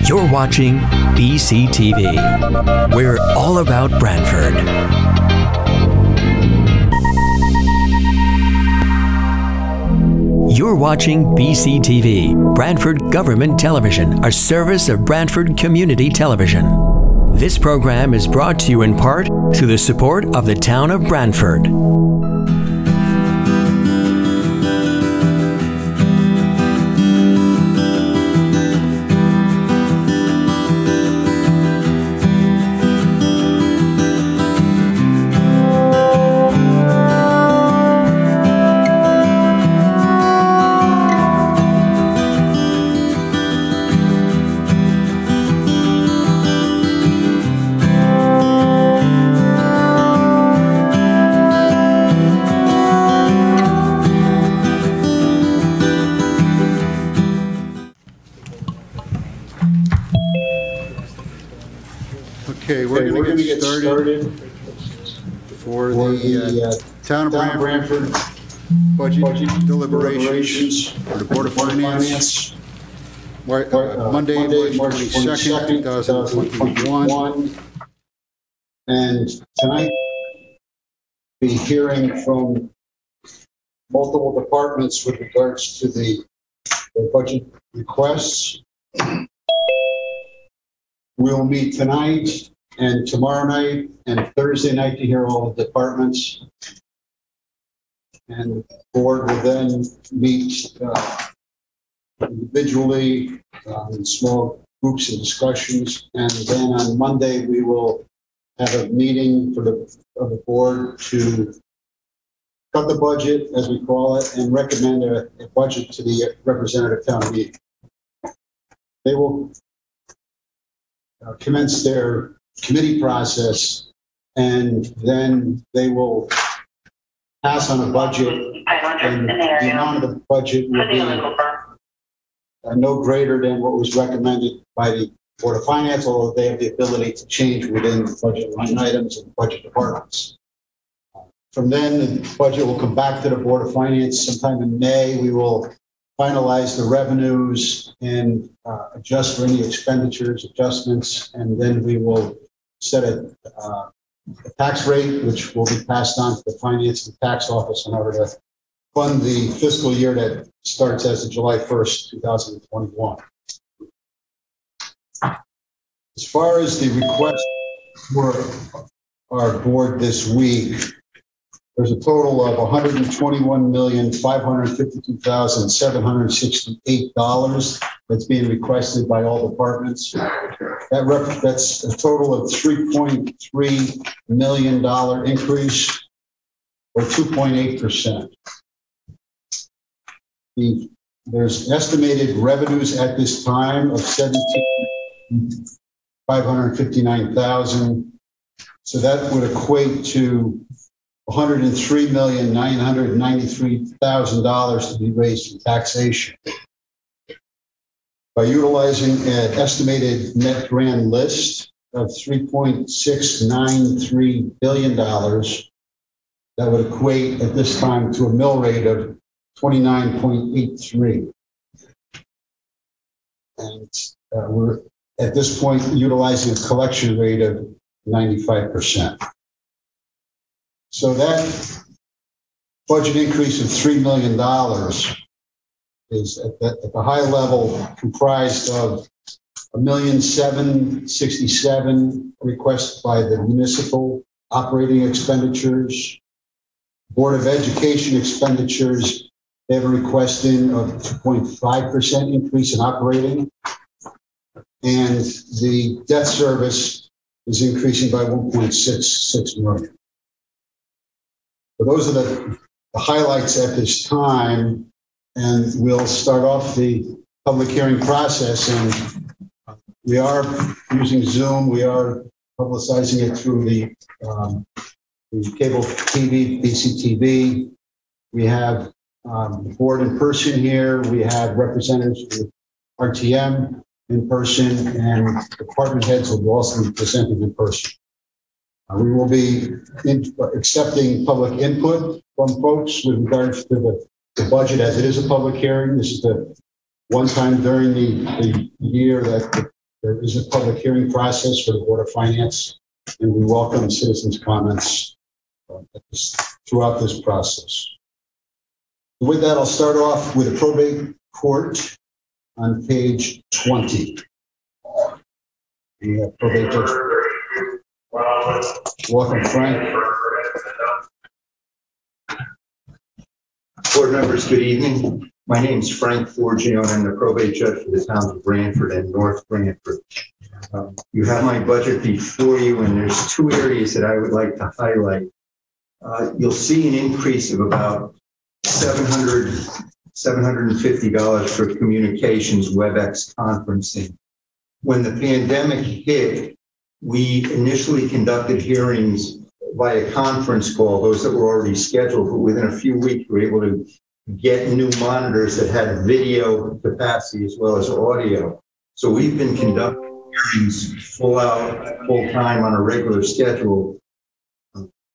You're watching BCTV. We're all about Branford. You're watching BCTV, Branford Government Television, a service of Branford Community Television. This program is brought to you in part through the support of the town of Branford. Okay, we're going to get started for the Town of Branford budget deliberations for the Board of Finance, Monday, March 22nd, 2021. And tonight, we'll be hearing from multiple departments with regards to the budget requests. We'll meet tonight and tomorrow night and Thursday night to hear all the departments. And the board will then meet individually in small groups and discussions. And then on Monday, we will have a meeting for the board to cut the budget, as we call it, and recommend a budget to the representative town meeting. They will commence their committee process, and then they will pass on a budget, and the amount of the budget will be no greater than what was recommended by the Board of Finance, although they have the ability to change within the budget line items and budget departments. From then, the budget will come back to the Board of Finance sometime in May. We will finalize the revenues and adjust for any expenditures, adjustments, and then we will set a tax rate, which will be passed on to the Finance and Tax Office in order to fund the fiscal year that starts as of July 1st, 2021. As far as the request for our board this week, there's a total of $121,552,768 that's being requested by all departments. That's a total of $3.3 million increase, or 2.8%. There's estimated revenues at this time of $17,559,000. So that would equate to $103,993,000 to be raised in taxation. By utilizing an estimated net grand list of $3.693 billion, that would equate at this time to a mill rate of 29.83. And we're at this point utilizing a collection rate of 95%. So that budget increase of $3 million is at the high level comprised of $1,767,000 requested by the municipal operating expenditures. Board of Education expenditures, they have a request in of 2.5% increase in operating. And the debt service is increasing by 1.66 million. So those are the highlights at this time, and we'll start off the public hearing process. And we are using Zoom. We are publicizing it through the cable TV, BCTV. We have the board in person here. We have representatives from RTM in person, and department heads will also be presenting in person. We will be accepting public input from folks with regards to the budget, as it is a public hearing. This is the one time during the year that the There is a public hearing process for the Board of Finance, and we welcome citizens' comments throughout this process. With that, I'll start off with a probate court on page 20. The probate judge. Welcome, Frank. Board members, good evening. My name is Frank Forgione. I'm the probate judge for the towns of Branford and North Branford. You have my budget before you, and there's two areas that I would like to highlight. You'll see an increase of about $750 for communications, WebEx conferencing. When the pandemic hit, we initially conducted hearings via conference call, those that were already scheduled, but within a few weeks, we were able to get new monitors that had video capacity as well as audio. So we've been conducting hearings full time on a regular schedule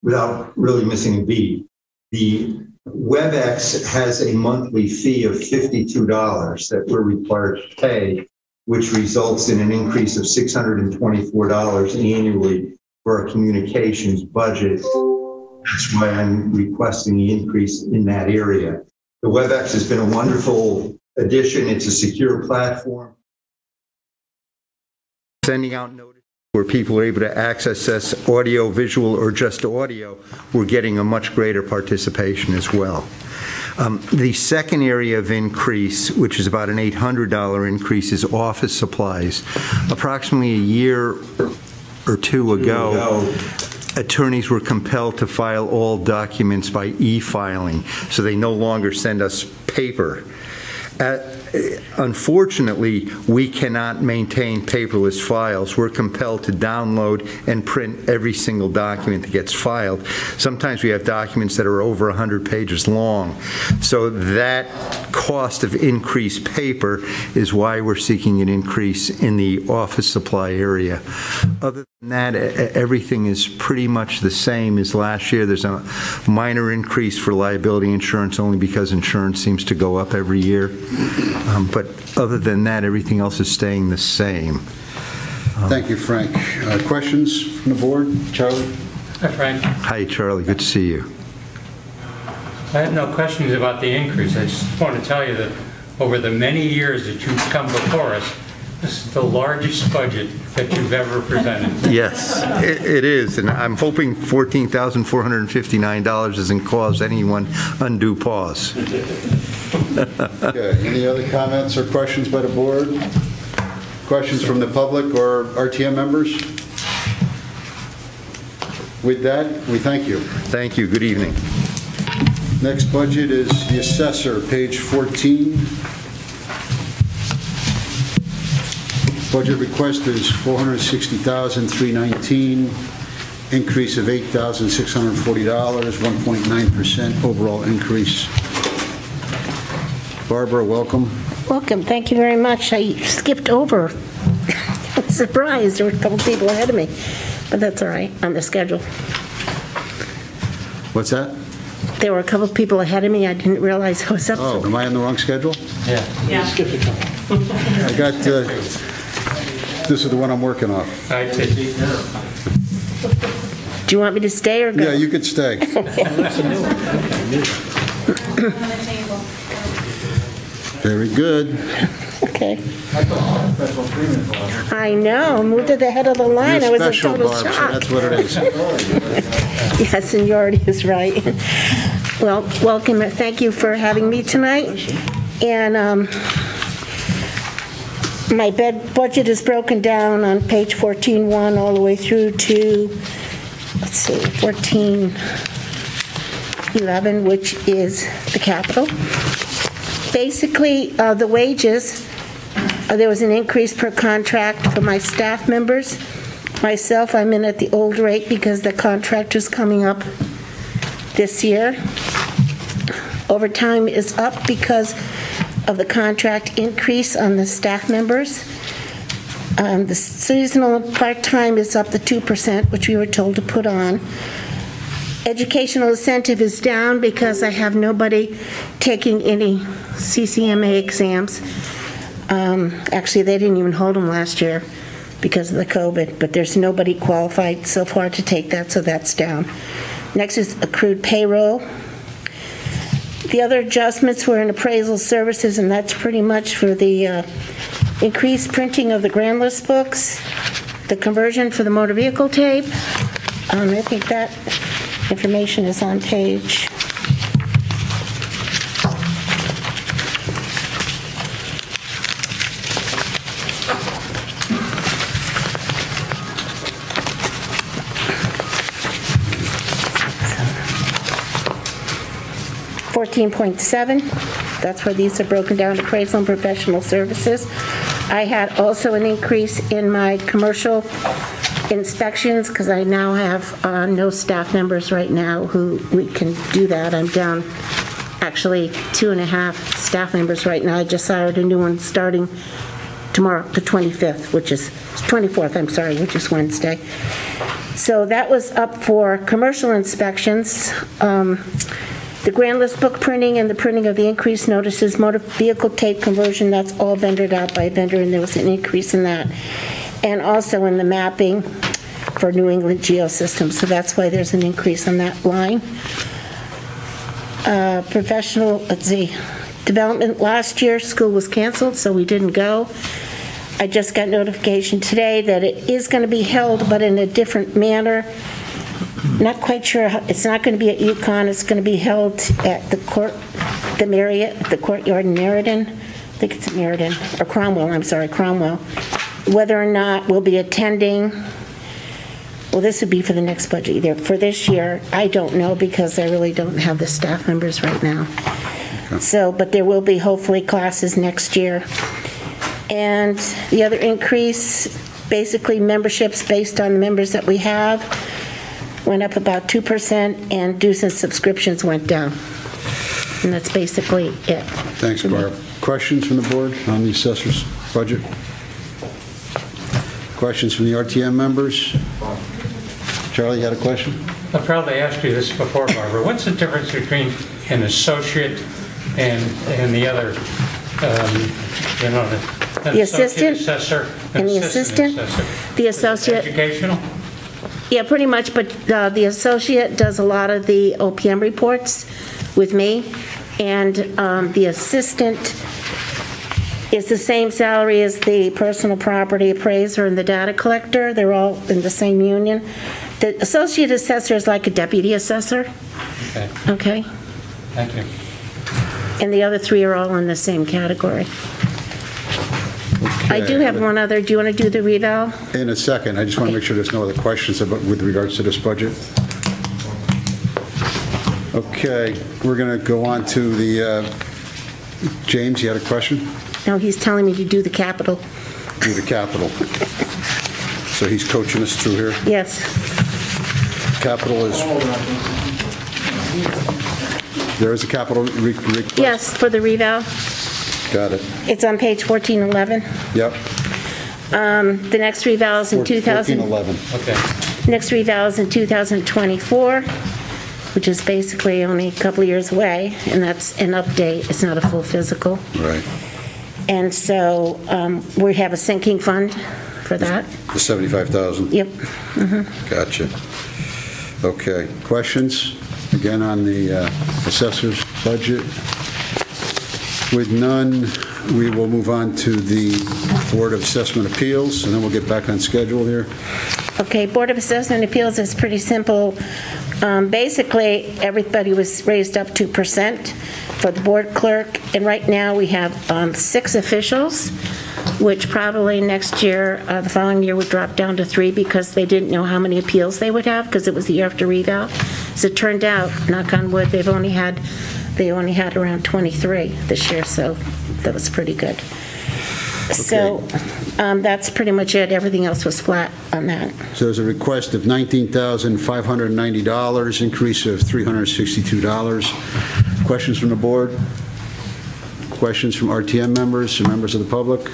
without really missing a beat. The WebEx has a monthly fee of $52 that we're required to pay, which results in an increase of $624 annually for our communications budget. That's why I'm requesting the increase in that area. The WebEx has been a wonderful addition. It's a secure platform. Sending out notices where people are able to access us audio, visual, or just audio, we're getting a much greater participation as well. The second area of increase, which is about an $800 increase, is office supplies. Approximately a year or two ago, attorneys were compelled to file all documents by e-filing, so they no longer send us paper. Unfortunately, we cannot maintain paperless files. We're compelled to download and print every single document that gets filed. Sometimes we have documents that are over 100 pages long. So that cost of increased paper is why we're seeking an increase in the office supply area. Other than that, everything is pretty much the same as last year. There's a minor increase for liability insurance only because insurance seems to go up every year. But other than that, everything else is staying the same. Thank you, Frank. Questions from the board? Charlie? Hi, Frank. Hi, Charlie. Good to see you. I have no questions about the increase. I just want to tell you that over the many years that you've come before us, this is the largest budget that you've ever presented. Yes, it is, and I'm hoping $14,459 doesn't cause anyone undue pause. Okay. Any other comments or questions by the board? Questions from the public or RTM members? With that, we thank you. Thank you. Good evening. Next budget is the assessor, page 14. Budget request is $460,319, increase of $8,640, 1.9% overall increase. Barbara, welcome. Welcome. Thank you very much. I skipped over. I was surprised. There were a couple people ahead of me, but that's all right on the schedule. What's that? There were a couple people ahead of me. I didn't realize I was up. Oh, am I on the wrong schedule? Yeah. Skipped a couple. I got, this is the one I'm working off. I see. Do you want me to stay or go? Yeah, you could stay. Very good. Okay. I know. Moved to the head of the line. I was in Special, total Barb, so shock. that's what it is. Yes, seniority is right. Well, welcome. Thank you for having me tonight. And my budget is broken down on page 14.1 all the way through to, let's see, 14.11, which is the capital. Basically, the wages, there was an increase per contract for my staff members. Myself, I'm in at the old rate because the contract is coming up this year. Overtime is up because of the contract increase on the staff members. The seasonal part-time is up to 2%, which we were told to put on. Educational incentive is down because I have nobody taking any CCMA exams. Actually, they didn't even hold them last year because of the COVID, but there's nobody qualified so far to take that, so that's down. Next is accrued payroll. The other adjustments were in appraisal services, and that's pretty much for the increased printing of the grand list books, the conversion for the motor vehicle tape. I think that information is on page 14.7. That's where these are broken down, appraisal and professional services. I had also an increase in my commercial inspections because I now have no staff members right now who we can do that. I'm down actually 2.5 staff members right now. I just hired a new one starting tomorrow, the 25th, which is 24th, I'm sorry, which is Wednesday. So that was up for commercial inspections. The grand list book printing and the printing of the increased notices, motor vehicle tape conversion, that's all vendored out by a vendor, and there was an increase in that. And also in the mapping for New England Geosystems, so that's why there's an increase on that line. Professional, let's see, development last year, school was canceled, so we didn't go. I just got notification today that it is going to be held, but in a different manner. Not quite sure how, it's not going to be at UConn, it's going to be held at the courtyard in Meriden. I think it's Meriden, or Cromwell, I'm sorry, Cromwell. Whether or not we'll be attending, well, this would be for the next budget either. For this year, I don't know because I really don't have the staff members right now. Okay. So, but there will be hopefully classes next year. And the other increase, basically memberships based on the members that we have, went up about 2%, and dues and subscriptions went down. And that's basically it. Thanks, Barb. Questions from the board on the assessor's budget? Questions from the RTM members? Charlie, you had a question? I probably asked you this before, Barbara. What's the difference between an associate and the other, the assistant assessor and the assistant? Assessor. The associate. Educational? Yeah, pretty much, but the associate does a lot of the OPM reports with me, and the assistant is the same salary as the personal property appraiser and the data collector. They're all in the same union. The associate assessor is like a deputy assessor. Okay. Okay? Thank you. And the other three are all in the same category. I do have one other. Do you want to do the reval? In a second. I just want to make sure there's no other questions about with regards to this budget. Okay, we're going to go on to the, James, you had a question? No, he's telling me to do the capital. Do the capital. So he's coaching us through here? Yes. Capital is, there is a capital request? Yes, for the reval. Got it. It's on page 1411. Yep. The next reval is in 1411. Okay. Next reval is in 2024, which is basically only a couple of years away, and that's an update. It's not a full physical. Right. And so we have a sinking fund for that. The 75,000? Yep. Mm-hmm. Gotcha. Okay. Questions? Again on the assessor's budget. With none, we will move on to the Board of Assessment Appeals, and then we'll get back on schedule here. Okay, Board of Assessment Appeals is pretty simple. Basically, everybody was raised up 2% for the board clerk, and right now we have 6 officials, which probably next year, the following year, would drop down to 3 because they didn't know how many appeals they would have because it was the year after reval. As it turned out, knock on wood, they only had around 23 this year, so that was pretty good. Okay. So that's pretty much it. Everything else was flat on that. So there's a request of $19,590, increase of $362. Questions from the board? Questions from RTM members or members of the public?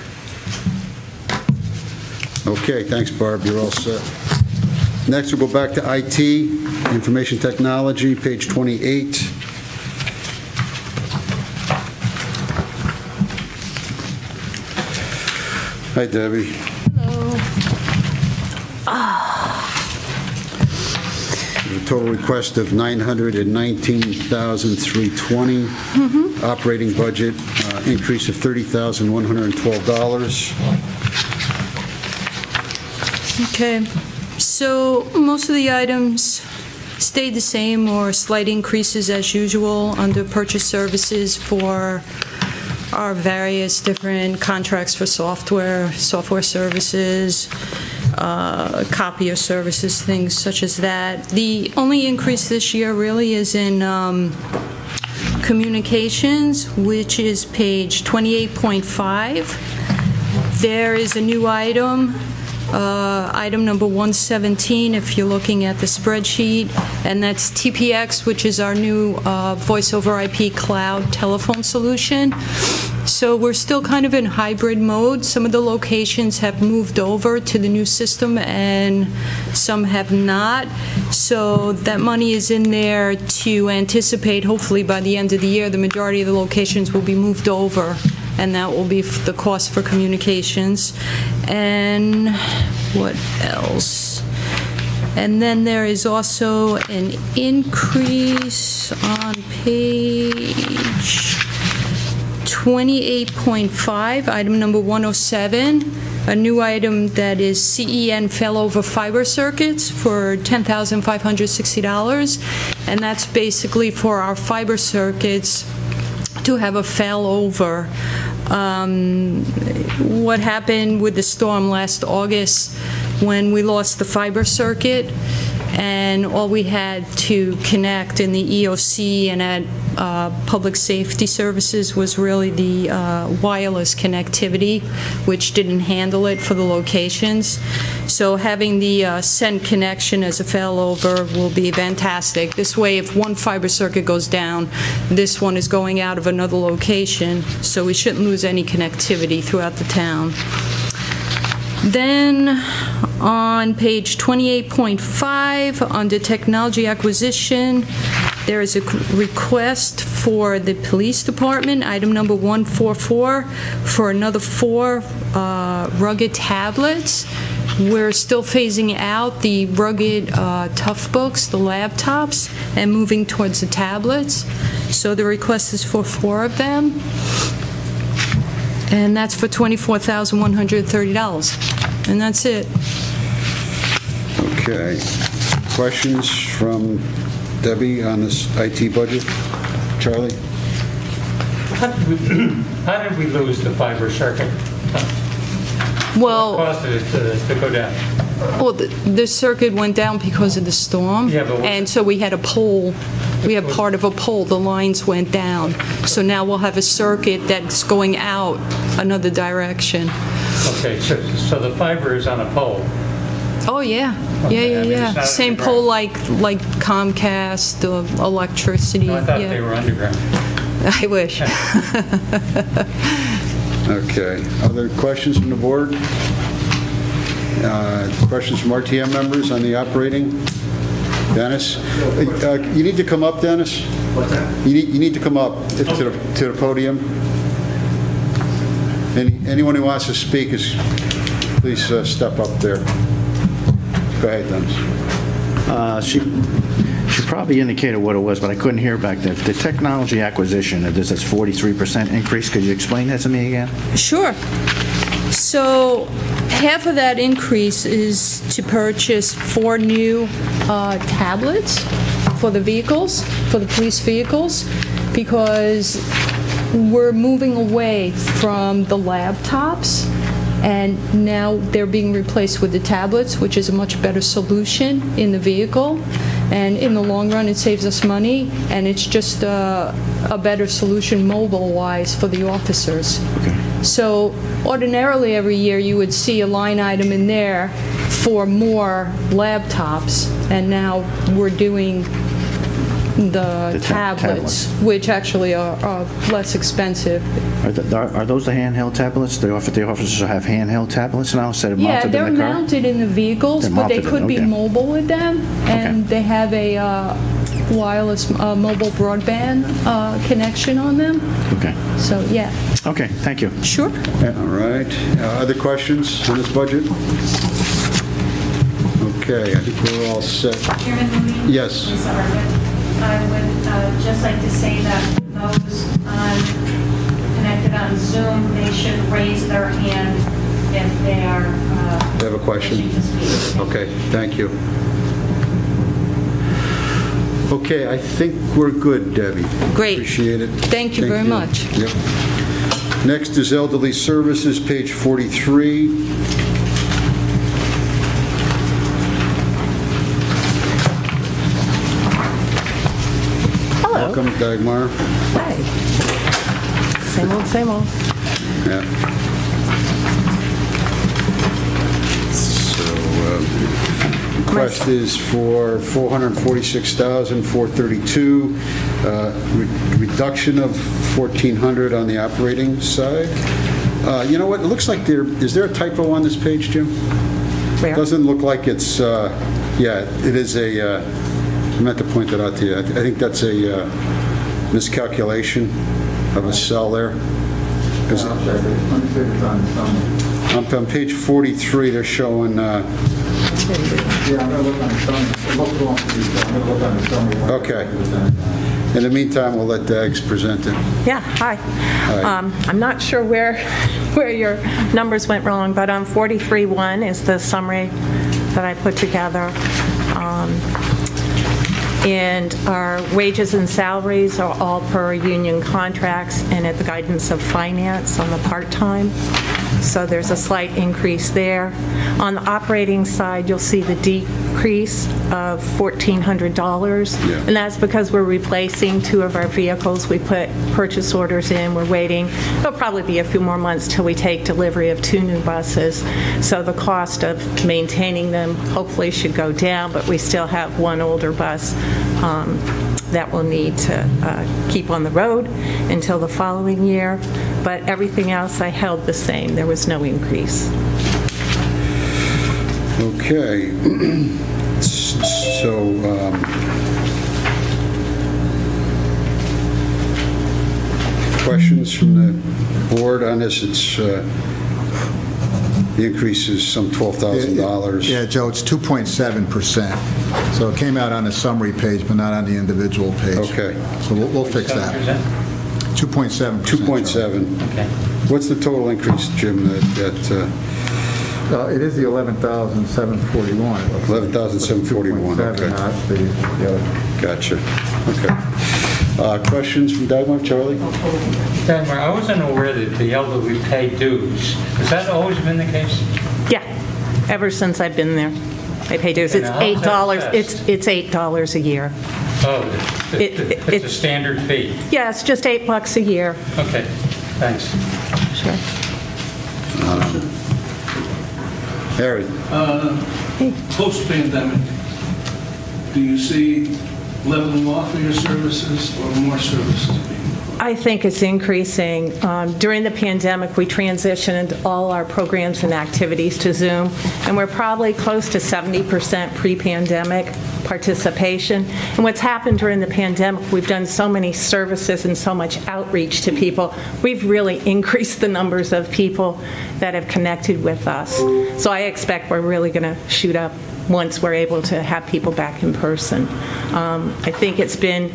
Okay, thanks, Barb. You're all set. Next, we'll go back to IT, Information Technology, page 28. Hi, Debbie. Hello. A total request of $919,320. Operating budget increase of $30,112. Okay, so most of the items stayed the same or slight increases as usual under purchase services for our various different contracts for software services, copier services, things such as that. The only increase this year really is in communications, which is page 28.5. There is a new item, item number 117, if you're looking at the spreadsheet, and that's TPX, which is our new voice over IP cloud telephone solution. So we're still kind of in hybrid mode. Some of the locations have moved over to the new system and some have not. So that money is in there to anticipate, hopefully by the end of the year, the majority of the locations will be moved over, and that will be the cost for communications. And what else? And then there is also an increase on page 28.5, item number 107, a new item that is CEN failover fiber circuits for $10,560, and that's basically for our fiber circuits to have a failover. What happened with the storm last August when we lost the fiber circuit and all we had to connect in the EOC and at public safety services was really the wireless connectivity, which didn't handle it for the locations. So having the send connection as a failover will be fantastic. This way, if one fiber circuit goes down, this one is going out of another location, so we shouldn't lose any connectivity throughout the town. Then on page 28.5, under technology acquisition, there is a request for the police department, item number 144, for another 4 rugged tablets. We're still phasing out the rugged tough books, the laptops, and moving towards the tablets. So the request is for 4 of them. And that's for $24,130. And that's it. Okay. Questions from Debbie on this IT budget? Charlie? How did we lose the fiber circuit? Well, What caused it to go down? well, the circuit went down because of the storm, Yeah, but and so we had a pole. We had part of a pole. The lines went down. So now we'll have a circuit that's going out another direction. Okay, so the fiber is on a pole. Oh, yeah. Okay, I mean, Yeah. it's not Same underground. pole like Comcast, electricity. No, I thought yeah. they were underground. I wish. Okay. Other questions from the board? Questions from RTM members on the operating? Dennis? You need to come up, Dennis. What's that? You need to come up to the podium. Anyone who wants to speak, please step up there. Go ahead, Dennis. She probably indicated what it was, but I couldn't hear back there. The technology acquisition, this is 43% increase. Could you explain that to me again? Sure. So half of that increase is to purchase 4 new tablets for the vehicles, for the police vehicles, because we're moving away from the laptops, and now they're being replaced with the tablets, which is a much better solution in the vehicle. And in the long run, it saves us money, and it's just a better solution mobile-wise for the officers. Okay. So ordinarily, every year, you would see a line item in there for more laptops, and now we're doing the tablets, which actually are less expensive. Are those the handheld tablets? The officers have handheld tablets now instead of mounted in the car? Yeah, they're mounted in the vehicles, but they could be mobile with them, and they have a wireless mobile broadband connection on them. Okay. So, yeah. Okay, thank you. Sure. All right. Other questions on this budget? Okay, I think we're all set. Chairman Mooney? Yes. Ms. Arvid, I would just like to say that those connected on Zoom, they should raise their hand if they are They have a question? wishing to speak. Okay, thank you. Okay, I think we're good, Debbie. Great. Appreciate it. Thank you very much. Yep. Next is Elderly Services, page 43. Hello. Welcome, Dagmar. Hi. Same old, same old. Yeah. So, request is for $446,432, reduction of $1,400 on the operating side. You know what, it looks like is there a typo on this page, Jim? Where? Doesn't look like it's, yeah, it is a, I meant to point that out to you. I think that's a miscalculation of a cell there. On page 43, they're showing, Yeah, I'm going to look on the summary. okay. In the meantime, we'll let Dags present it. Yeah, hi. I'm not sure where your numbers went wrong, but on 43-1 is the summary that I put together. And our wages and salaries are all per union contracts and at the guidance of finance on the part-time. So there's a slight increase there. On the operating side, you'll see the decrease of $1,400. Yeah. And that's because we're replacing 2 of our vehicles. We put purchase orders in. We're waiting. It'll probably be a few more months till we take delivery of 2 new buses. So the cost of maintaining them hopefully should go down, but we still have 1 older bus that we'll need to keep on the road until the following year. But everything else I held the same. There was no increase. Okay. So, questions from the board on this? It's, the increase is some $12,000. Yeah, Joe, it's 2.7%. So it came out on the summary page, but not on the individual page. Okay. So we'll fix that. 2.7%. 2.7. Okay. What's the total increase, Jim, It is the 11,741. 11,741, okay. Not the other. Gotcha. Okay. Questions from Dagmar, Charlie? Dagmar, I wasn't aware that the elderly pay dues. Has that always been the case? Yeah, ever since I've been there. They pay dues. It's And how's that $8. assessed? It's $8 a year. Oh, it's a standard fee. Yeah, it's just $8 a year. Okay, thanks. Sure. Harry? Post-pandemic, do you see leveling off of your services or more services being provided? I think it's increasing. During the pandemic, we transitioned all our programs and activities to Zoom, and we're probably close to 70% pre-pandemic participation. And what's happened during the pandemic, we've done so many services and so much outreach to people. We've really increased the numbers of people that have connected with us. So I expect we're really going to shoot up once we're able to have people back in person. I think it's been,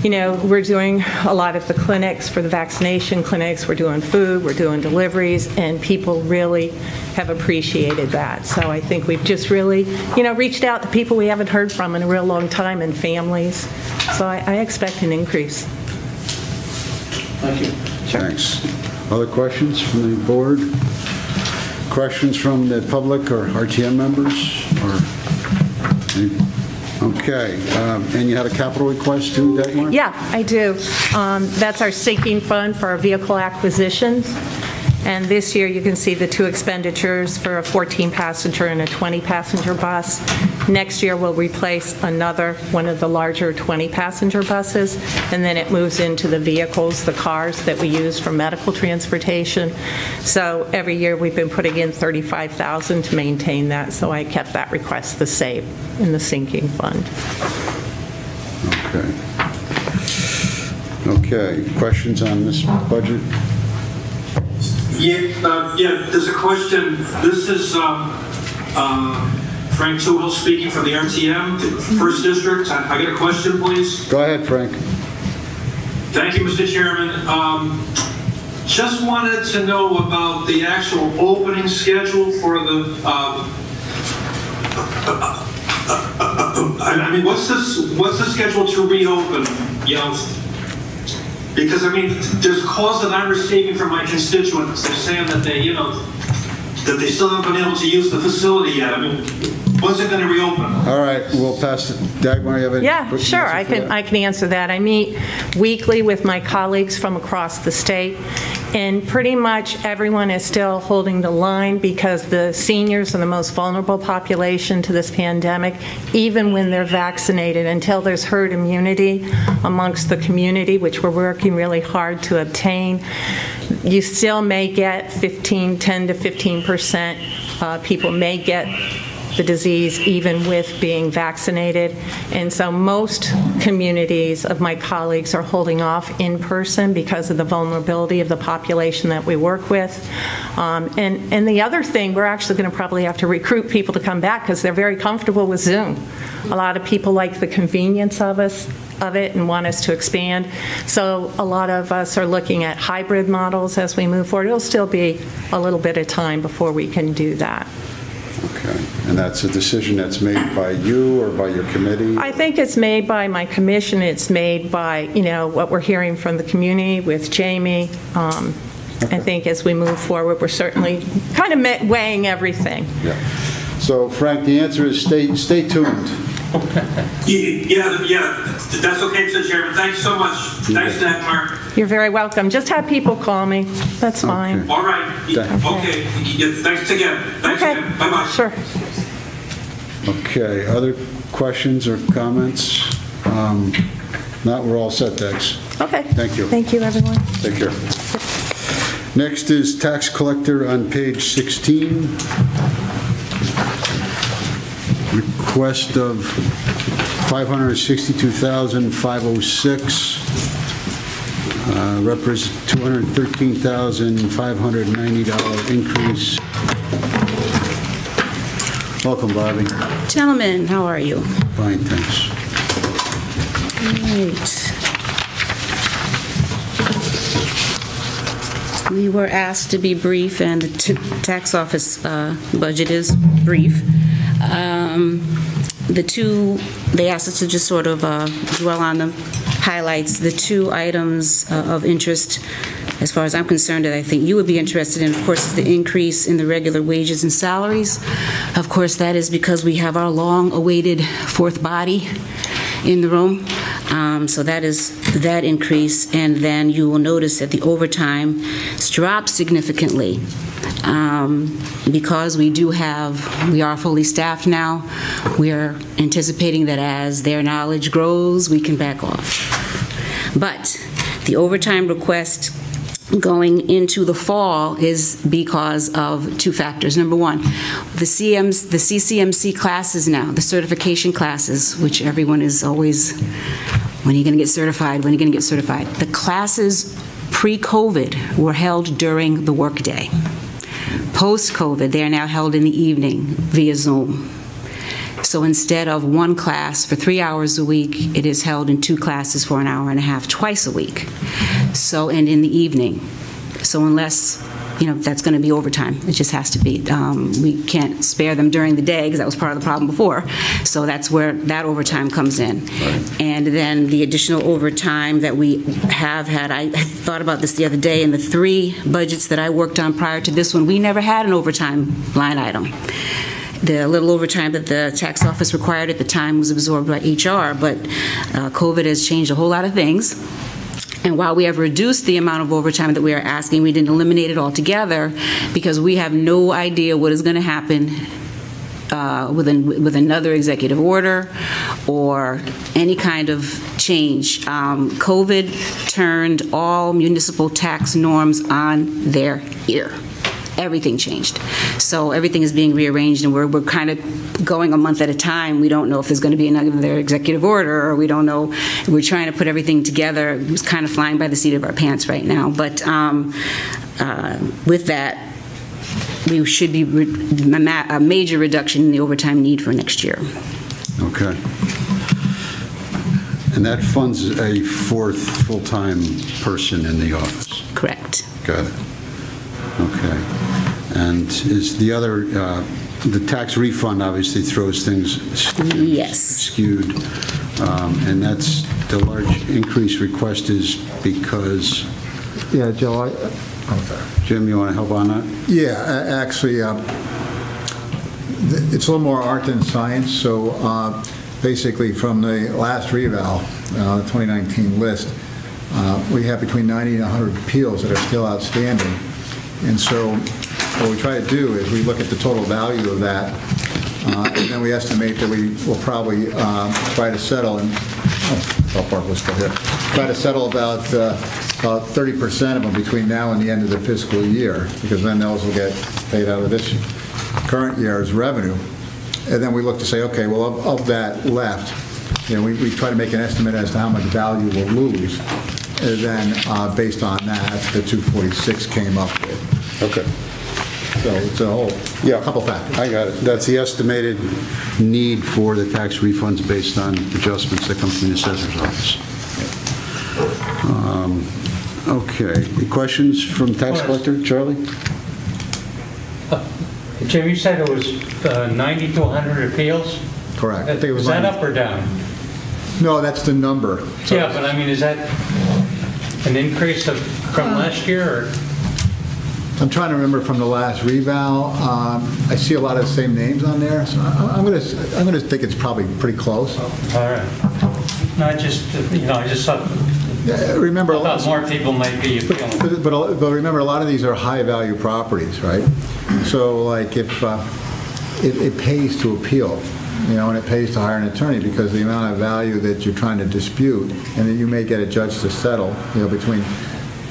you know, we're doing a lot of the clinics for the vaccination clinics. We're doing food, we're doing deliveries, and people really have appreciated that. So I think we've just really, you know, reached out to people we haven't heard from in a real long time and families. So I expect an increase. Thank you. Thanks. Other questions from the board? Questions from the public or RTM members? Okay. And you had a capital request too, Dagmar? Yeah, I do. That's our sinking fund for our vehicle acquisitions. And this year, you can see the 2 expenditures for a 14-passenger and a 20-passenger bus. Next year, we'll replace another one of the larger 20-passenger buses, and then it moves into the vehicles, the cars that we use for medical transportation. So every year, we've been putting in $35,000 to maintain that, so I kept that request the same in the sinking fund. Okay, questions on this budget? Yeah, there's a question. This is Frank Tuhill speaking from the RTM, First District. I got a question, please. Go ahead, Frank. Thank you, Mr. Chairman. Just wanted to know about the actual opening schedule for the, I mean, what's the schedule to reopen, you know? Because, I mean, there's calls that I'm receiving from my constituents. They're saying that they, you know, that they still haven't been able to use the facility yet. I mean, when's it going to reopen? All right, we'll pass it. Dagmar, you have any? Yeah, sure, I can answer that. I meet weekly with my colleagues from across the state, and pretty much everyone is still holding the line because the seniors are the most vulnerable population to this pandemic, even when they're vaccinated, until there's herd immunity amongst the community, which we're working really hard to obtain. You still may get 10 to 15% people may get the disease even with being vaccinated. And so most communities of my colleagues are holding off in person because of the vulnerability of the population that we work with. And the other thing, we're actually going to probably have to recruit people to come back because they're very comfortable with Zoom. A lot of people like the convenience of it and want us to expand. So a lot of us are looking at hybrid models as we move forward. It'll still be a little bit of time before we can do that. Okay, and that's a decision that's made by you or by your committee? I think it's made by my commission. It's made by, you know, what we're hearing from the community with Jamie. I think as we move forward, we're certainly kind of weighing everything. Yeah. So, Frank, the answer is stay tuned. Yeah, that's okay, Mr. Chairman. Thanks so much. Thanks, Dagmar. You're very welcome. Just have people call me. That's fine. All right. Okay. Thanks again. Thanks again. Bye-bye. Sure. Okay. Other questions or comments? Not, we're all set, Dex. Okay. Thank you. Thank you, everyone. Take care. Next is tax collector on page 16. Request of $562,506, represents $213,590 increase. Welcome, Bobby. Gentlemen, how are you? Fine, thanks. All right. We were asked to be brief, and the tax office budget is brief. They asked us to just sort of dwell on the highlights. The two items of interest, as far as I'm concerned, that I think you would be interested in, of course, is the increase in the regular wages and salaries. Of course, that is because we have our long-awaited fourth body in the room. So that is that increase. And then you will notice that the overtime has dropped significantly. Because we are fully staffed now, we are anticipating that as their knowledge grows, we can back off. But the overtime request going into the fall is because of two factors. Number one, the CCMC classes now, the certification classes, which everyone is always, when are you going to get certified? When are you going to get certified? The classes pre-COVID were held during the workday. Post-COVID, they are now held in the evening via Zoom. So instead of one class for 3 hours a week, it is held in two classes for an hour and a half twice a week. So, and in the evening. So unless, you know, that's going to be overtime. It just has to be. We can't spare them during the day because that was part of the problem before. So that's where that overtime comes in. Right. And then the additional overtime that we have had, I thought about this the other day, in the three budgets that I worked on prior to this one, we never had an overtime line item. The little overtime that the tax office required at the time was absorbed by HR, but COVID has changed a whole lot of things. And while we have reduced the amount of overtime that we are asking, we didn't eliminate it altogether because we have no idea what is going to happen with another executive order or any kind of change. COVID turned all municipal tax norms on their ear. everything changed. So everything is being rearranged, and we're kind of going a month at a time. We don't know if there's going to be another executive order, or we don't know. We're trying to put everything together. It's kind of flying by the seat of our pants right now. But with that, we should be a major reduction in the overtime need for next year. Okay. And that funds a fourth full-time person in the office? Correct. Got it. Okay. And is the other, the tax refund obviously throws things skewed. And that's the large increase request is because... Yeah, Joe, Jim, you want to help on that? Yeah, actually, it's a little more art than science. So basically, from the last reval, the 2019 list, we have between 90 and 100 appeals that are still outstanding. And so what we try to do is we look at the total value of that, and then we estimate that we will probably try to settle, and try to settle about 30% of them between now and the end of the fiscal year, because then those will get paid out of this current year's revenue. And then we look to say, okay, well, of that left, we try to make an estimate as to how much value we'll lose. And then based on that, the 246 came up with. Okay. So it's a whole couple factors. I got it. That's the estimated need for the tax refunds based on adjustments that come from the assessor's office. Okay. Any questions from tax collector? Charlie? Jim, you said it was 90 to 100 appeals? Correct. I think it was is that up or down? No, that's the number. So yeah, but I mean, is that an increase from last year? Or? I'm trying to remember from the last reval. I see a lot of the same names on there, so I'm going to think it's probably pretty close. All right. No, I just thought. Remember, I thought more people might be appealing. But remember, a lot of these are high-value properties, right? So, like, if it pays to appeal, and it pays to hire an attorney because the amount of value that you're trying to dispute, and that you may get a judge to settle, between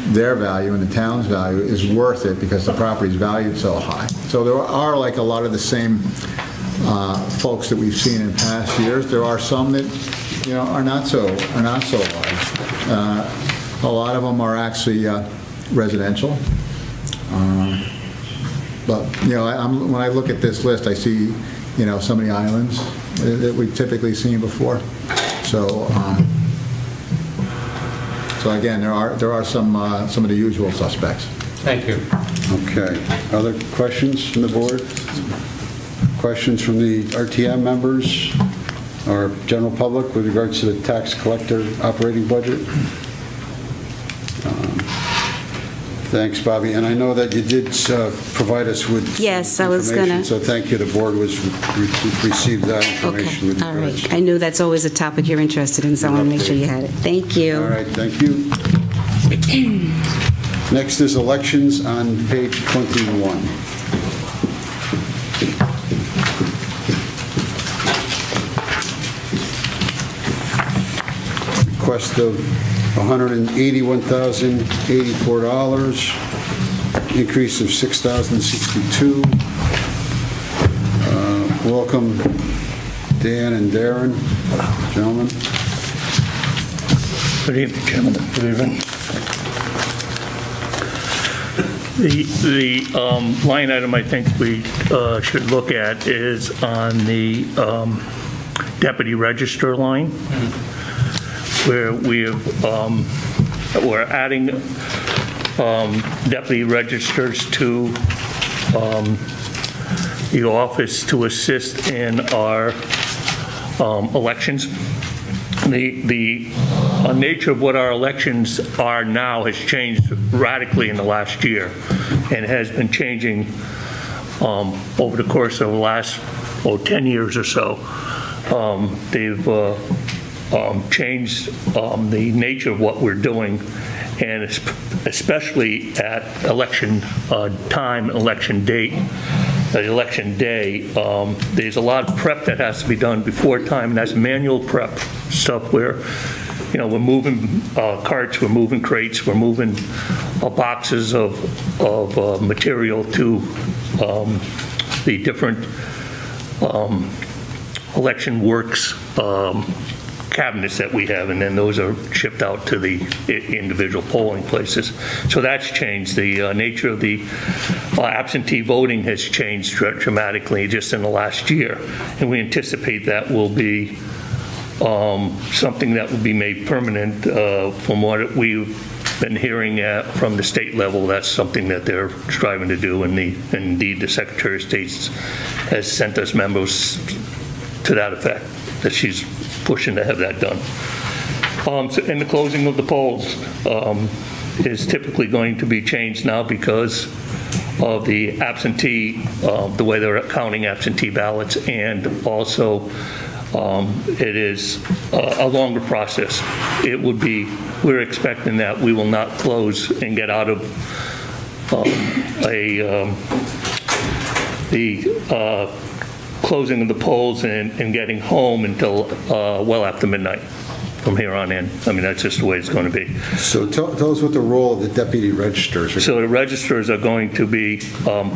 their value and the town's value is worth it because the property's valued so high. So there are like a lot of the same folks that we've seen in past years. There are some that are not so large. A lot of them are actually residential. But when I look at this list, I see so many islands that we've typically seen before. So. So again, there are some of the usual suspects. Thank you. Okay. Other questions from the board? Questions from the RTM members or general public with regards to the tax collector operating budget? Thanks, Bobby. And I know that you did provide us with yes, I was gonna. So thank you. The board received that information. Okay. All right. I knew that's always a topic you're interested in, so I want to make sure you had it. Thank you. All right. Thank you. Next is elections on page 21. Request of $181,084, increase of $6,062. Welcome, Dan and Darren, gentlemen. Good evening, gentlemen. Good evening. The line item I think we should look at is on the deputy register line. Where we're adding deputy registers to the office to assist in our elections. The nature of what our elections are now has changed radically in the last year, and has been changing over the course of the last 10 years or so. They've changed the nature of what we're doing, and especially at election time, election date, election day, there's a lot of prep that has to be done before time, and that's manual prep stuff where we're moving carts, we're moving crates, we're moving boxes of material to the different election works cabinets that we have, and then those are shipped out to the individual polling places. So that's changed. The nature of the absentee voting has changed dramatically just in the last year, and we anticipate that will be something that will be made permanent. From what we've been hearing from the state level, that's something that they're striving to do, and indeed the Secretary of State has sent us memos to that effect, that she's pushing to have that done. And the closing of the polls is typically going to be changed now because of the absentee, the way they're counting absentee ballots, and also it is a longer process. It would be, we're expecting that we will not close and get out of the closing of the polls and getting home until well after midnight from here on in. I mean, that's just the way it's going to be. So tell us what the role of the deputy registrars are. So the registrars are going to be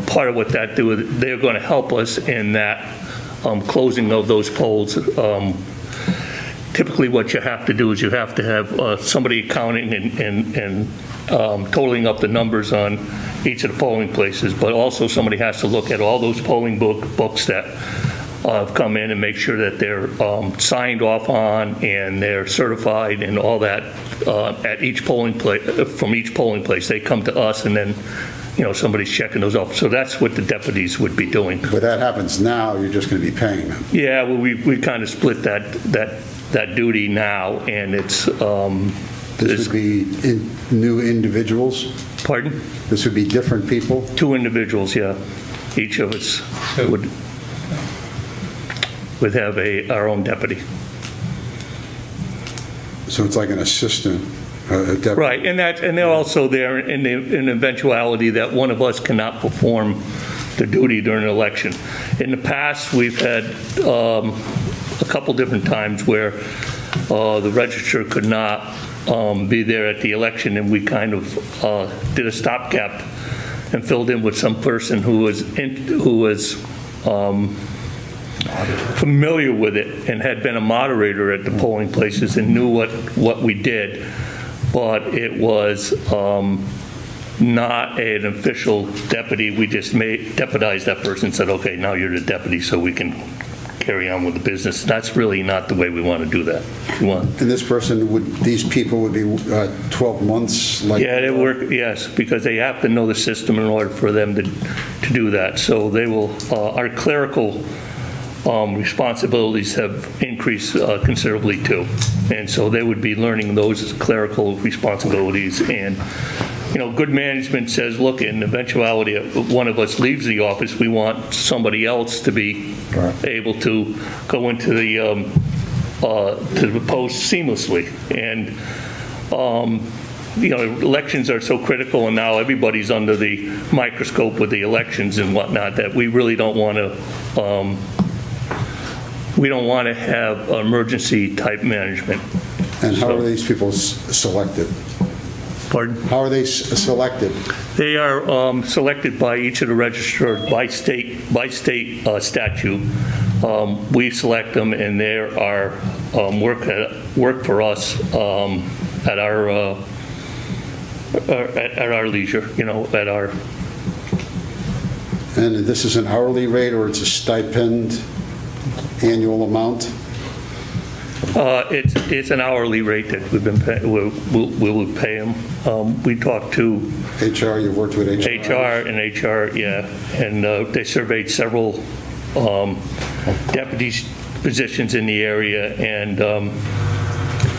part of what that do. They're going to help us in that closing of those polls. Typically what you have to do is you have to have somebody counting and totaling up the numbers on each of the polling places, but also somebody has to look at all those polling books that have come in and make sure that they're signed off on and they're certified and all that at each polling place. From each polling place, they come to us, and then somebody's checking those off. So that's what the deputies would be doing. But that happens now. You're just going to be paying them. Yeah, well, we kind of split that duty now, and it's. This would be new individuals? Pardon? This would be different people? 2 individuals, yeah. Each of us would have our own deputy. So it's like an assistant, a deputy? Right, and they're also there in the eventuality that one of us cannot perform the duty during an election. In the past, we've had a couple different times where the registrar could not be there at the election, and we kind of did a stopgap and filled in with some person who was familiar with it and had been a moderator at the polling places and knew what we did, but it was not an official deputy. We just deputized that person and said, okay, now you're the deputy, so we can carry on with the business. That's really not the way we want to do that. And this person these people would be 12 months? Yeah, they work, yes, because they have to know the system in order for them to do that. So they will, our clerical responsibilities have increased considerably too. And so they would be learning those clerical responsibilities. And good management says, look, in eventuality, if one of us leaves the office, we want somebody else to be able to go into the to the post seamlessly. And elections are so critical, and now everybody's under the microscope with the elections and whatnot, that we really don't want to. We don't want to have emergency type management. And how are these people selected? Pardon? How are they selected? They are selected by each of the registrars by state statute. We select them, and they are work for us at our leisure. At our. And this is an hourly rate, or it's a stipend, annual amount? It's an hourly rate that we've been paying. We will pay them. We talked to HR. You worked with HR. HR, yeah, and they surveyed several deputies positions in the area and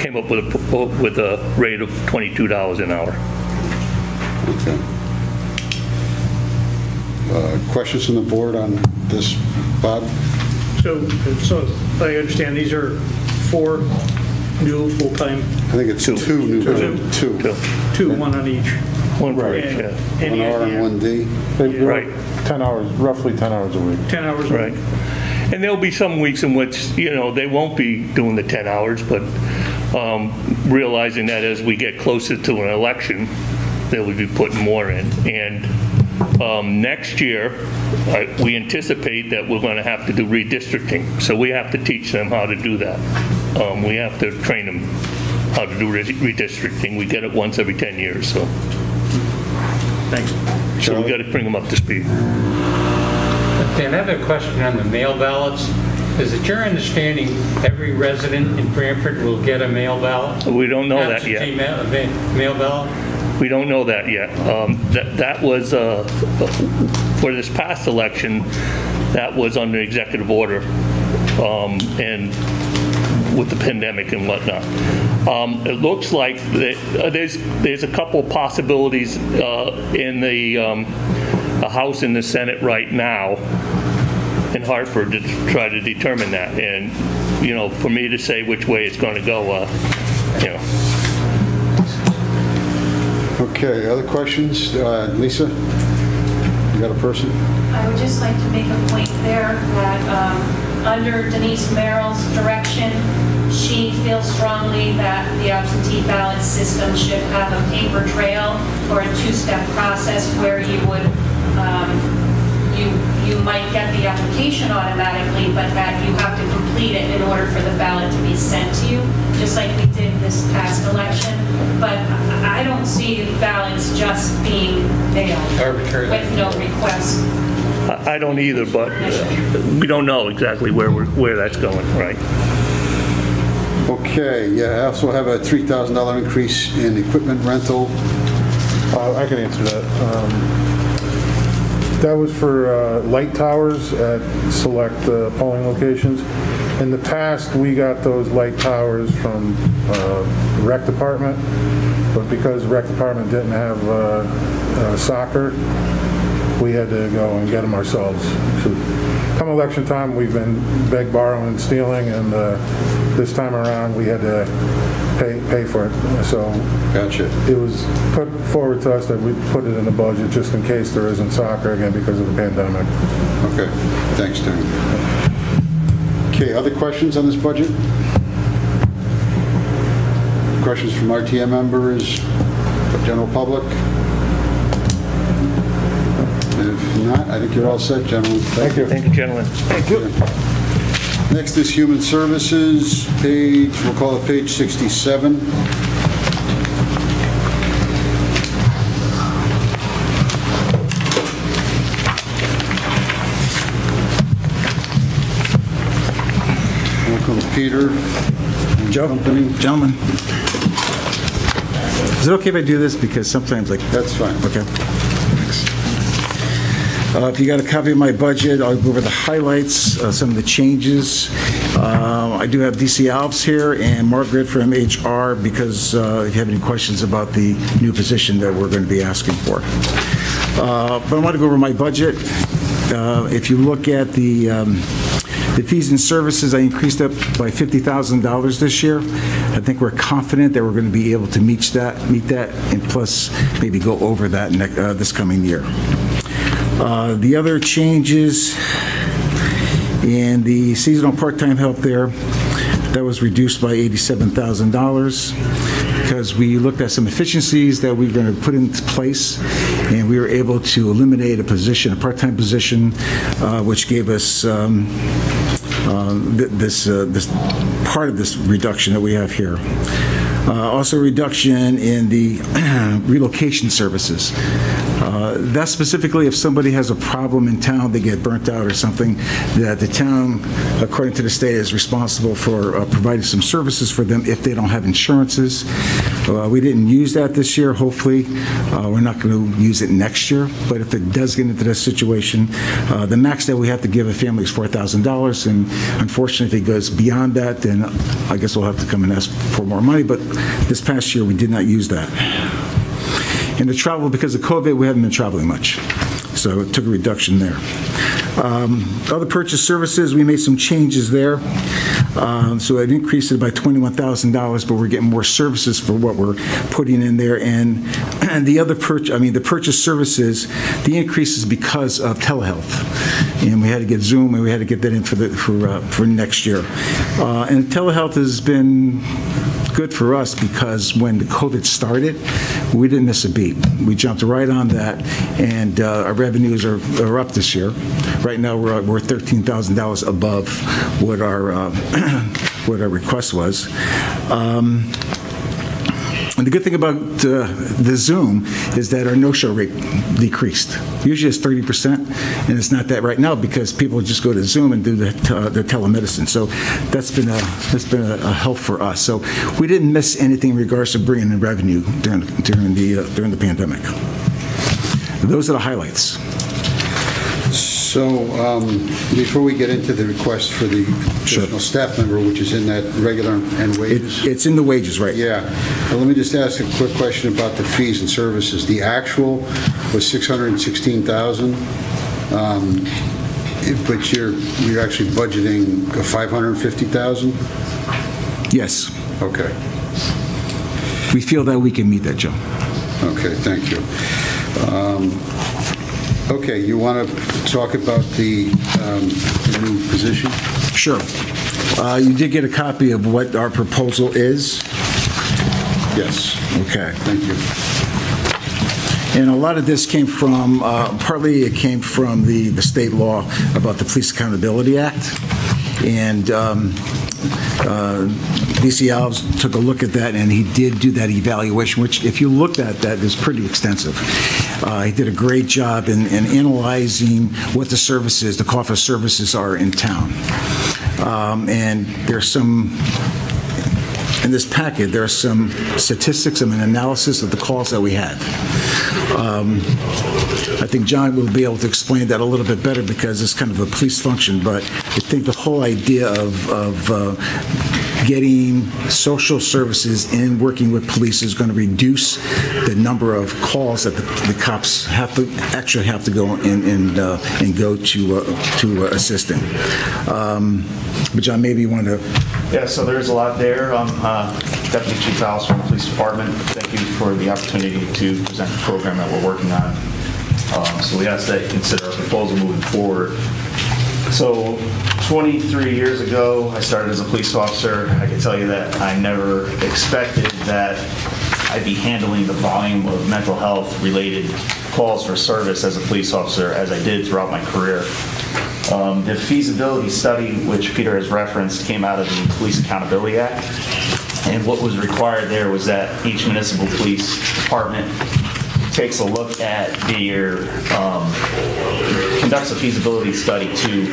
came up with a rate of $22 an hour. Okay. Questions from the board on this, Bob? So I understand these are 4 new full-time? I think it's 2 new. Two, one on each. One for each, yeah. 1 R and 1 D. Right. 10 hours, roughly 10 hours a week. 10 hours a week. Right. And there'll be some weeks in which, they won't be doing the 10 hours, but realizing that as we get closer to an election, that we'll be putting more in. And next year, we anticipate that we're going to have to do redistricting. So we have to teach them how to do that. We have to train them how to do redistricting. We get it once every 10 years. So thanks. So we got to bring them up to speed. Dan, I have a question on the mail ballots. Is it your understanding every resident in Branford will get a mail ballot? We don't know that yet. Absentee mail ballot? We don't know that yet. That was, for this past election, that was under executive order, and with the pandemic and whatnot. It looks like that there's a couple of possibilities in the House and the Senate right now in Hartford to try to determine that. And, you know, for me to say which way it's going to go, you know. Okay, other questions? Lisa, you got a person? I would just like to make a point there that under Denise Merrill's direction, she feels strongly that the absentee ballot system should have a paper trail or a two-step process where you would you might get the application automatically, but that you have to complete it in order for the ballot to be sent to you, just like we did this past election. But I don't see ballots just being mailed with no request. I don't either, but we don't know exactly where that's going, right? Okay, yeah, I also have a $3,000 increase in equipment rental. I can answer that. That was for light towers at select polling locations. In the past, we got those light towers from the rec department, but because the rec department didn't have soccer, we had to go and get them ourselves. So, come election time, we've been beg, borrowing, stealing, and this time around we had to pay for it. So gotcha. It was put forward to us that we put it in the budget just in case there isn't soccer again because of the pandemic. Okay, thanks, Tony. Okay, other questions on this budget? Questions from RTM members, general public? If not, I think you're all set, gentlemen. Thank you. Thank you, gentlemen. Thank you. Next is Human Services, page, we'll call it page 67. Welcome, Peter. Joe. Company. Gentlemen. Is it okay if I do this? Because sometimes, like... That's fine. Okay. Thanks. If you got a copy of my budget, I'll go over the highlights, some of the changes. I do have DC Alves here and Margaret from HR because if you have any questions about the new position that we're going to be asking for. But I want to go over my budget. If you look at the fees and services, I increased up by $50,000 this year. I think we're confident that we're going to be able to meet that, and plus maybe go over that this coming year. The other changes in the seasonal part-time help there, that was reduced by $87,000 because we looked at some efficiencies that we were going to put into place, and we were able to eliminate a position, a part-time position, which gave us this part of this reduction that we have here. Also a reduction in the relocation services. That's specifically if somebody has a problem in town, they get burnt out or something, that the town, according to the state, is responsible for providing some services for them if they don't have insurances. We didn't use that this year, hopefully. We're not going to use it next year, but if it does get into that situation, the max that we have to give a family is $4,000, and unfortunately if it goes beyond that, then I guess we'll have to come and ask for more money, but this past year we did not use that. And the travel, because of COVID, we haven't been traveling much, so it took a reduction there. Other purchase services, we made some changes there. So it increased it by $21,000, but we're getting more services for what we're putting in there. And the other the purchase services, the increase is because of telehealth, and we had to get Zoom, and we had to get that in for next year. And telehealth has been good for us because when the COVID started, we didn't miss a beat. We jumped right on that, and our revenues are up this year. Right now, we're $13,000 above what our what our request was. And the good thing about the Zoom is that our no-show rate decreased. Usually it's 30%, and it's not that right now because people just go to Zoom and do the telemedicine. So that's been a help for us. So we didn't miss anything in regards to bringing in revenue during the pandemic. Those are the highlights. So before we get into the request for the additional staff member, which is in that regular and wages? It's in the wages, right. Yeah. Well, let me just ask a quick question about the fees and services. The actual was $616,000, but you're actually budgeting $550,000? Yes. Okay. We feel that we can meet that, Joe. Okay, thank you. Okay, you want to talk about the new position? Sure. You did get a copy of what our proposal is? Yes. Okay. Thank you. And a lot of this came from, partly it came from the state law about the Police Accountability Act. And DC Alves took a look at that, and he did do that evaluation, which, if you looked at that, is pretty extensive. He did a great job in analyzing what the services, the call for services are in town. And there's some, in this packet, there are some statistics and an analysis of the calls that we had. I think John will be able to explain that a little bit better because it's kind of a police function, but I think the whole idea of getting social services and working with police is going to reduce the number of calls that the cops have to go and go to assist in. But John, maybe you want to. Yeah, so there's a lot there. Deputy Chief Alves from the Police Department. Thank you for the opportunity to present the program that we're working on. So we ask that you consider our proposal moving forward. So 23 years ago, I started as a police officer. I can tell you that I never expected that I'd be handling the volume of mental health related calls for service as a police officer as I did throughout my career. The feasibility study, which Peter has referenced, came out of the Police Accountability Act. And what was required there was that each municipal police department takes a look at conducts a feasibility study to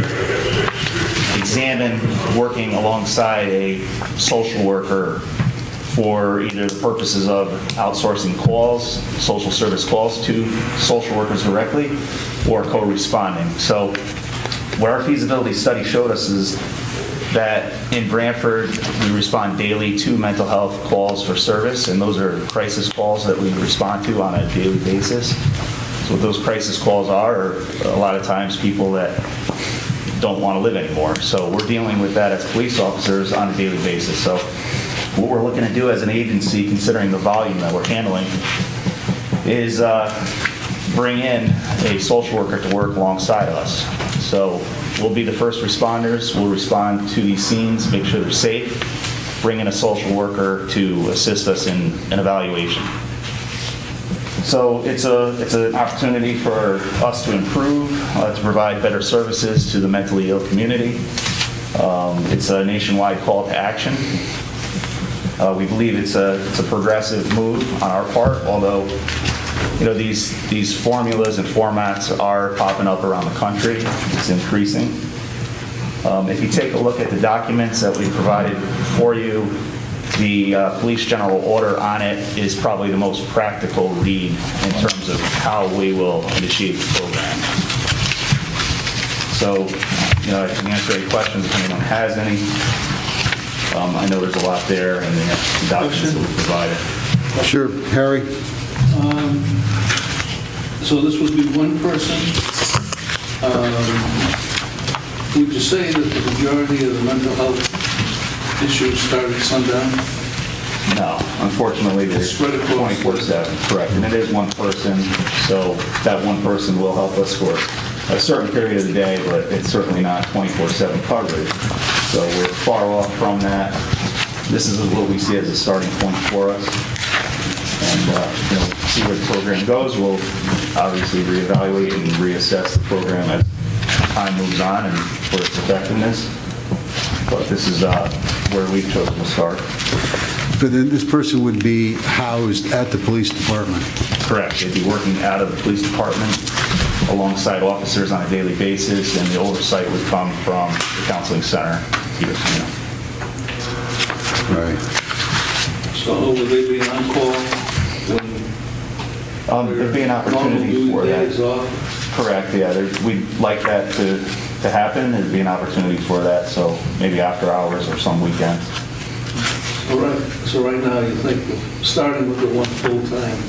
examine working alongside a social worker for either the purposes of outsourcing calls, social service calls to social workers directly, or co-responding. So what our feasibility study showed us is that in Branford, we respond daily to mental health calls for service, and those are crisis calls that we respond to on a daily basis. So what those crisis calls are a lot of times people that don't want to live anymore. So we're dealing with that as police officers on a daily basis. So what we're looking to do as an agency, considering the volume that we're handling, is bring in a social worker to work alongside us. So we'll be the first responders. We'll respond to these scenes, make sure they're safe, bring in a social worker to assist us in an evaluation. So it's an opportunity for us to improve, to provide better services to the mentally ill community. It's a nationwide call to action. We believe it's a progressive move on our part, although these formulas and formats are popping up around the country. It's increasing. If you take a look at the documents that we provided for you, the police general order on it is probably the most practical read in terms of how we will initiate the program. So, I can answer any questions if anyone has any. I know there's a lot there in the documents that we provided. Sure. Harry? So this would be one person. Would you say that the majority of the mental health issues start at sundown? No, unfortunately, there's 24/7, correct. And it is one person, so that one person will help us for a certain period of the day, but it's certainly not 24/7 coverage. So we're far off from that. this is what we see as a starting point for us. And see where the program goes. We'll obviously reevaluate and reassess the program as time moves on and for its effectiveness. But this is where we've chosen to start. But then this person would be housed at the police department? Correct. They'd be working out of the police department alongside officers on a daily basis, and the oversight would come from the counseling center. Right. So would they be on call? There'd be an opportunity for that. Correct, yeah. We'd like that to happen. There'd be an opportunity for that, so maybe after hours or some weekends. So right now you think of starting with the one full-time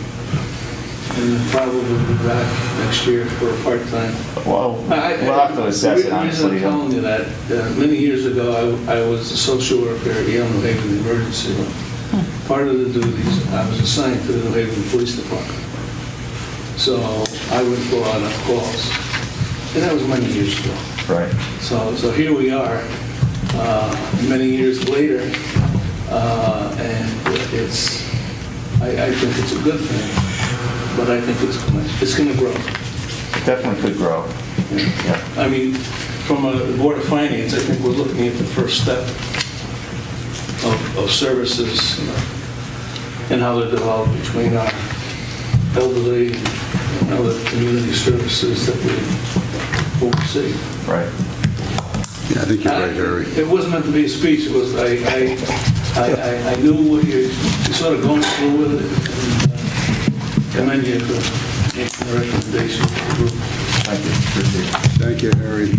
and then probably be back next year for a part-time? Well, we'll have to assess it, honestly. The reason I'm telling you that, many years ago I was a social worker at Yale New Haven Emergency Room. Part of the duties, I was assigned to the New Haven Police Department. So I would go out on calls. And that was many years ago. Right. So here we are, many years later, and I think it's a good thing, but I think it's going to grow. It definitely could grow. Yeah. I mean, from a Board of Finance, I think we're looking at the first step of services, and how they're developed between our elderly and other community services that we oversee. Right. Yeah, I think you're right, Harry. It wasn't meant to be a speech. It was I knew what you're sort of going through with it, and commend you for making the recommendation to the group. Thank you. Thank you, Harry.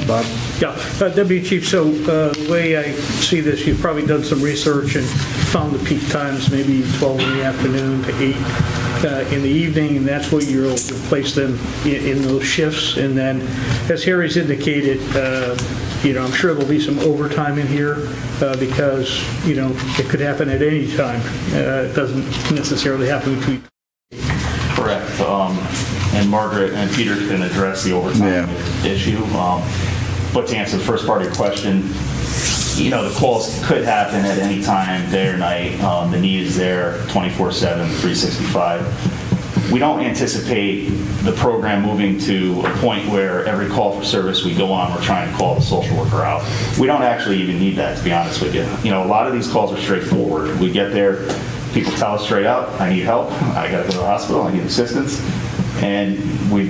Bob? Yeah, Deputy Chief, so the way I see this, you've probably done some research and found the peak times, maybe 12 in the afternoon to 8 in the evening, and that's what you'll place them in those shifts. And then, as Harry's indicated, I'm sure there'll be some overtime in here because, it could happen at any time. It doesn't necessarily happen between. Correct. And Margaret and Peter can address the overtime issue. But to answer the first part of your question, the calls could happen at any time, day or night. The need is there 24/7, 365. We don't anticipate the program moving to a point where every call for service we go on, we're trying to call the social worker out. We don't actually even need that, to be honest with you. A lot of these calls are straightforward. We get there, people tell us straight up, I need help, I got to go to the hospital, I need assistance, and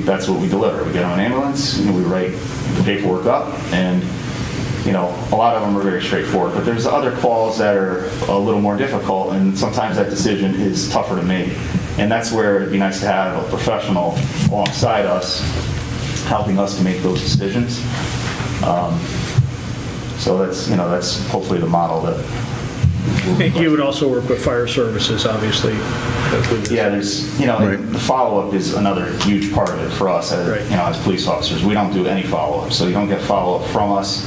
that's what we deliver. We get on an ambulance, we write the paperwork up, and a lot of them are very straightforward, but there's other calls that are a little more difficult, and sometimes that decision is tougher to make. And that's where it'd be nice to have a professional alongside us, helping us to make those decisions. So that's hopefully the model that. You would also work with fire services, obviously. Yeah, there's, the follow-up is another huge part of it for us as police officers. We don't do any follow-up, so you don't get follow-up from us.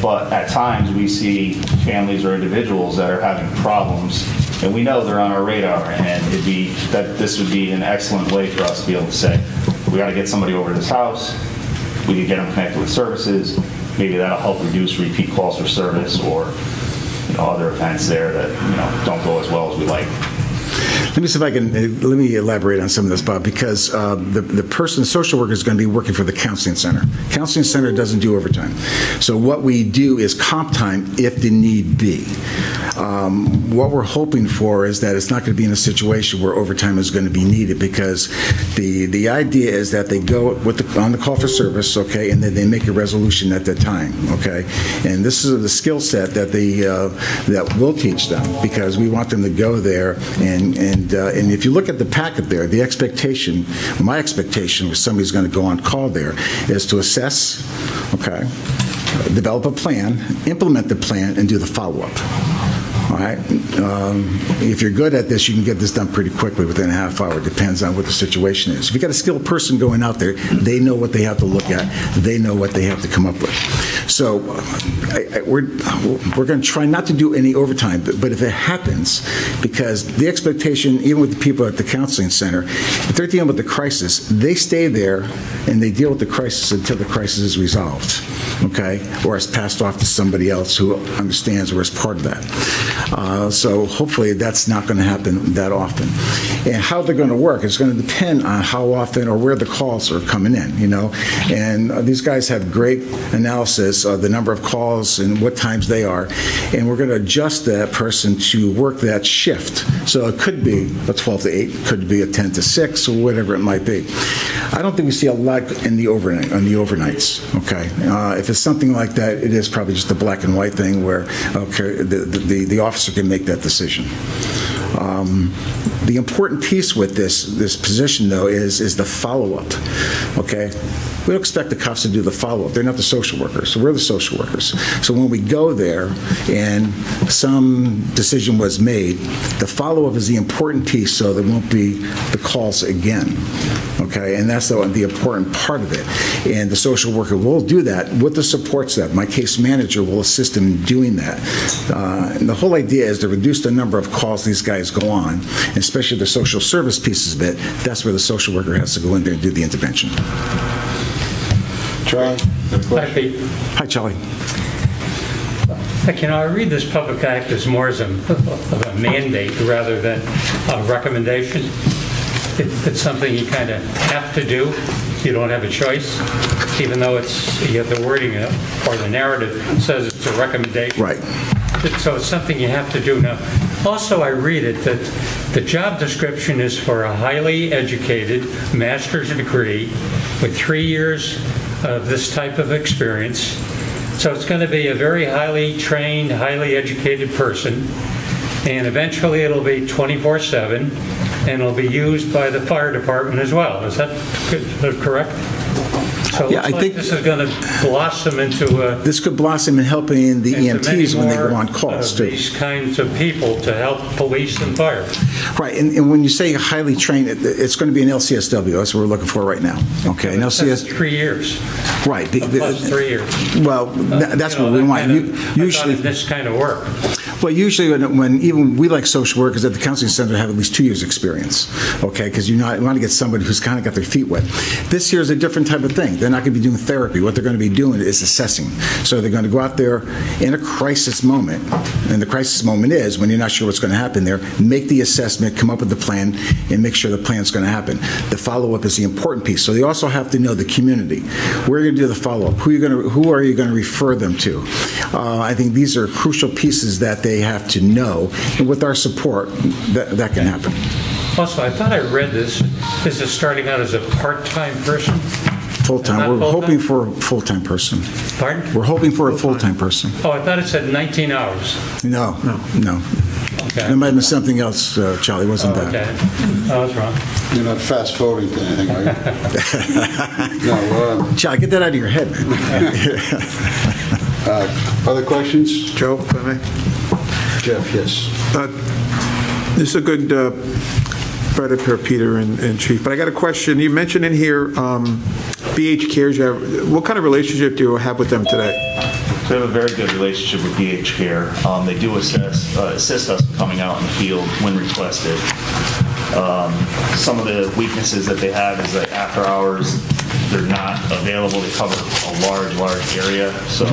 But at times we see families or individuals that are having problems, and we know they're on our radar, and this would be an excellent way for us to be able to say, we got to get somebody over to this house, we can get them connected with services, maybe that'll help reduce repeat calls for service or other events there that don't go as well as we like. Let me see if I can, let me elaborate on some of this, Bob, because the social worker is going to be working for the counseling center. Counseling center doesn't do overtime. So what we do is comp time if the need be. What we're hoping for is that it's not going to be in a situation where overtime is going to be needed, because the idea is that they go on the call for service, okay, and then they make a resolution at that time, okay? And this is the skill set that that we'll teach them, because we want them to go there and if you look at the packet there, the expectation, my expectation if somebody's going to go on call there is to assess, okay, develop a plan, implement the plan, and do the follow-up. All right. If you're good at this, you can get this done pretty quickly within a half hour. It depends on what the situation is. If you've got a skilled person going out there, they know what they have to look at. They know what they have to come up with. So we're going to try not to do any overtime, but if it happens, because the expectation, even with the people at the counseling center, if they're dealing with the crisis, they stay there and they deal with the crisis until the crisis is resolved. okay, or is passed off to somebody else who understands or is part of that. So hopefully that's not going to happen that often. And how they're going to work is going to depend on how often or where the calls are coming in, you know. And these guys have great analysis of the number of calls and what times they are. And we're going to adjust that person to work that shift. So it could be a 12 to 8, could be a 10 to 6, or whatever it might be. I don't think we see a lot in the overnight, on the overnights, okay? If it's something like that, it is probably just a black and white thing where, okay, the officer can make that decision. The important piece with this position, though, is the follow-up, okay? We don't expect the cops to do the follow-up. They're not the social workers, so we're the social workers. So when we go there and some decision was made, the follow-up is the important piece so there won't be the calls again, okay? And that's the important part of it. And the social worker will do that with the support staff. My case manager will assist in doing that. And the whole idea is to reduce the number of calls these guys go on, especially the social service pieces of it. That's where the social worker has to go in there and do the intervention. Charlie? Hi, Pete. Hi, Charlie. You know, I read this public act as more as a mandate rather than a recommendation. It's something you kind of have to do. You don't have a choice, even though you have the wording or the narrative says it's a recommendation. Right. So it's something you have to do. Now, also I read it that the job description is for a highly educated master's degree with 3 years of this type of experience. So it's going to be a very highly trained, highly educated person, and eventually it'll be 24/7, and it'll be used by the fire department as well. Is that correct? So yeah, I think this is going to blossom into this could blossom in helping the EMTs when they go on calls too. These kinds of people to help police and fire. Right, and when you say highly trained, it's going to be an LCSW. That's what we're looking for right now. Okay, an LCS. 3 years. Right. Plus 3 years. Well, that's what we want. Usually this kind of work. Well, usually when even we like social workers at the counseling center have at least 2 years experience, okay, because you want to get somebody who's kind of got their feet wet. This here is a different type of thing. They're not going to be doing therapy. What they're going to be doing is assessing. So they're going to go out there in a crisis moment, and the crisis moment is when you're not sure what's going to happen there, make the assessment, come up with the plan, and make sure the plan's going to happen. The follow-up is the important piece. So they also have to know the community. Where are you going to do the follow-up? Who are you going to refer them to? I think these are crucial pieces that they have to know, and with our support, that can happen. Also, I thought I read this. This is starting out as a part-time person? Full-time. We're hoping for a full-time person. Pardon? We're hoping for a full-time person. Oh, I thought it said 19 hours. No. Okay. There might have been something else, Charlie, wasn't that? Okay. Oh, that's wrong. You're not fast-forwarding to anything, are you? No. Charlie, get that out of your head, man. Other questions? Joe, if I may? Jeff, yes. This is a good spread up here, Peter and Chief. But I got a question. You mentioned in here BH Cares. What kind of relationship do you have with them today? We have a very good relationship with BH Care. They do assist us coming out in the field when requested. Some of the weaknesses that they have is that after hours, they're not available to cover a large area. So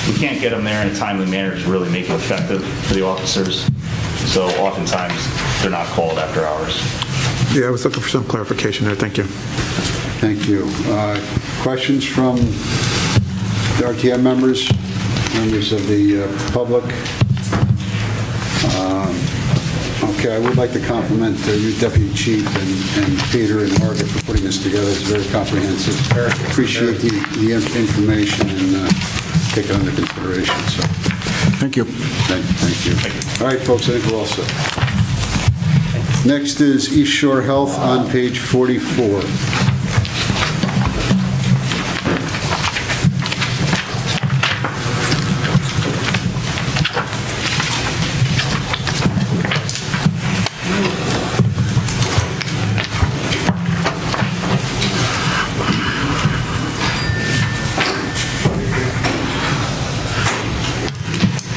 we can't get them there in a timely manner to really make it effective for the officers. So oftentimes, they're not called after hours. Yeah, I was looking for some clarification there. Thank you. Thank you. Questions from the RTM members of the public? Okay, I would like to compliment you, Deputy Chief, and Peter and Margaret for putting this together. It's very comprehensive. Appreciate the information and take it under consideration. So, thank you. Thank you. All right, folks, I think we're all set. Next is East Shore Health on page 44.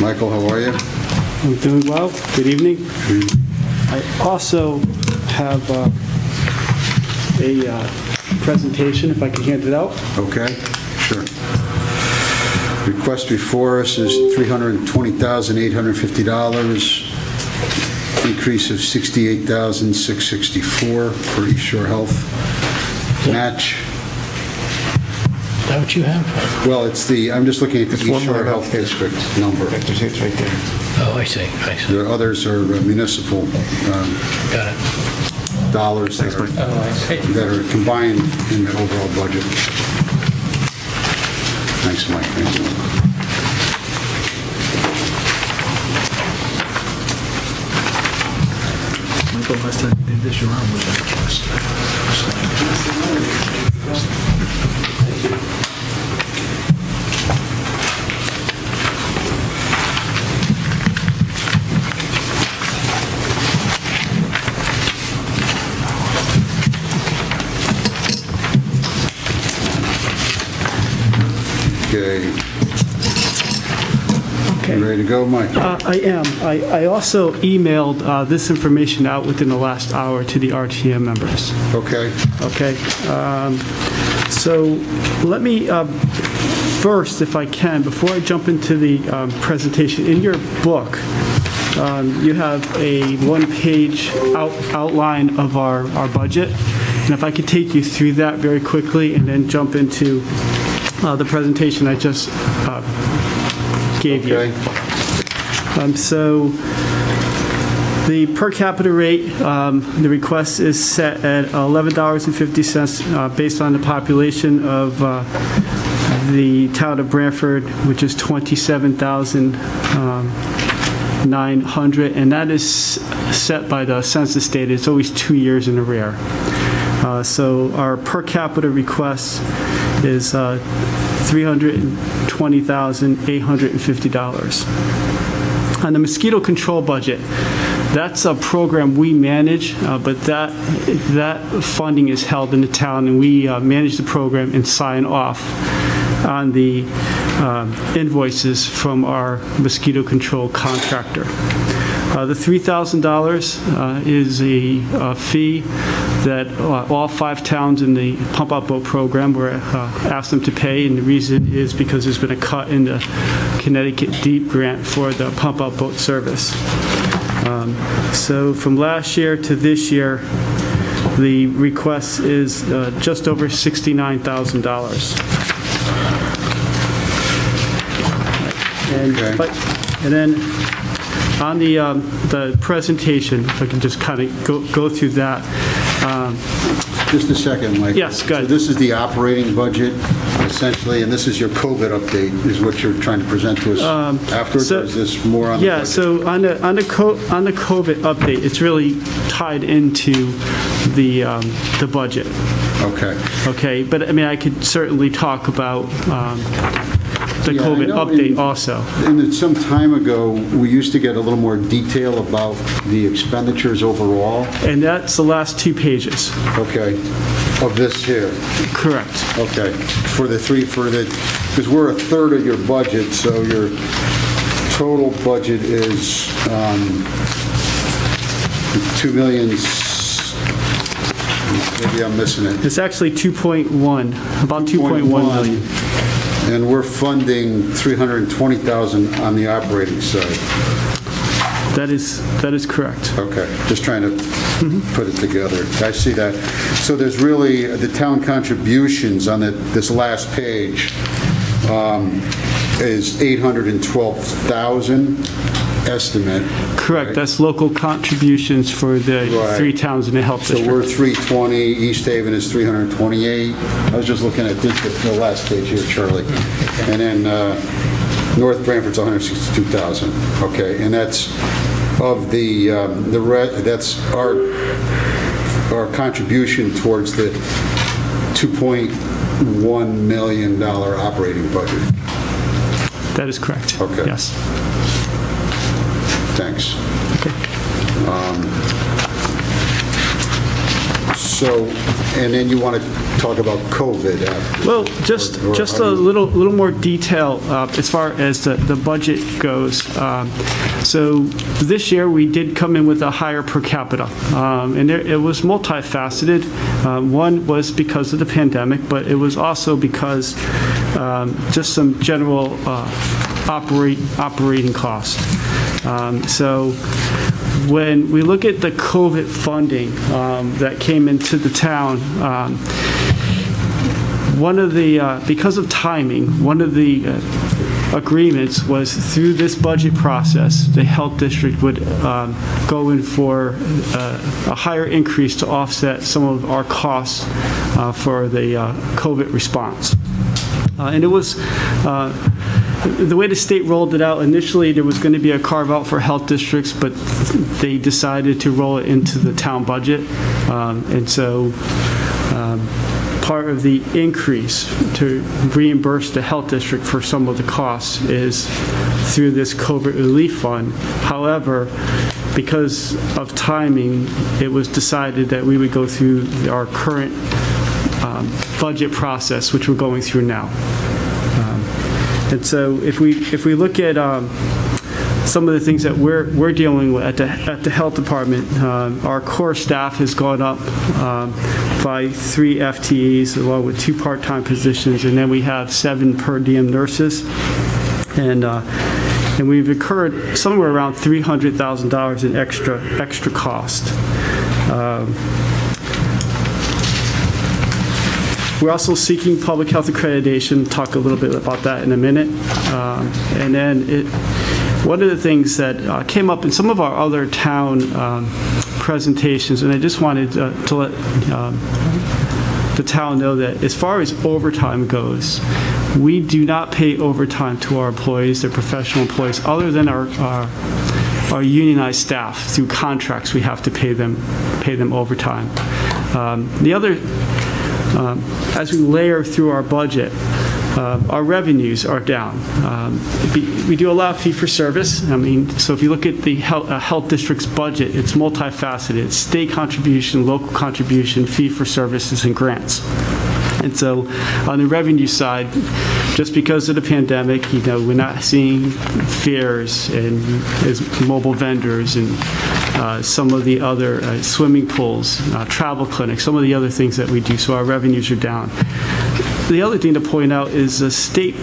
Michael, how are you? I'm doing well. Good evening. I also have a presentation, if I can hand it out. Okay, sure. Request before us is $320,850, increase of $68,664 for East Shore Health. Match. Is that what you have? Well, I'm just looking at the East Shore Health District number. It's right there. Oh, I see. The others are municipal Got it. dollars that are combined in the overall budget. Thanks, Mike. Thanks, Mike. Michael, last time you did this, your arm was like Okay. You ready to go, Mike? I am. I also emailed this information out within the last hour to the RTM members. Okay. Okay. So let me first, if I can, before I jump into the presentation, in your book, you have a one-page outline of our budget. And if I could take you through that very quickly and then jump into the presentation I just gave you. So the per capita rate, the request is set at $11.50 based on the population of the town of Branford, which is 27,900, and that is set by the census data. It's always 2 years in arrear. So our per capita request is $320,850. On the mosquito control budget, that's a program we manage, but that funding is held in the town, and we manage the program and sign off on the invoices from our mosquito control contractor. The $3,000 is a fee that all 5 towns in the pump-out boat program were asked them to pay, and the reason is because there's been a cut in the Connecticut DEEP grant for the pump-out boat service. So from last year to this year, the request is just over $69,000. And then on the presentation, if I can just kind of go through that. Just a second, Mike. Yes, go ahead. So this is the operating budget, essentially, and this is your COVID update, is what you're trying to present to us afterwards, or is this more on the budget? So on the COVID update, it's really tied into the budget. Okay. Okay, but I mean, I could certainly talk about the COVID update also. And some time ago, we used to get a little more detail about the expenditures overall. And that's the last 2 pages. Okay. Of this here. Correct. Okay. Because we're a third of your budget, so your total budget is 2 million. Maybe I'm missing it. It's actually 2.1, about 2.1 million. And we're funding $320,000 on the operating side. That is correct. Okay, just trying to put it together. I see that. So there's really the town contributions on this last page is $812,000 estimate. Correct. Right? That's local contributions for the 3 towns in the health district. So we're 320. East Haven is 328. I was just looking at the last page here, Charlie. And then North Branford's 162,000. Okay, and that's of that's our contribution towards the $2.1 million operating budget. That is correct. Okay. Yes. Thanks. Okay. So, and then you want to talk about COVID after? Well, just a little more detail as far as the budget goes. So this year we did come in with a higher per capita, and it was multifaceted. One was because of the pandemic, but it was also because just some general operating costs. So when we look at the COVID funding that came into the town, one of the, because of timing, one of the agreements was through this budget process, the health district would go in for a higher increase to offset some of our costs for the COVID response. And it was, the way the state rolled it out, initially there was going to be a carve out for health districts, but they decided to roll it into the town budget. And so part of the increase to reimburse the health district for some of the costs is through this COVID relief fund. However, because of timing, it was decided that we would go through our current budget process, which we're going through now. And so if we look at some of the things that we're dealing with at the health department, our core staff has gone up by 3 FTEs along with 2 part-time positions, and then we have 7 per diem nurses, and we've incurred somewhere around $300,000 in extra cost. We're also seeking public health accreditation. Talk a little bit about that in a minute. And then one of the things that came up in some of our other town presentations, and I just wanted to let the town know that as far as overtime goes, we do not pay overtime to our employees, they're professional employees, other than our unionized staff. Through contracts, we have to pay them overtime. The other, as we layer through our budget, our revenues are down. We do a lot of fee-for-service. I mean, so if you look at the health district's budget, it's multifaceted. It's state contribution, local contribution, fee-for-services, and grants. And so on the revenue side, just because of the pandemic, we're not seeing fairs and mobile vendors and some of the other swimming pools, travel clinics, some of the other things that we do, so our revenues are down. The other thing to point out is the state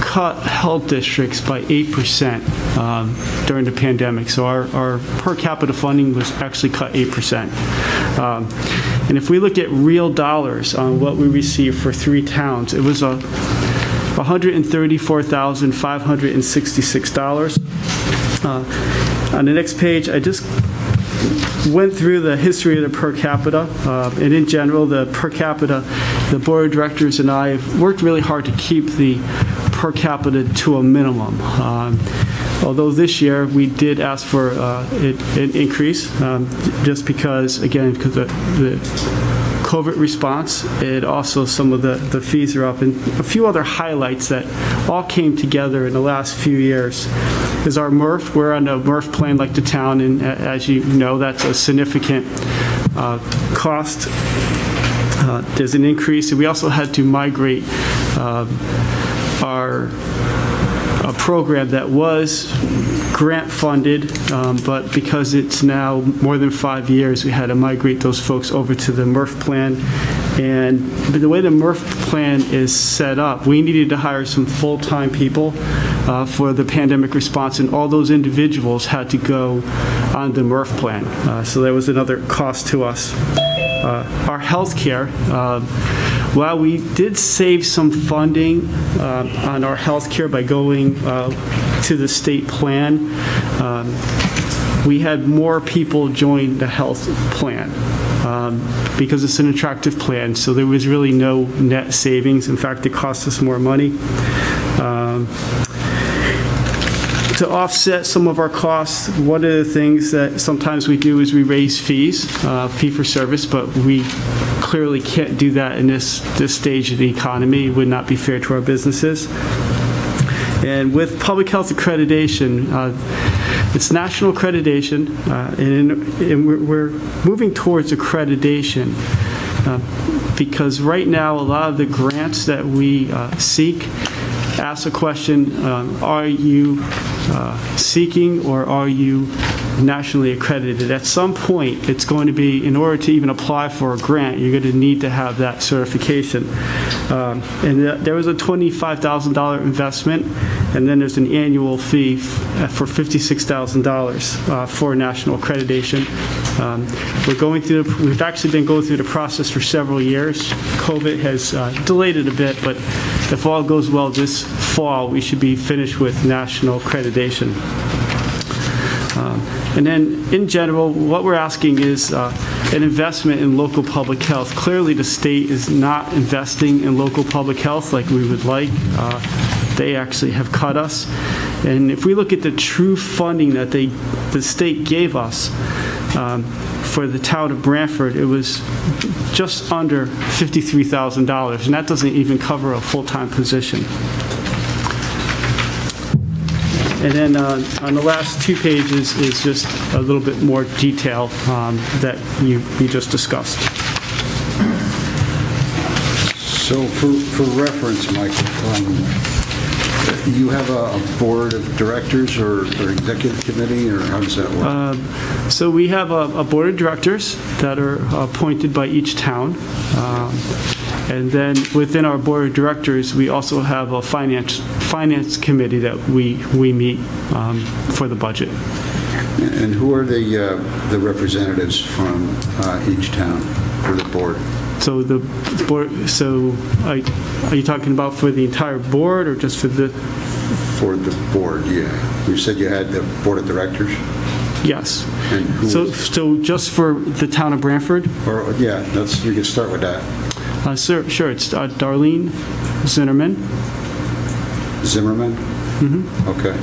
cut health districts by 8% during the pandemic. So our per capita funding was actually cut 8%. And if we look at real dollars on what we received for 3 towns, it was $134,566. On the next page, I just went through the history of the per capita, and in general, the per capita, the board of directors and I have worked really hard to keep the per capita to a minimum. Although this year we did ask for an increase, just because, again, because of the COVID response, and also some of the fees are up, and a few other highlights that all came together in the last few years is our MRF. We're on a MRF plan like the town, and as you know, that's a significant cost. There's an increase, and we also had to migrate our program that was grant funded, but because it's now more than 5 years, we had to migrate those folks over to the MRF plan. And the way the MRF plan is set up, we needed to hire some full-time people for the pandemic response, and all those individuals had to go on the MRF plan. So that was another cost to us. Our health care, while we did save some funding on our health care by going to the state plan, we had more people join the health plan because it's an attractive plan, so there was really no net savings. In fact, it cost us more money. To offset some of our costs, one of the things that sometimes we do is we raise fees, fee for service, but we clearly can't do that in this stage of the economy. It would not be fair to our businesses. And with public health accreditation, it's national accreditation, and we're moving towards accreditation because right now a lot of the grants that we seek ask a question, are you seeking or are you nationally accredited. At some point, it's going to be, in order to even apply for a grant, you're going to need to have that certification. And there was a $25,000 investment, and then there's an annual fee for $56,000 for national accreditation. We've actually been going through the process for several years. COVID has delayed it a bit, but if all goes well this fall, we should be finished with national accreditation. And then, in general, what we're asking is an investment in local public health. Clearly, the state is not investing in local public health like we would like. They actually have cut us. And if we look at the true funding that the state gave us for the town of Branford, it was just under $53,000, and that doesn't even cover a full-time position. And then on the last 2 pages is just a little bit more detail that we just discussed. So for reference, Michael, you have a board of directors or executive committee, or how does that work? So we have a board of directors that are appointed by each town. And then within our board of directors, we also have a finance committee that we meet for the budget. And who are the representatives from each town for the board? So the board. So are you talking about for the entire board or just for the? For the board, yeah. You said you had the board of directors. Yes. And who so just for the town of Branford? Or yeah, you can start with that. Sure. It's Darlene Zimmerman. Zimmerman? Mm-hmm. Okay.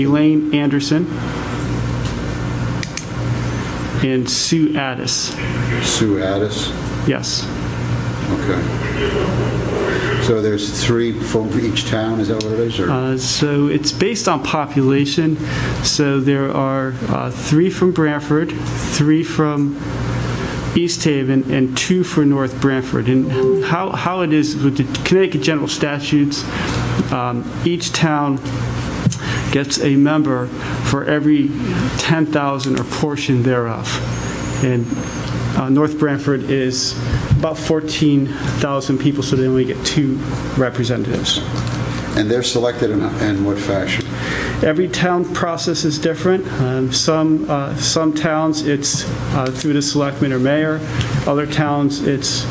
Elaine Anderson. And Sue Addis. Sue Addis? Yes. Okay. So there's 3 from each town, is that what it is? Or? So it's based on population. So there are 3 from Branford, 3 from East Haven, and 2 for North Branford. And how it is with the Connecticut general statutes, each town gets a member for every 10,000 or portion thereof. And North Branford is about 14,000 people, so they only get 2 representatives. And they're selected in what fashion? Every town process is different. Some towns it's through the selectman or mayor. Other towns it's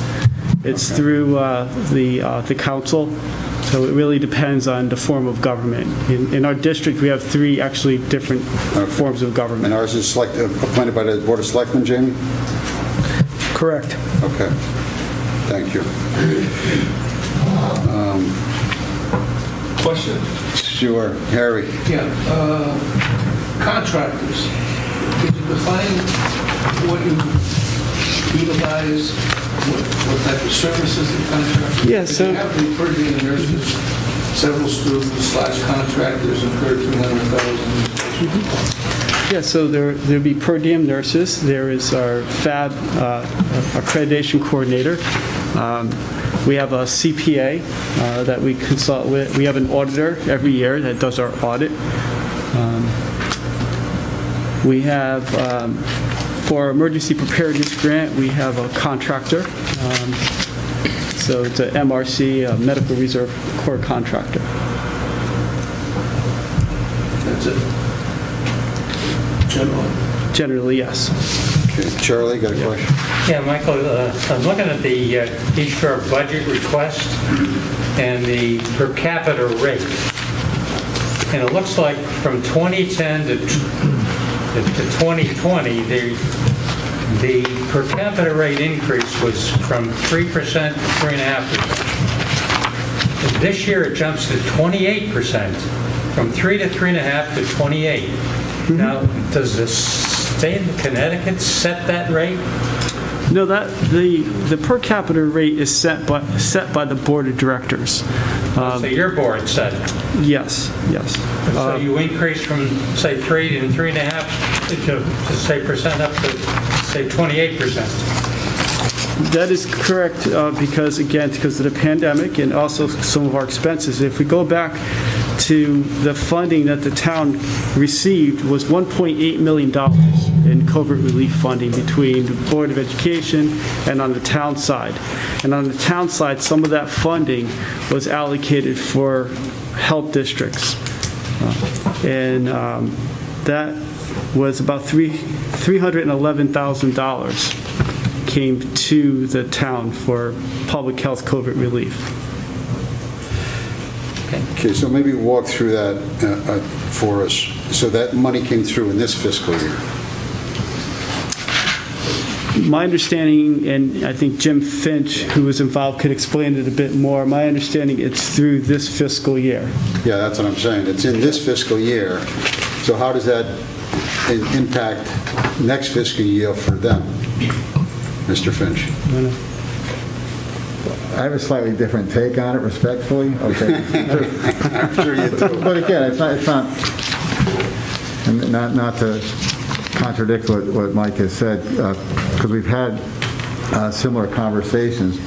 through the council. So it really depends on the form of government. In our district, we have 3 actually different forms of government. And ours is appointed by the Board of Selectmen, Jamie? Correct. Okay. Thank you. Question? Sure. Harry? Yeah. Contractors. Could you define what you utilize? What type of services the contractors? Yeah, so you have the per diem nurses, several students / contractors incurred $300,000. Yeah, so there'd be per diem nurses. There is our FAB accreditation coordinator. We have a CPA that we consult with. We have an auditor every year that does our audit. We have, for our emergency preparedness grant, we have a contractor. So it's a MRC, a Medical Reserve Corps contractor. That's it? Generally, yes. Okay. Charlie, got a question? Yeah, Michael, I'm looking at the East Shore budget request and the per capita rate. And it looks like from 2010 to 2020, the per capita rate increase was from 3% to 3.5%. This year it jumps to 28%, from 3 to 3.5 to 28. Mm-hmm. Now, does the state of Connecticut set that rate? No, the per capita rate is set by the board of directors. So your board set it? Yes. So you increase from, say, 3 and 3.5 to say percent up to, say, 28%. That is correct because of the pandemic and also some of our expenses. If we go back to the funding that the town received was $1.8 million in COVID relief funding between the Board of Education and on the town side. And on the town side, some of that funding was allocated for health districts. And that was about $311,000 came to the town for public health COVID relief. Okay, so maybe walk through that for us. So that money came through in this fiscal year. My understanding, and I think Jim Finch, who was involved, could explain it a bit more. My understanding, it's through this fiscal year. Yeah, that's what I'm saying. It's in this fiscal year. So how does that impact next fiscal year for them, Mr. Finch? I have a slightly different take on it, respectfully. Okay. I'm sure you do. But again, it's not to contradict what Mike has said, because we've had similar conversations.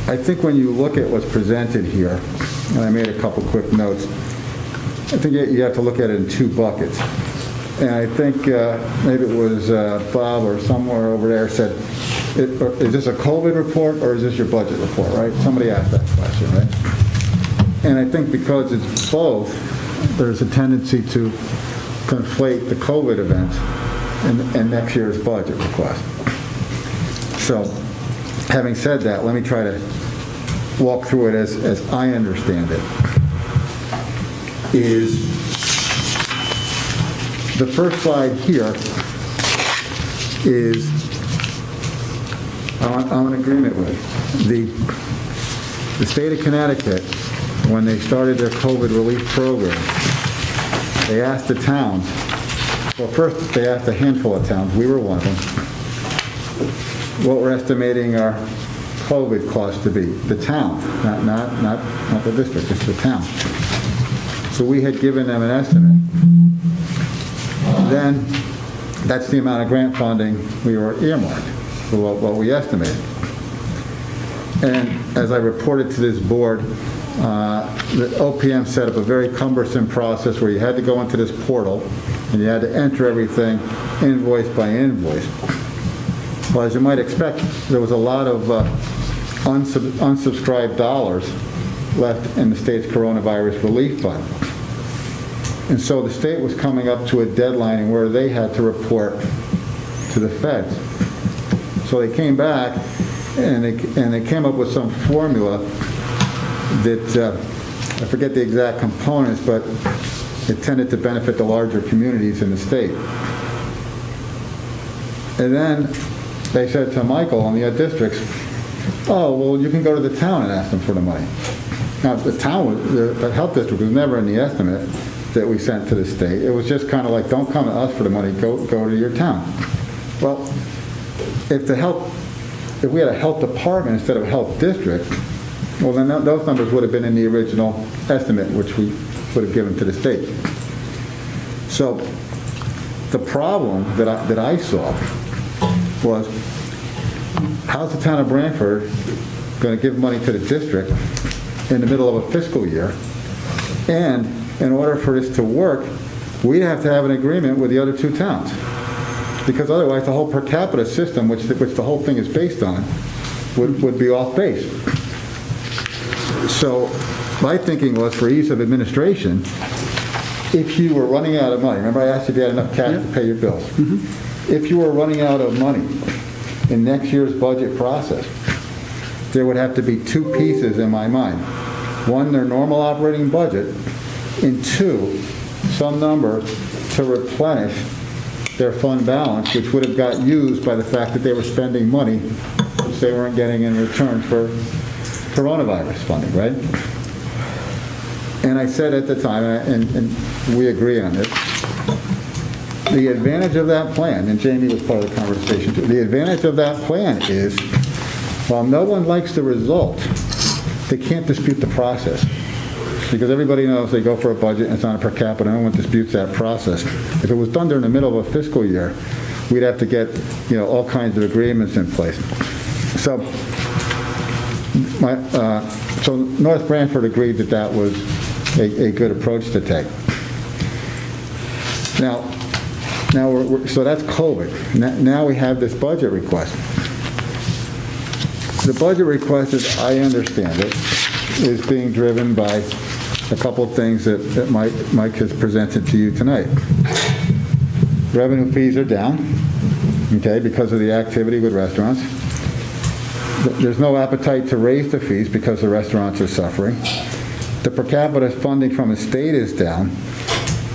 I think when you look at what's presented here, and I made a couple quick notes, I think you have to look at it in two buckets. And I think maybe it was Bob or somewhere over there said, is this a COVID report or is this your budget report, right? Somebody asked that question, right? And I think because it's both, there's a tendency to conflate the COVID event and next year's budget request. So, having said that, let me try to walk through it as I understand it. Is the first slide here is I'm in agreement with the state of Connecticut. When they started their COVID relief program, they asked the towns, well, first they asked a handful of towns, we were one of them, what we're estimating our COVID cost to be. The town, not the district, it's the town. So we had given them an estimate. Then that's the amount of grant funding we were earmarked for what we estimated. And as I reported to this board, the OPM set up a very cumbersome process where you had to go into this portal and you had to enter everything invoice by invoice. Well, as you might expect, there was a lot of unsubscribed dollars left in the state's coronavirus relief fund. And so the state was coming up to a deadline where they had to report to the feds. So they came back and they came up with some formula that, I forget the exact components, but it tended to benefit the larger communities in the state. And then they said to Michael and the other districts, oh, well, you can go to the town and ask them for the money. Now, the health district was never in the estimate that we sent to the state. It was just kind of like, don't come to us for the money, go to your town. Well, if we had a health department instead of a health district, well, then those numbers would have been in the original estimate, which we would have given to the state. So the problem that I saw was, how's the town of Branford going to give money to the district in the middle of a fiscal year? And in order for this to work, we'd have to have an agreement with the other two towns. Because otherwise the whole per capita system, which the whole thing is based on, would be off base. So my thinking was, for ease of administration, if you were running out of money, remember I asked if you had enough cash to pay your bills. Mm-hmm. If you were running out of money in next year's budget process, there would have to be two pieces in my mind. One, their normal operating budget, and two, some number to replenish their fund balance, which would have got used by the fact that they were spending money which they weren't getting in return for coronavirus funding, right? And I said at the time, and we agree on this, the advantage of that plan, and Jamie was part of the conversation too, the advantage of that plan is, while no one likes the result, they can't dispute the process. Because everybody knows they go for a budget and it's on a per capita, no one disputes that process. If it was done during the middle of a fiscal year, we'd have to get, all kinds of agreements in place. So North Branford agreed that was a good approach to take. Now so that's COVID. Now we have this budget request. The budget request, as I understand it, is being driven by a couple of things that Mike has presented to you tonight. Revenue fees are down, okay, because of the activity with restaurants. There's no appetite to raise the fees because the restaurants are suffering. The per capita funding from the state is down,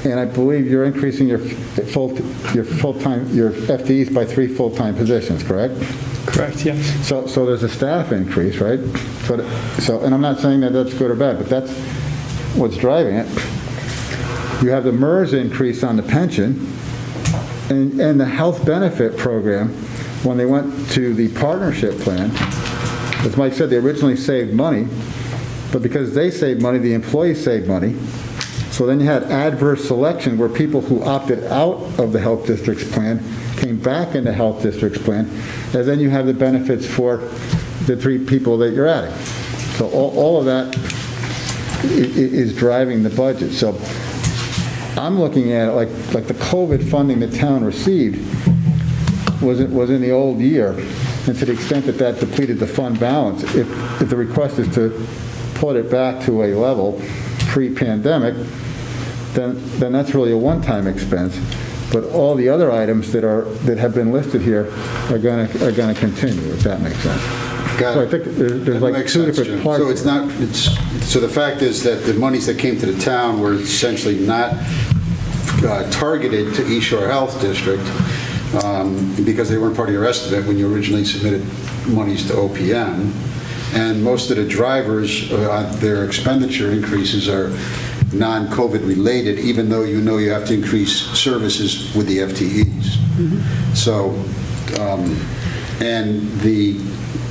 and I believe you're increasing your FTEs by 3 full-time positions, correct? Correct, yes. So there's a staff increase, right? And I'm not saying that that's good or bad, but that's what's driving it. You have the MERS increase on the pension, and the health benefit program, when they went to the partnership plan, as Mike said, they originally saved money, but because they saved money, the employees saved money. So then you had adverse selection where people who opted out of the health district's plan came back into health district's plan, and then you have the benefits for the 3 people that you're adding. So all of that is driving the budget. So I'm looking at it like the COVID funding the town received was in the old year, and to the extent that that depleted the fund balance, if the request is to put it back to a level pre-pandemic, then that's really a one-time expense. But all the other items that have been listed here are going to continue, if that makes sense. So I think there's like 2 different parts. So so the fact is that the monies that came to the town were essentially not targeted to East Shore Health District because they weren't part of your estimate when you originally submitted monies to OPM. And most of the drivers, their expenditure increases are non-COVID related, even though you know you have to increase services with the FTEs. Mm-hmm. So, and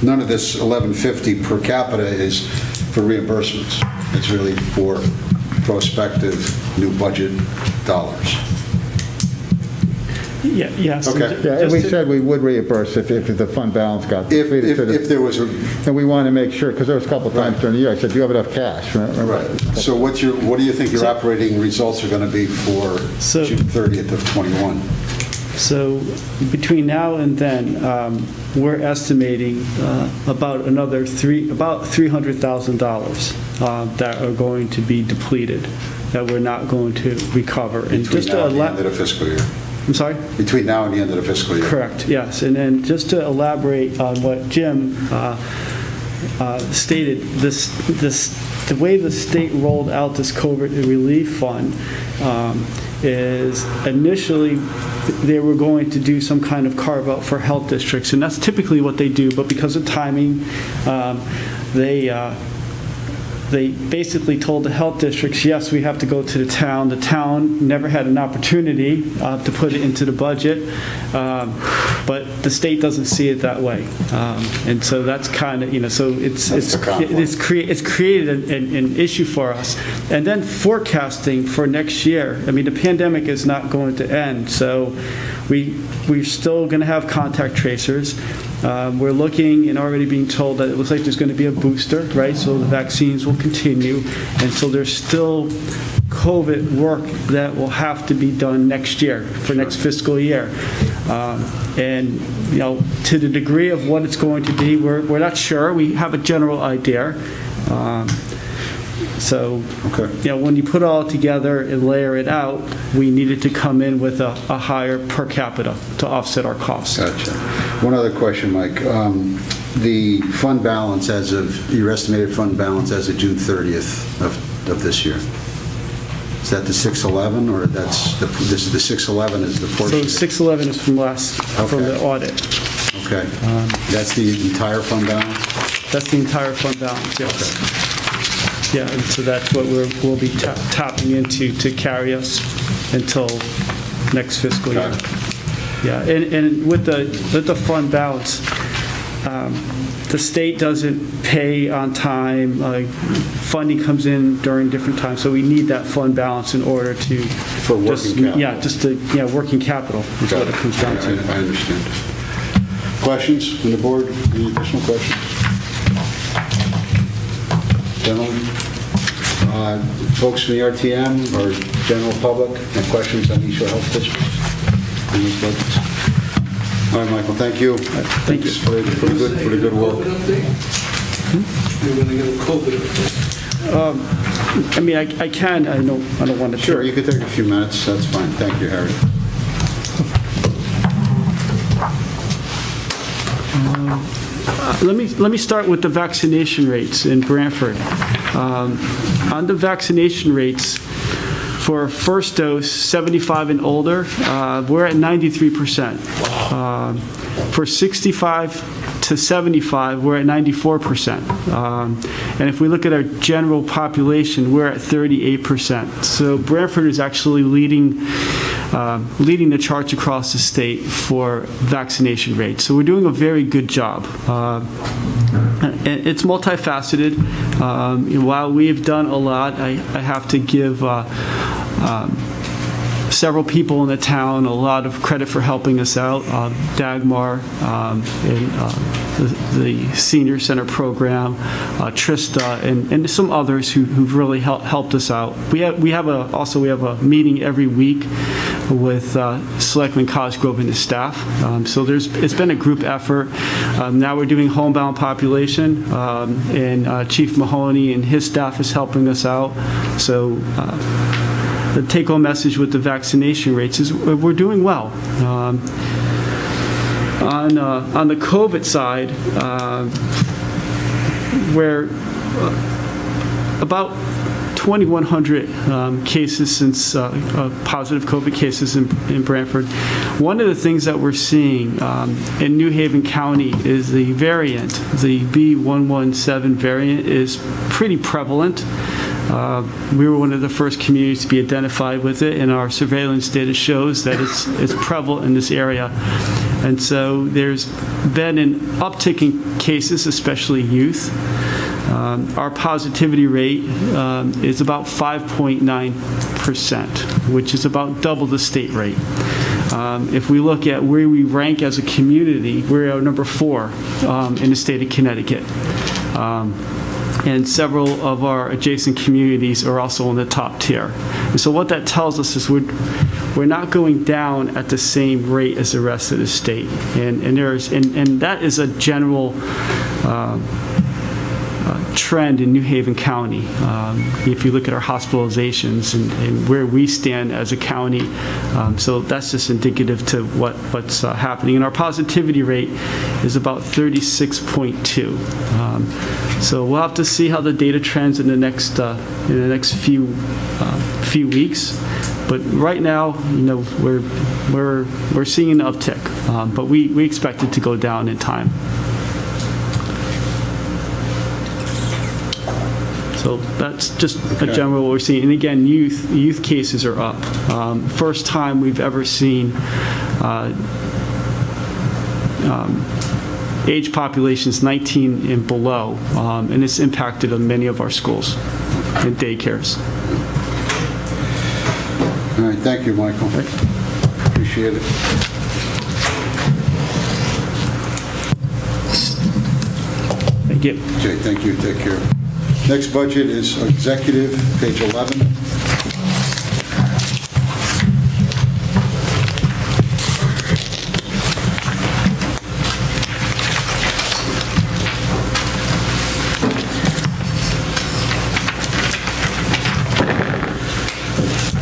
none of this $11.50 per capita is for reimbursements. It's really for prospective new budget dollars. Yeah, yes. Okay. Yeah, and we said we would reimburse if the fund balance got depleted. If there was and we want to make sure, because there was a couple of times during the year I said, do you have enough cash? Right. So what do you think your operating results are going to be for June 30th of 21? So between now and then, we're estimating about $300,000 that are going to be depleted, that we're not going to recover. And just now and the end of the fiscal year. I'm sorry? Between now and the end of the fiscal year. Correct, yes. And then just to elaborate on what Jim stated, the way the state rolled out this COVID relief fund is initially they were going to do some kind of carve out for health districts, and that's typically what they do, but because of timing, they basically told the health districts, yes, we have to go to the town. The town never had an opportunity to put it into the budget, but the state doesn't see it that way. And so that's kind of, so it's created an issue for us. And then forecasting for next year, I mean, the pandemic is not going to end, so we're still going to have contact tracers. We're looking and already being told that it looks like there's going to be a booster, right? So the vaccines will continue. And so there's still COVID work that will have to be done next year, for next fiscal year. And, to the degree of what it's going to be, we're not sure. We have a general idea. So, when you put it all together and layer it out, we needed to come in with a higher per capita to offset our costs. Gotcha. One other question, Mike. The fund balance your estimated fund balance as of June 30th of this year, is that the 611, or the 611 is the portion? So 611 is from the audit. Okay. That's the entire fund balance? That's the entire fund balance, yes. Okay. Yeah, and so that's what we'll be tapping into to carry us until next fiscal year. Yeah, and with the fund balance, the state doesn't pay on time. Funding comes in during different times, so we need that fund balance in order to for working capital. Yeah, working capital is what it comes down to. I understand. Questions from the board? Any additional questions? Gentlemen? Folks from the RTM or general public, have questions on each health districts? All right, Michael, thank you. Thanks for the good work. You're going to get a COVID update. I mean, I can. I don't want to. Sure, you could take a few minutes. That's fine. Thank you, Harry. Let me start with the vaccination rates in Branford. On the vaccination rates, for first dose, 75 and older, we're at 93%. For 65 to 75, we're at 94%. And if we look at our general population, we're at 38%. So Branford is actually leading the charge across the state for vaccination rates. So we're doing a very good job. It's multifaceted. While we've done a lot, I have to give several people in the town a lot of credit for helping us out. Dagmar and the Senior Center program, Trista, and some others who've really helped us out. We have a meeting every week with Selectman Cosgrove and his staff. So it's been a group effort. Now we're doing homebound population, and Chief Mahoney and his staff is helping us out. So the take-home message with the vaccination rates is we're doing well. On the COVID side, we're about 2,100 cases since positive COVID cases in Branford. One of the things that we're seeing in New Haven County is the variant, the B117 variant, is pretty prevalent. We were one of the first communities to be identified with it, and our surveillance data shows that it's prevalent in this area. And so there's been an uptick in cases, especially youth. Our positivity rate is about 5.9%, which is about double the state rate. If we look at where we rank as a community, we're number 4 in the state of Connecticut. And several of our adjacent communities are also in the top tier. And so what that tells us is we're not going down at the same rate as the rest of the state. And that is a general trend in New Haven County. If you look at our hospitalizations and where we stand as a county, so that's just indicative to what's happening. And our positivity rate is about 36.2. So we'll have to see how the data trends in the next few weeks. But right now, we're seeing an uptick, but we expect it to go down in time. So that's just a general what we're seeing. And again, youth cases are up. First time we've ever seen age populations 19 and below, and it's impacted on many of our schools and daycares. All right, thank you, Michael. Appreciate it. Thank you. Okay, thank you. Take care. Next budget is executive, page 11.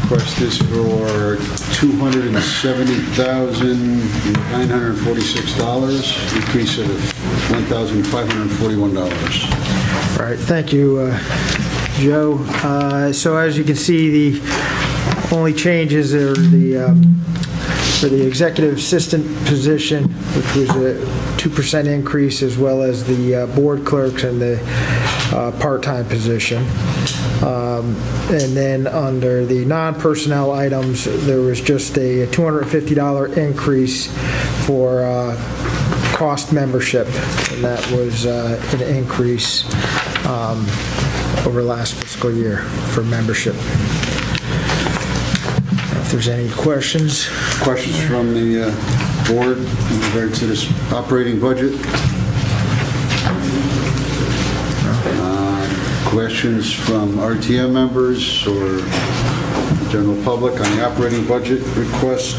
Request is for $270,946, increase of $1,541. All right, thank you, Joe. So as you can see, the only changes are for the executive assistant position, which was a 2% increase, as well as the board clerks and the part-time position. And then under the non-personnel items, there was just a $250 increase for cost membership, and that was an increase over last fiscal year for membership. If there's any questions. Questions from the board in regards to this operating budget? Questions from RTM members or general public on the operating budget request?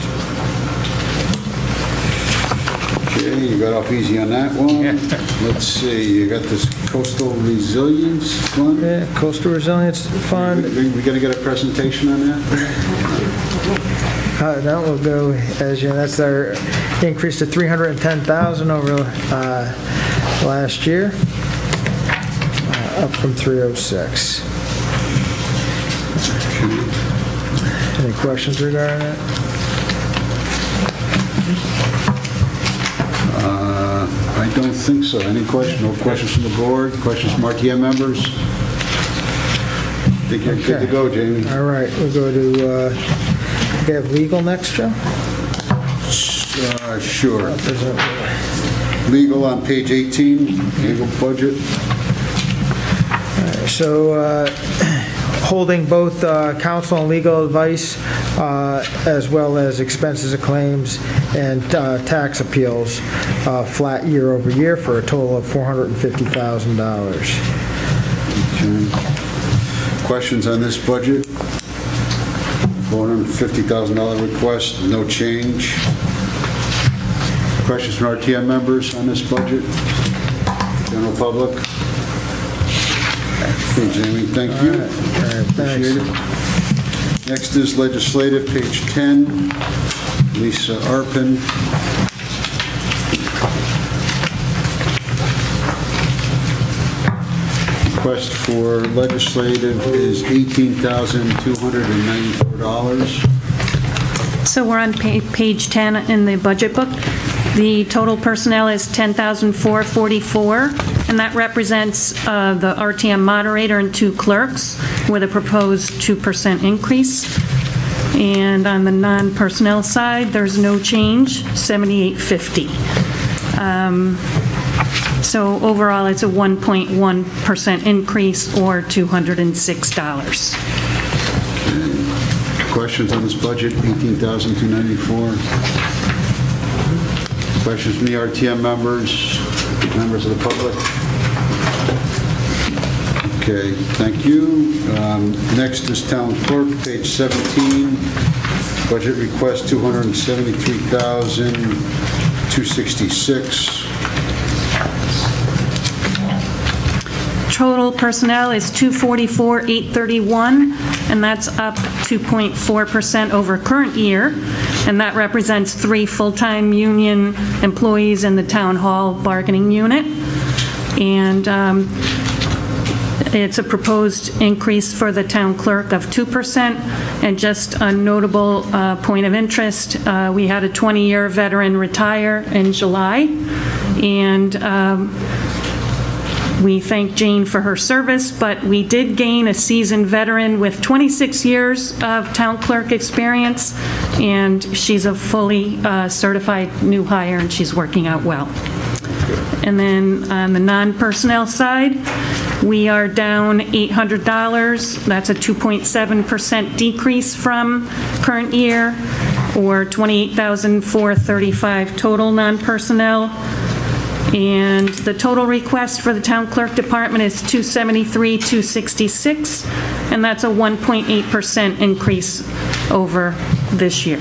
Okay, you got off easy on that one. Let's see, you got this coastal resilience fund? Yeah, coastal resilience fund. We gonna get a presentation on that? That will go, as you know, that's our increase to 310,000 over last year, up from 306. Any questions regarding that? I don't think so. Any questions? No questions from the board? Questions from RTM members? I think you're good to go, Jamie. All right, we'll go to, we have legal next, Joe? Sure. Legal on page 18, legal budget. All right, so holding both counsel and legal advice as well as expenses of claims and tax appeals flat year over year for a total of $450,000. Okay. Questions on this budget? $450,000 request, no change. Questions from RTM members on this budget? General public? Okay, Jamie, thank you. All right, appreciate it. Next is legislative, page 10. Lisa Arpin. Request for legislative is $18,294. So we're on page 10 in the budget book. The total personnel is $10,444, and that represents the RTM moderator and 2 clerks with a proposed 2% increase. And on the non-personnel side, there's no change, $7,850. So overall, it's a 1.1% increase or $206. Questions on this budget, $18,294? Questions from the RTM members of the public? Okay, thank you. Next is town clerk, page 17. Budget request $273,266. Total personnel is $244,831, and that's up 2.4% over current year, and that represents 3 full-time union employees in the town hall bargaining unit. And it's a proposed increase for the town clerk of 2%. And just a notable point of interest, we had a 20-year veteran retire in July, and we thank Jane for her service, but we did gain a seasoned veteran with 26 years of town clerk experience, and she's a fully certified new hire, and she's working out well. And then on the non-personnel side, we are down $800. That's a 2.7% decrease from current year, or $28,435 total non-personnel. And the total request for the town clerk department is $273,266, and that's a 1.8% increase over this year.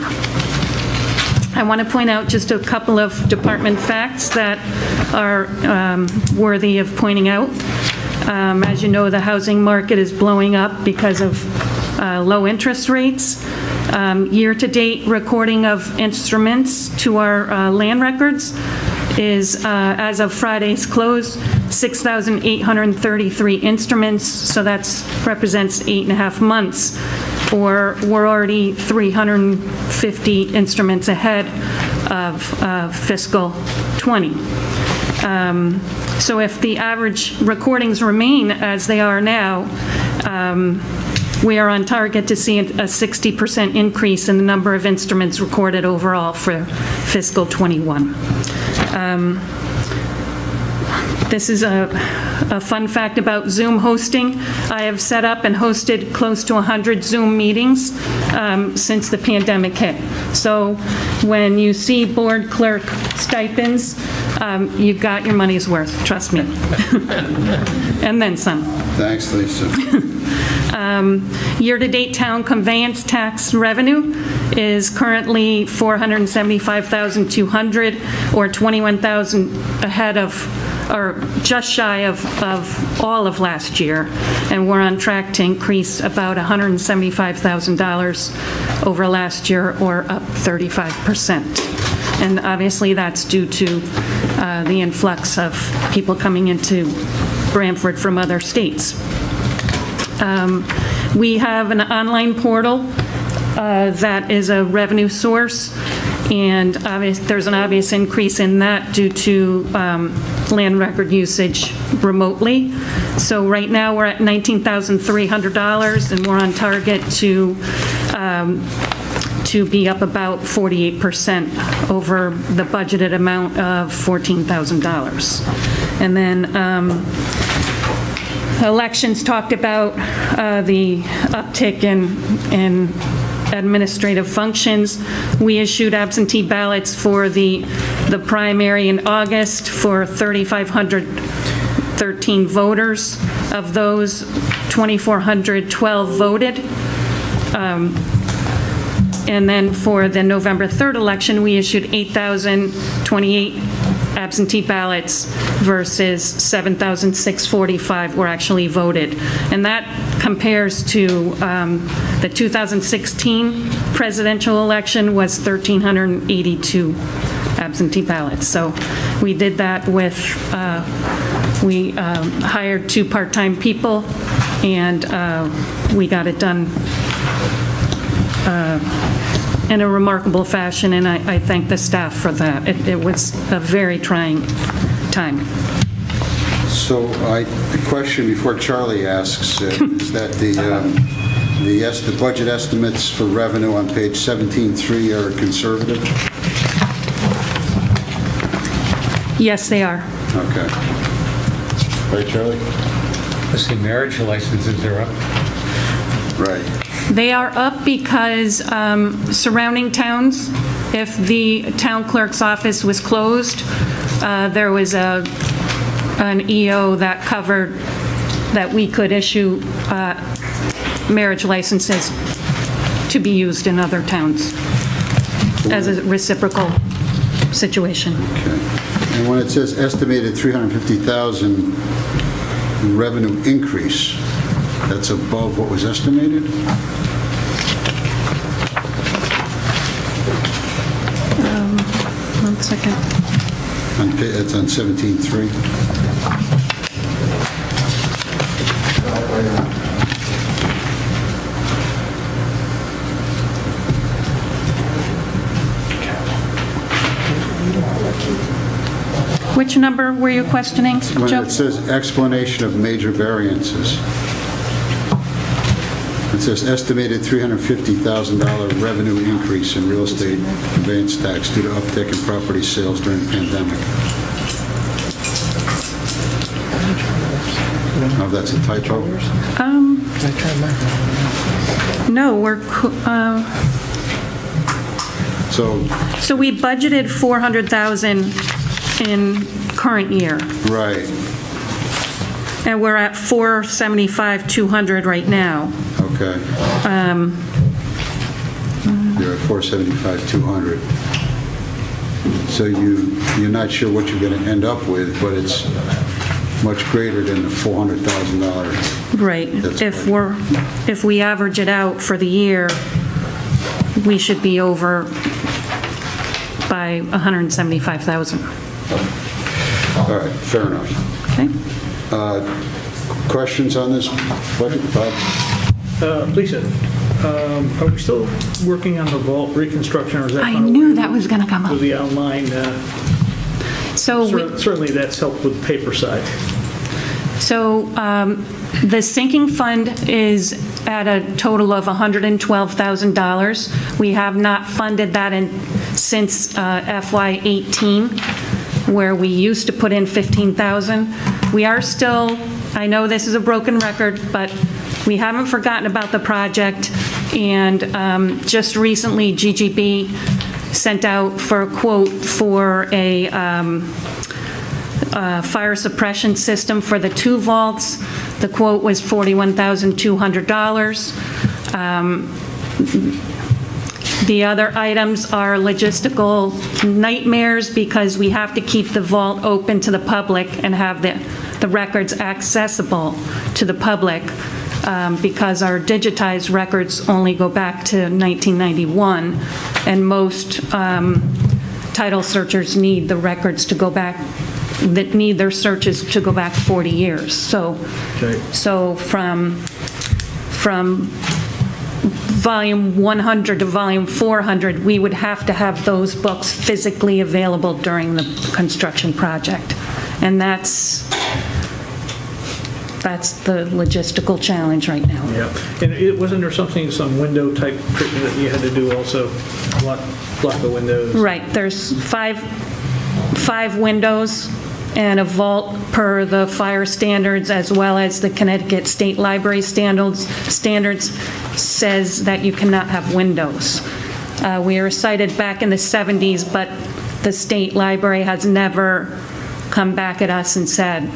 I want to point out just a couple of department facts that are worthy of pointing out. As you know, the housing market is blowing up because of low interest rates. Year-to-date recording of instruments to our land records is, as of Friday's close, 6,833 instruments, so that represents 8.5 months, or we're already 350 instruments ahead of fiscal 20. So if the average recordings remain as they are now, we are on target to see a 60% increase in the number of instruments recorded overall for fiscal 21. This is a fun fact about Zoom hosting. I have set up and hosted close to 100 Zoom meetings since the pandemic hit. So when you see board clerk stipends, you got your money's worth, trust me. And then some. Thanks, Lisa. Year-to-date town conveyance tax revenue is currently $475,200, or $21,000 ahead of, or just shy of all of last year, and we're on track to increase about $175,000 over last year, or up 35%. And obviously that's due to the influx of people coming into Branford from other states. We have an online portal that is a revenue source, and there's an obvious increase in that due to land record usage remotely. So right now we're at $19,300, and we're on target to be up about 48% over the budgeted amount of $14,000. And then elections talked about the uptick in administrative functions. We issued absentee ballots for the primary in August for 3,513 voters. Of those, 2,412 voted. And then for the November 3rd election, we issued 8,028 absentee ballots versus 7,645 were actually voted. And that compares to the 2016 presidential election was 1,382 absentee ballots. So we did that with, we hired 2 part-time people, and we got it done in a remarkable fashion, and I thank the staff for that. It was a very trying time. So the question before Charlie asks is that the budget estimates for revenue on page 17.3 are conservative? Yes, they are. Okay. Right, Charlie? Let's see, marriage licenses are up. Right. They are up because surrounding towns, if the town clerk's office was closed, there was an EO that covered that we could issue marriage licenses to be used in other towns as a reciprocal situation. Okay. And when it says estimated 350,000 revenue increase, that's above what was estimated? 1 second. It's on 17.3. Which number were you questioning, When Joe? it says explanation of major variances, it says estimated $350,000 revenue increase in real estate conveyance tax due to uptick in property sales during the pandemic. Oh, that's a typo? No, we're, so we budgeted 400,000 in current year. Right. And we're at 475,200 right now. Okay. You're at 475,200. So you're not sure what you're going to end up with, but it's much greater than the $400,000. Right. If we average it out for the year, we should be over by 175,000. All right, fair enough. Okay. Questions on this budget, Bob? Lisa, are we still working on the vault reconstruction, or is that? I knew that was going to come up. With the online, certainly that's helped with the paper side. So the sinking fund is at a total of $112,000. We have not funded that since FY18. where we used to put in 15,000. We are still, I know this is a broken record, but we haven't forgotten about the project. And just recently, GGB sent out for a quote for a fire suppression system for the 2 vaults. The quote was $41,200. The other items are logistical nightmares because we have to keep the vault open to the public and have the records accessible to the public because our digitized records only go back to 1991, and most title searchers need the records to go back, that need their searches to go back 40 years. So from volume 100 to volume 400, we would have to have those books physically available during the construction project. And that's the logistical challenge right now. Yeah, and wasn't there some window type treatment that you had to do also, block the windows? Right, there's five windows and a vault per the fire standards, as well as the Connecticut State Library standards says that you cannot have windows. We were cited back in the 70s, but the state library has never come back at us and said,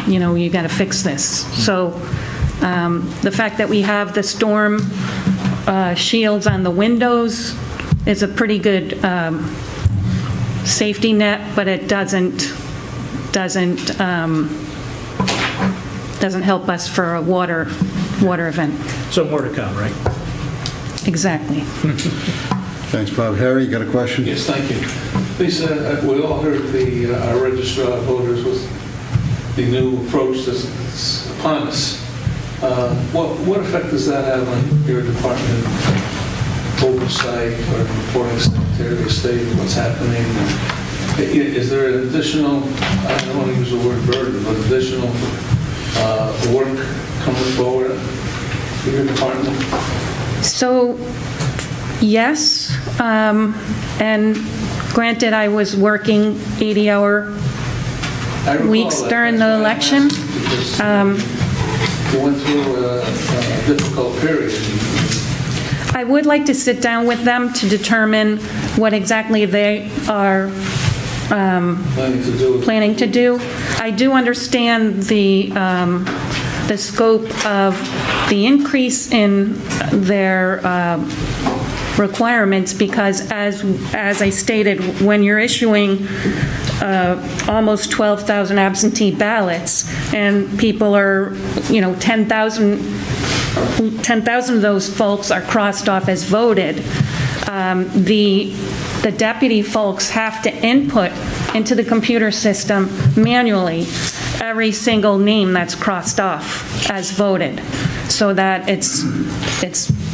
you know, you got to fix this. So the fact that we have the storm shields on the windows is a pretty good safety net, but it doesn't help us for a water event. So more to come, right? Exactly. Thanks, Bob. Harry, you got a question? Yes, thank you. Lisa, we all heard our registrar of voters with the new approach that's upon us. What effect does that have on your department oversight or reporting Secretary of State, what's happening? Is there an additional, I don't want to use the word burden, but additional work coming forward for your department? So, yes, and granted, I was working 80-hour weeks during the election. You went through a difficult period. I would like to sit down with them to determine what exactly they are planning to do. I do understand the scope of the increase in their requirements, because as I stated, when you're issuing almost 12,000 absentee ballots and people are, 10,000 of those folks are crossed off as voted, the deputy folks have to input into the computer system manually every single name that's crossed off as voted, so that it's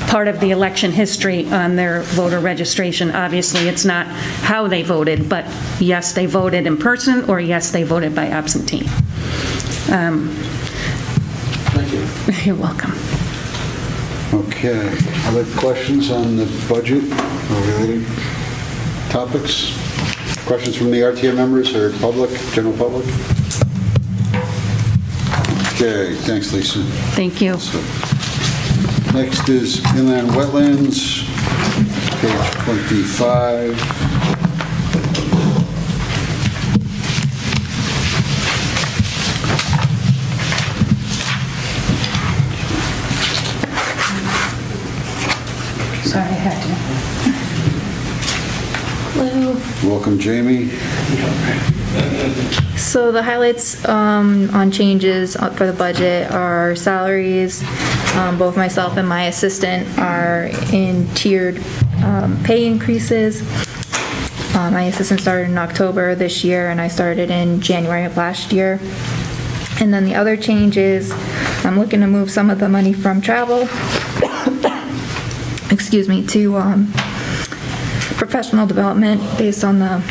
part of the election history on their voter registration. Obviously, it's not how they voted, but yes, they voted in person, or yes, they voted by absentee. Thank you. You're welcome. Okay. Other questions on the budget or related topics? Questions from the RTM members or public, general public? Okay, thanks, Lisa. Thank you. So, next is inland wetlands, page 25. Sorry, I had to. Hello. Welcome, Jamie. So the highlights on changes for the budget are salaries. Both myself and my assistant are in tiered pay increases. My assistant started in October this year, and I started in January of last year. And then the other changes, I'm looking to move some of the money from travel, excuse me, to professional development based on the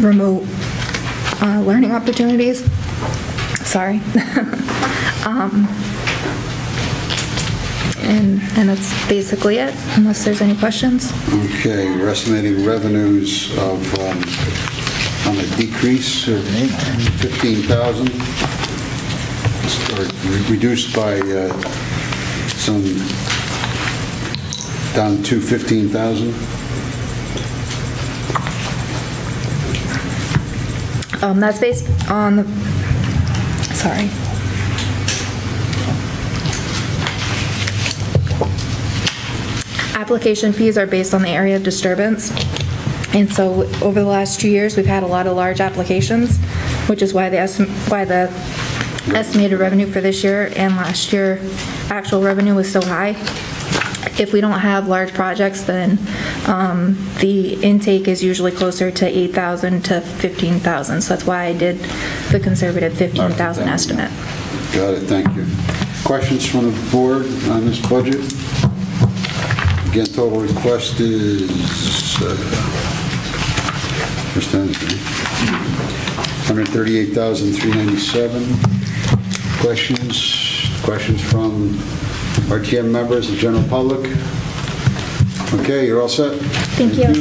remote learning opportunities. Sorry. And And that's basically it, unless there's any questions. Okay, we're estimating revenues of, on a decrease of 15,000, or reduced by some, down to 15,000. That's based on the, sorry. Application fees are based on the area of disturbance. And so over the last 2 years, we've had a lot of large applications, which is why the estimated revenue for this year and last year actual revenue was so high. If we don't have large projects, then the intake is usually closer to 8,000 to 15,000. So that's why I did the conservative 15,000 estimate. Got it, thank you. Questions from the board on this budget? Again, total request is $138,397. Questions from RTM members, the general public? Okay, you're all set? Thank you.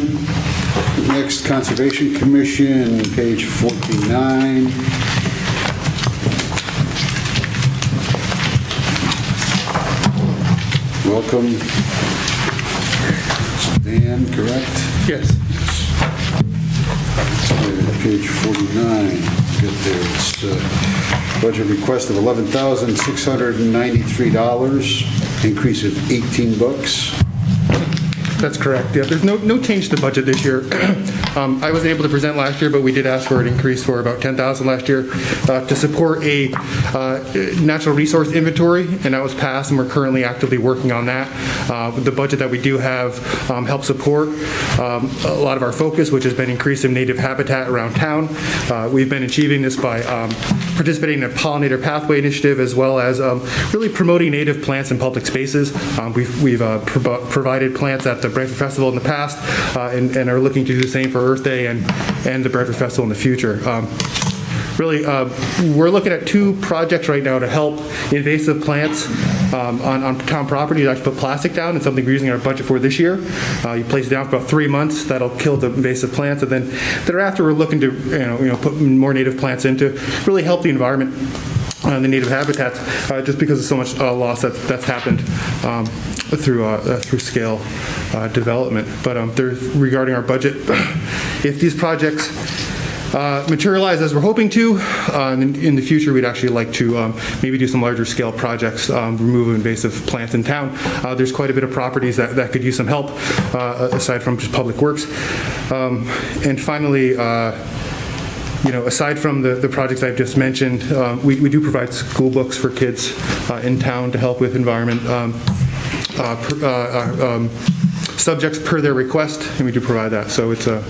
Next, Conservation Commission, page 49. Welcome. Dan, correct? Yes. Page 49, get there. It's budget request of $11,693, increase of $18. That's correct. Yeah, there's no change to the budget this year. I wasn't able to present last year, but we did ask for an increase for about $10,000 last year to support a natural resource inventory, and that was passed, and we're currently actively working on that. The budget that we do have helps support a lot of our focus, which has been increase in native habitat around town. We've been achieving this by participating in a pollinator pathway initiative, as well as really promoting native plants in public spaces. We've provided plants at the Branford Festival in the past, and are looking to do the same for Earth Day and the Branford Festival in the future. Really, we're looking at 2 projects right now to help invasive plants on town property to actually put plastic down. It's something we're using our budget for this year. You place it down for about 3 months. That'll kill the invasive plants, and then thereafter we're looking to put more native plants in to really help the environment. The native habitats, just because of so much loss that's happened through scale development. But regarding our budget, if these projects materialize as we're hoping to, in the future we'd actually like to maybe do some larger scale projects, remove invasive plants in town. There's quite a bit of properties that could use some help aside from just public works. And finally, aside from the projects I've just mentioned, we do provide school books for kids in town to help with environment subjects per their request, and we do provide that. So it's a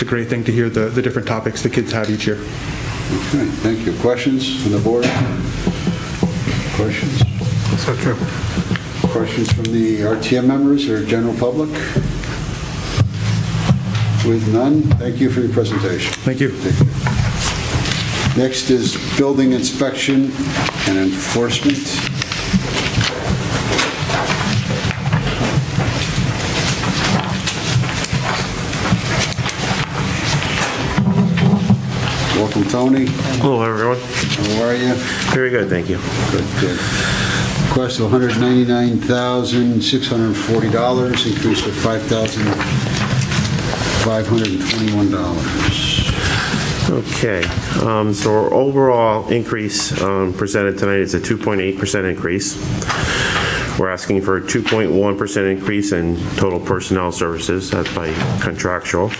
great thing to hear the different topics the kids have each year. Okay, thank you. Questions from the board? Questions? That's not true. Questions from the RTM members or general public? With none, thank you for your presentation. Thank you. Next is building inspection and enforcement. Welcome, Tony. Hello, everyone. How are you? Very good, thank you. Good. Request of $199,640, increase of $5,521. Okay, so our overall increase presented tonight is a 2.8% increase. We're asking for a 2.1% increase in total personnel services, that's by contractual.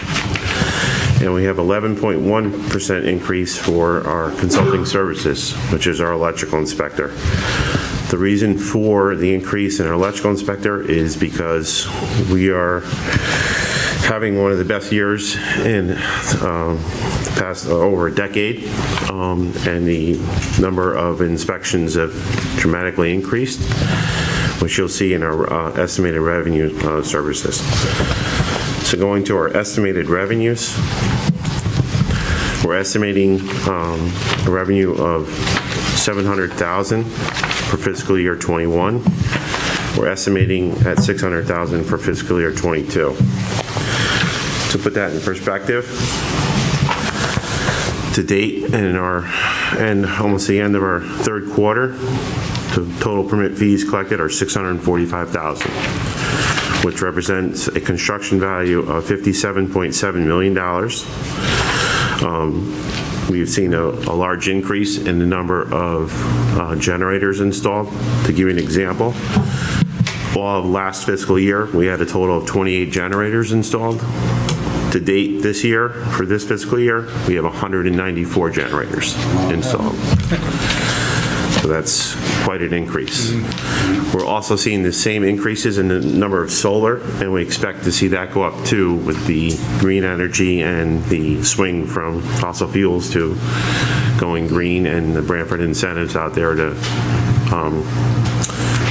And we have 11.1% increase for our consulting services, which is our electrical inspector. The reason for the increase in our electrical inspector is because we are having one of the best years in the past over a decade, and the number of inspections have dramatically increased, which you'll see in our estimated revenue services. So going to our estimated revenues, we're estimating a revenue of $700,000 for fiscal year 21. we're estimating at $600,000 for fiscal year '22. To put that in perspective, to date, and almost the end of our third quarter, the total permit fees collected are $645,000, which represents a construction value of $57.7 million. We've seen a large increase in the number of generators installed. To give you an example, all of last fiscal year, we had a total of 28 generators installed. To date this year, for this fiscal year, we have 194 generators installed. So that's quite an increase. We're also seeing the same increases in the number of solar, and we expect to see that go up too with the green energy and the swing from fossil fuels to going green, and the Branford incentives out there to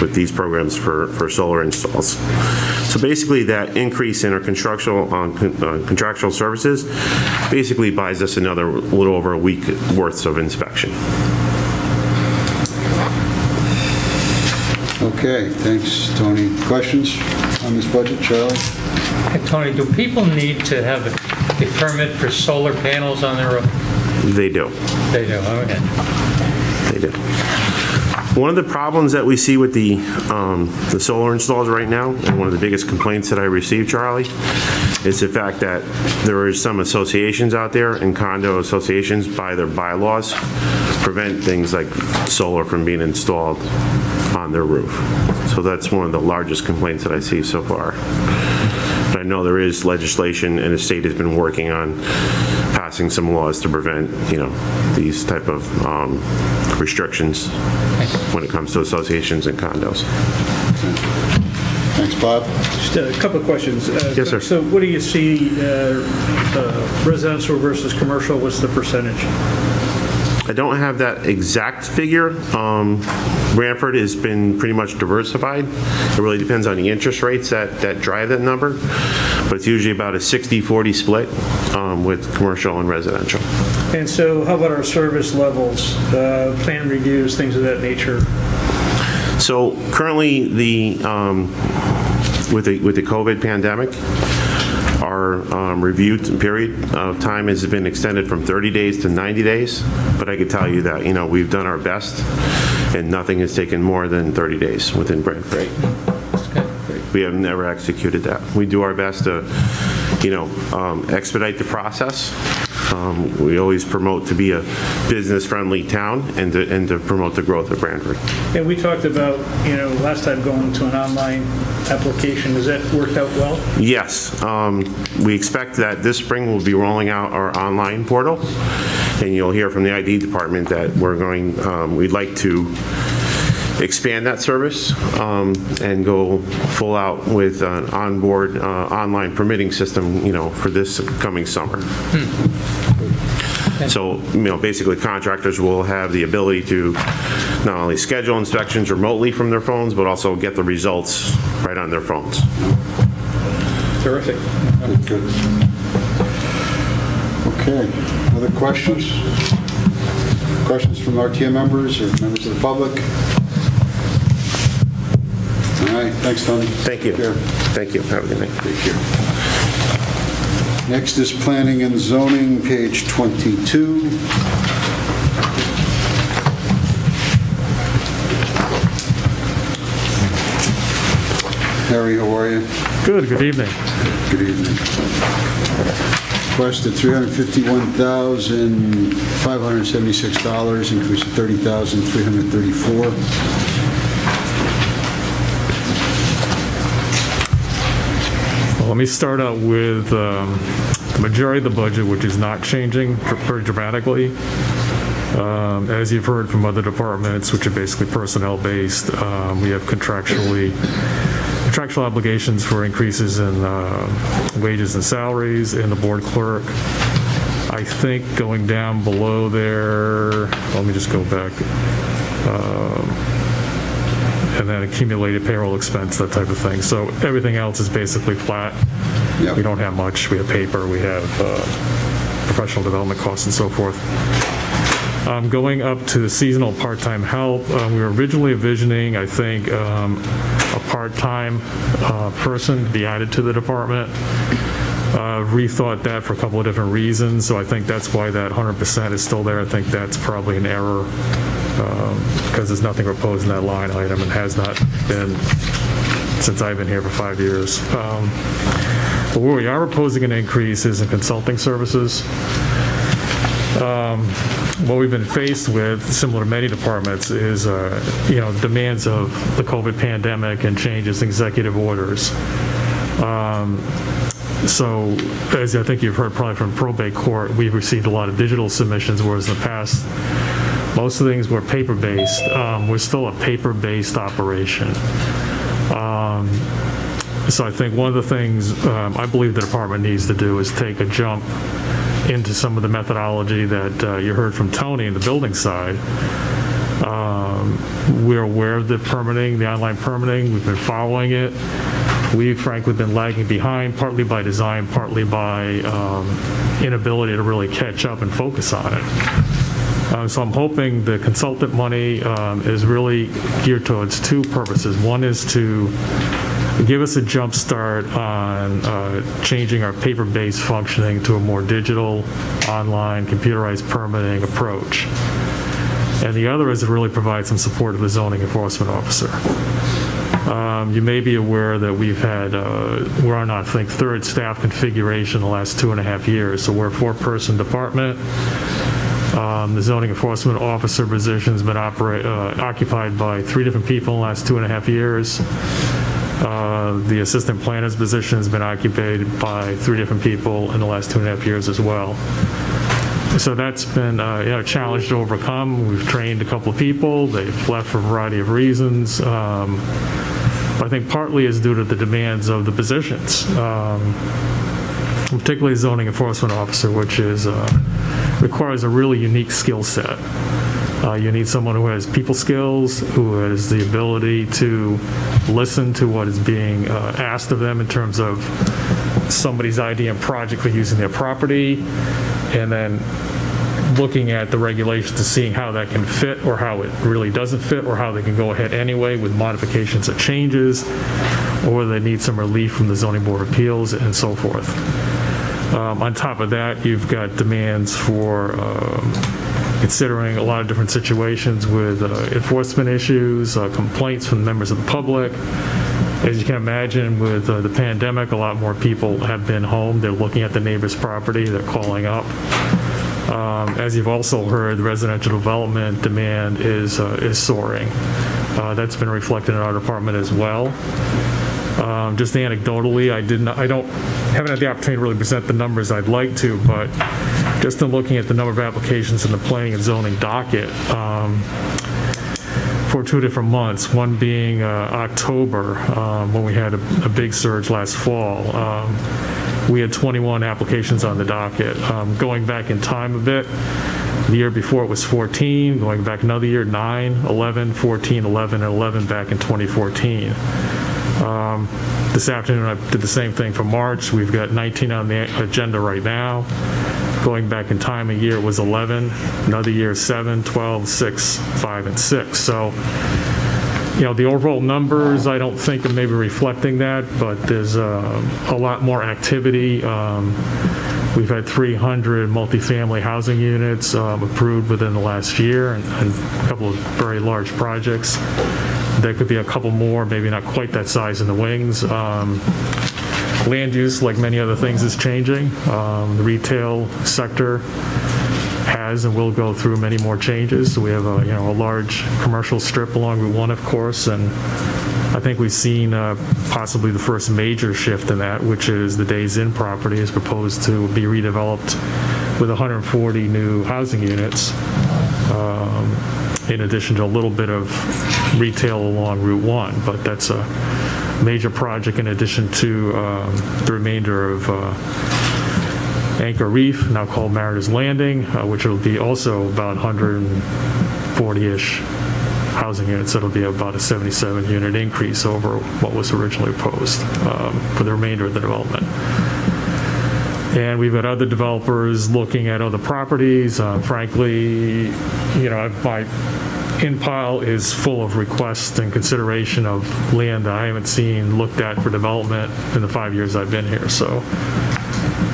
with these programs for solar installs. So basically that increase in our contractual services basically buys us another little over a week worth of inspection. Okay, thanks, Tony. Questions on this budget, Charlie? Hey, Tony, do people need to have a permit for solar panels on their roof? They do. They do, okay. They do. One of the problems that we see with the solar installs right now, and one of the biggest complaints that I receive, Charlie, is the fact that there is some associations out there, and condo associations by their bylaws prevent things like solar from being installed on their roof. So that's one of the largest complaints that I see so far. But I know there is legislation, and the state has been working on passing some laws to prevent, these type of restrictions when it comes to associations and condos. Thanks, Bob. Just a couple of questions. Yes, sir. So what do you see, residential versus commercial? What's the percentage? I don't have that exact figure. Branford has been pretty much diversified. It really depends on the interest rates that drive that number, but it's usually about a 60-40 split with commercial and residential. And so how about our service levels, plan reviews, things of that nature? So currently, with the COVID pandemic, our review period of time has been extended from 30 days to 90 days, but I can tell you that, we've done our best, and nothing has taken more than 30 days within Branford. We have never executed that. We do our best to, expedite the process. We always promote to be a business-friendly town and to promote the growth of Branford. And we talked about, last time going to an online application. Has that worked out well? Yes. We expect that this spring we'll be rolling out our online portal, and you'll hear from the ID department that we'd like to expand that service and go full out with an onboard online permitting system, for this coming summer. So, basically contractors will have the ability to not only schedule inspections remotely from their phones, but also get the results right on their phones. Terrific. Good. Okay. Other questions? Questions from RTM members or members of the public? All right. Thanks, Tony. Thank you. Thank you. Have a good night. Thank you. Next is Planning and Zoning, page 22. Harry, how are you? Good evening. Good evening. Requested $351,576, increase of $30,334. Let me start out with the majority of the budget, which is not changing very dramatically. As you've heard from other departments, which are basically personnel-based, we have contractual obligations for increases in wages and salaries, and the board clerk. I think going down below there, let me just go back. And then accumulated payroll expense, that type of thing. So everything else is basically flat. Yep. We don't have much. We have paper, we have professional development costs and so forth. Going up to seasonal part-time help, we were originally envisioning, I think, a part-time person to be added to the department. Rethought that for a couple of different reasons, so I think that's why that 100% is still there. I think that's probably an error because there's nothing proposed in that line item and has not been since I've been here for 5 years. But where we are proposing an increase is in consulting services. What we've been faced with, similar to many departments, is demands of the COVID pandemic and changes in executive orders. So, as I think you've heard probably from probate court, we've received a lot of digital submissions, whereas in the past, most of the things were paper-based. We're still a paper-based operation. So I think one of the things I believe the department needs to do is take a jump into some of the methodology that you heard from Tony in the building side. We're aware of the permitting, the online permitting. We've been following it. We've frankly been lagging behind, partly by design, partly by inability to really catch up and focus on it. So I'm hoping the consultant money is really geared towards two purposes. One is to give us a jump start on changing our paper-based functioning to a more digital, online, computerized permitting approach. And the other is to really provide some support to the zoning enforcement officer. You may be aware that we've had, we're on, I think, third staff configuration in the last 2.5 years. So we're a 4-person department. The zoning enforcement officer position has been occupied by 3 different people in the last 2.5 years. The assistant planner's position has been occupied by 3 different people in the last 2.5 years as well. So that's been a challenge to overcome. We've trained a couple of people. They've left for a variety of reasons. I think partly is due to the demands of the positions, particularly zoning enforcement officer, which is requires a really unique skill set. You need someone who has people skills, who has the ability to listen to what is being asked of them in terms of somebody's idea and project for using their property, and then looking at the regulations to seeing how that can fit or how it really doesn't fit or how they can go ahead anyway with modifications or changes, or whether they need some relief from the zoning board of appeals and so forth. On top of that, you've got demands for considering a lot of different situations with enforcement issues, complaints from members of the public. As you can imagine, with the pandemic, a lot more people have been home. They're looking at the neighbor's property. They're calling up. As you've also heard, the residential development demand is soaring. That's been reflected in our department as well. Just anecdotally, haven't had the opportunity to really present the numbers I'd like to, but just in looking at the number of applications in the planning and zoning docket for 2 different months, one being October, when we had a big surge last fall. We had 21 applications on the docket. Going back in time a bit, the year before it was 14, going back another year, 9, 11, 14, 11, and 11 back in 2014. This afternoon I did the same thing for March. We've got 19 on the agenda right now. Going back in time a year, it was 11. Another year, 7, 12, 6, 5, and 6. So, the overall numbers, I don't think are maybe reflecting that, but there's a lot more activity. We've had 300 multifamily housing units approved within the last year, and a couple of very large projects. There could be a couple more, maybe not quite that size in the wings. Land use, like many other things, is changing. The retail sector has and will go through many more changes. So we have a large commercial strip along Route 1, of course, and I think we've seen possibly the first major shift in that, which is the Days Inn property is proposed to be redeveloped with 140 new housing units, in addition to a little bit of retail along Route 1, but that's a major project in addition to the remainder of Anchor Reef, now called Mariners Landing, which will be also about 140-ish housing units. That'll be about a 77-unit increase over what was originally proposed for the remainder of the development. And we've got other developers looking at other properties. Frankly, my in-pile is full of requests and consideration of land that I haven't seen looked at for development in the 5 years I've been here. So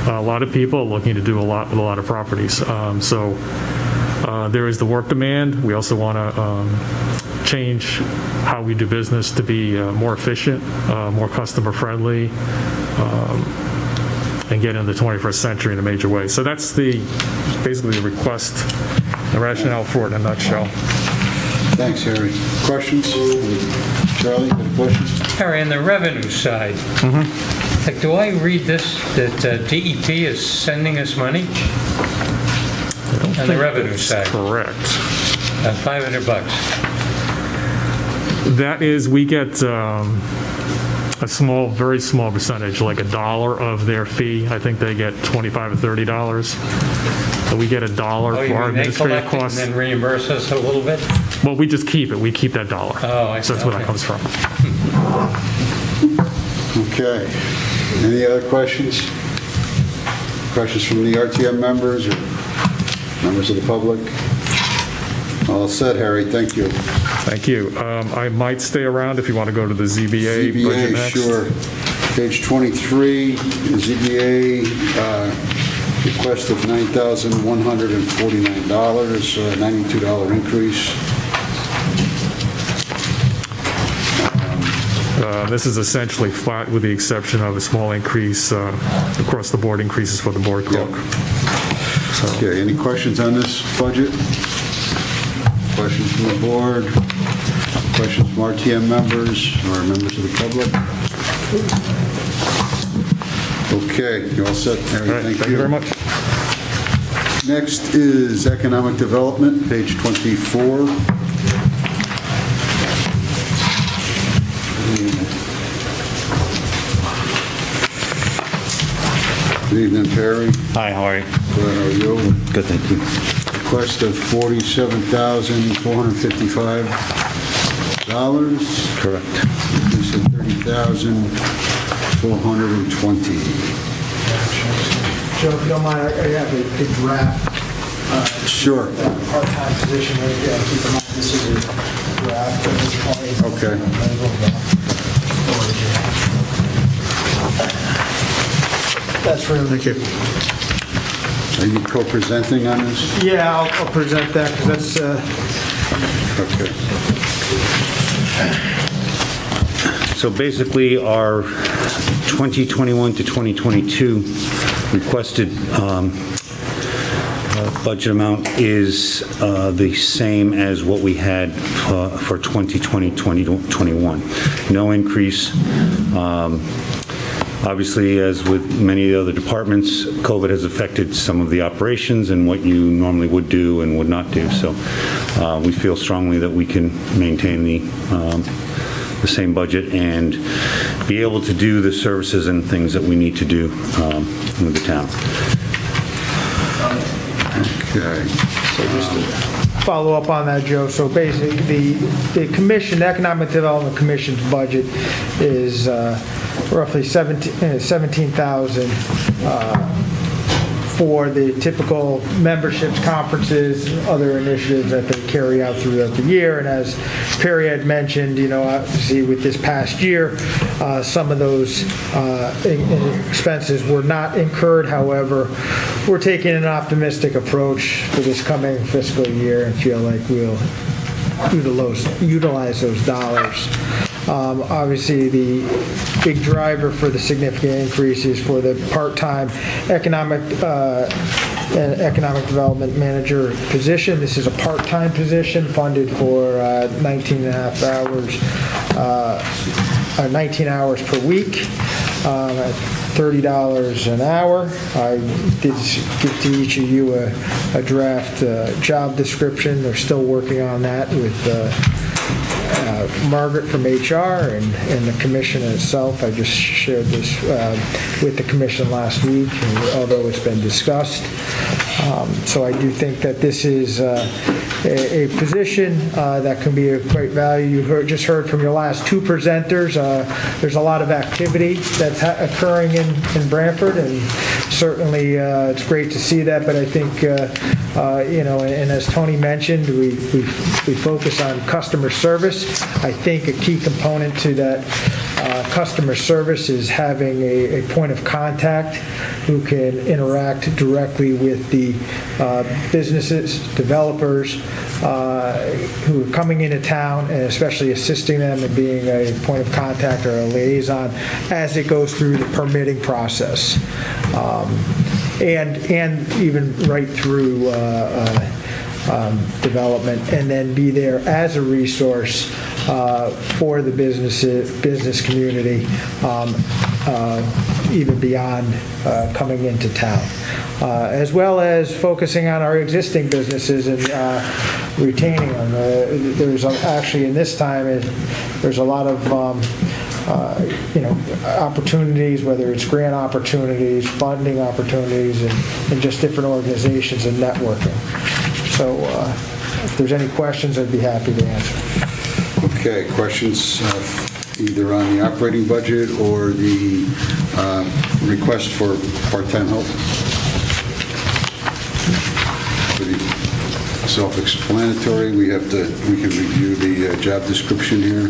a lot of people are looking to do a lot with a lot of properties. There is the work demand. We also want to change how we do business to be more efficient, more customer friendly, and get into the 21st century in a major way. So that's basically the request, the rationale for it in a nutshell. Thanks, Harry. Questions? Charlie, any questions? Harry, on the revenue side, like, do I read this, that DEP is sending us money? On the revenue side? Correct. $500. That is, we get a small, very small percentage, like $1 of their fee. I think they get $25 or $30. So we get $1 for our administrative costs. And then reimburse us a little bit? Well, we just keep it. We keep that $1. Oh, I see. So that's where that comes from. Okay. Any other questions? Questions from the RTM members or members of the public? All set, Harry. Thank you. Thank you. I might stay around if you want to go to the ZBA budget next. Sure. Page 23, ZBA request of $9,149, $92 increase. This is essentially flat with the exception of a small increase, across the board increases for the board clerk. Yep. Okay, any questions on this budget? Questions from the board? Questions from RTM members or members of the public? Okay, you all set, Harry? Right, thank you very much. Next is economic development, page 24. Good evening, Perry. Hi, how are you? Good, how are you? Good, thank you. Request of $47,455. Correct. Increase of $30,420. Joe, if you don't mind, I have a draft. Sure. Part-time position, keep in mind this is a draft. Okay. That's really. Thank you. Are you co-presenting on this? Yeah, I'll present that because that's. Okay. So basically, our 2021 to 2022 requested budget amount is the same as what we had for 2020-2021. No increase. Obviously, as with many of the other departments, COVID has affected some of the operations and what you normally would do and would not do. So we feel strongly that we can maintain the same budget and be able to do the services and things that we need to do with the town. Okay. So just to follow up on that, Joe. So basically, the commission, the Economic Development Commission's budget is roughly $17,000 for the typical memberships, conferences, other initiatives that they carry out throughout the year. And as Perry had mentioned, obviously with this past year, some of those expenses were not incurred. However, we're taking an optimistic approach for this coming fiscal year and feel like we'll utilize those dollars. Obviously, the big driver for the significant increases for the part-time economic development manager position. This is a part-time position funded for 19 hours per week at $30 an hour. I did give to each of you a draft job description. They're still working on that with Margaret from HR and the commission itself. I just shared this with the commission last week, although it's been discussed. So I do think that this is a position that can be of great value. You just heard from your last two presenters. There's a lot of activity that's occurring in Branford, and certainly it's great to see that. But I think, and as Tony mentioned, we focus on customer service. I think a key component to that customer service is having a point of contact who can interact directly with the businesses, developers who are coming into town, and especially assisting them in being a point of contact or a liaison as it goes through the permitting process, and even right through development, and then be there as a resource for the business community, even beyond coming into town, as well as focusing on our existing businesses and retaining them. There's actually, in this time, there's a lot of opportunities, whether it's grant opportunities, funding opportunities, and just different organizations and networking. So if there's any questions, I'd be happy to answer. Okay, questions either on the operating budget or the request for part-time help? Pretty self-explanatory. We can review the job description here.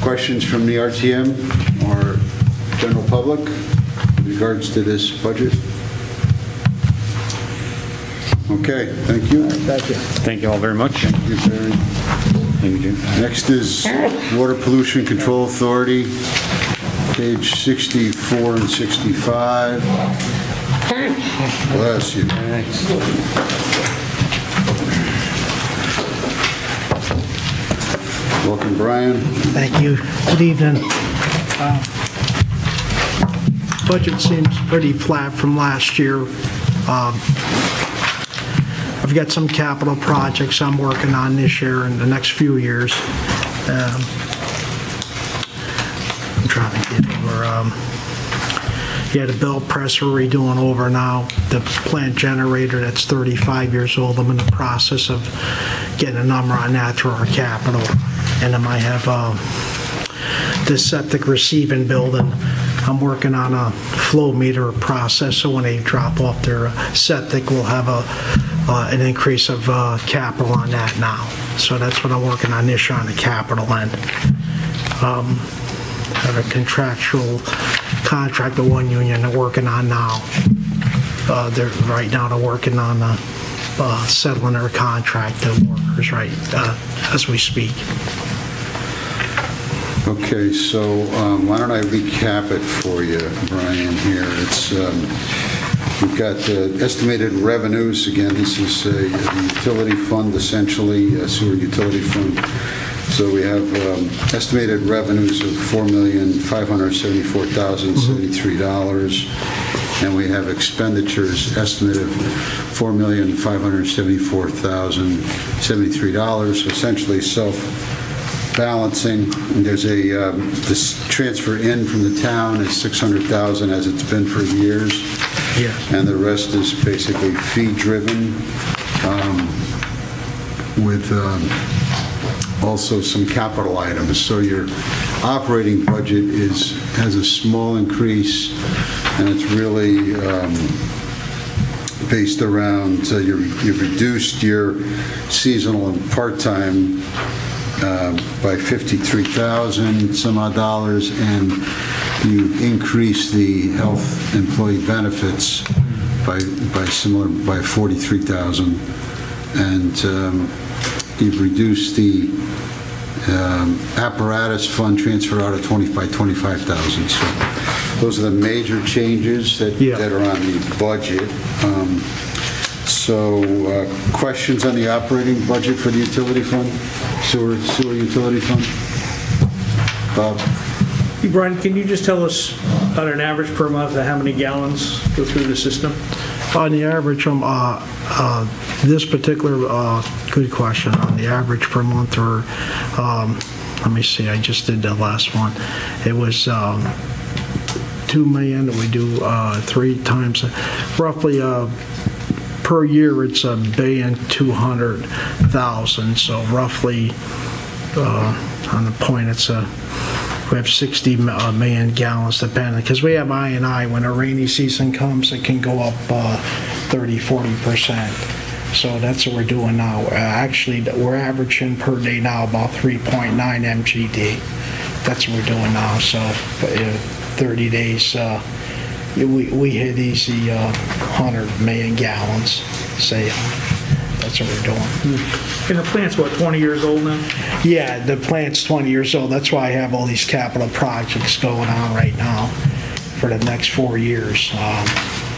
Questions from the RTM or general public in regards to this budget? Okay, thank you. Thank you. Thank you all very much. Thank you, Barry. Thank you, Jim. Next is Water Pollution Control Authority, page 64 and 65. Bless you. Thanks. Welcome, Brian. Thank you. Good evening. Budget seems pretty flat from last year. I've got some capital projects I'm working on this year and the next few years. I'm trying to get over. The belt press we're redoing over now. The plant generator that's 35 years old. I'm in the process of getting a number on that through our capital. And I might have this septic receiving building. I'm working on a flow meter process, so when they drop off their septic, we'll have an increase of capital on that now. So that's what I'm working on this year on the capital end. I have a contractual contract with one union they're working on now. They're working on settling their contract, the workers, as we speak. Okay, so why don't I recap it for you, Brian, here. It's we've got estimated revenues. Again, this is a utility fund, essentially, a sewer utility fund. So we have estimated revenues of $4,574,073, and we have expenditures estimated of $4,574,073, so essentially self-balancing. There's this transfer in from the town is $600,000 as it's been for years. Yeah. And the rest is basically fee-driven, with also some capital items. So your operating budget has a small increase, and it's really based around you've reduced your seasonal and part-time by $53,000 some odd dollars, and you increase the health employee benefits by $43,000, and you've reduced the apparatus fund transfer out of by $25,000. So those are the major changes that are on the budget. Questions on the operating budget for the utility fund, sewer utility fund? Bob? Hey, Brian, can you just tell us on an average per month how many gallons go through the system? On the average, this particular, good question, on the average per month, or let me see, I just did the last one. It was 2 million, we do 3 times, roughly per year, it's $1,200,000,000, so roughly, on the point, we have 60 million gallons depending, because we have I&I. When a rainy season comes, it can go up 30-40%. So that's what we're doing now. Actually, we're averaging per day now about 3.9 MGD. That's what we're doing now. So 30 days, we hit easy 100 million gallons, say. That's what we're doing. And the plant's, what, 20 years old now? Yeah, the plant's 20 years old. That's why I have all these capital projects going on right now for the next 4 years.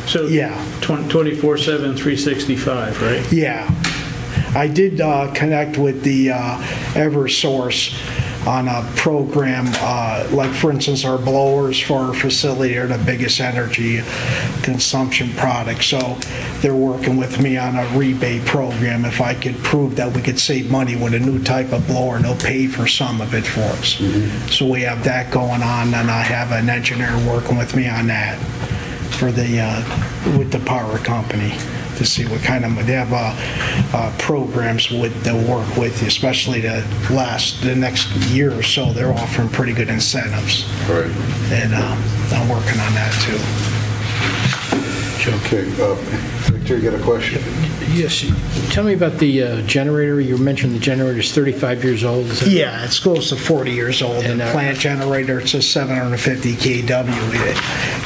So yeah, 24/7, 365, right? Yeah. I did connect with the Eversource on a program, like for instance our blowers for our facility are the biggest energy consumption product, so they're working with me on a rebate program. If I could prove that we could save money with a new type of blower, they'll pay for some of it for us. So we have that going on, and I have an engineer working with me on that for the with the power company to see what kind of, they have programs that work with you, especially the next year or so. They're offering pretty good incentives. Right. And I'm working on that too. Okay, Victor, you got a question? Yes. Tell me about the generator. You mentioned the generator is 35 years old. Yeah, it's close to 40 years old. And, the plant generator, it's a 750 kW.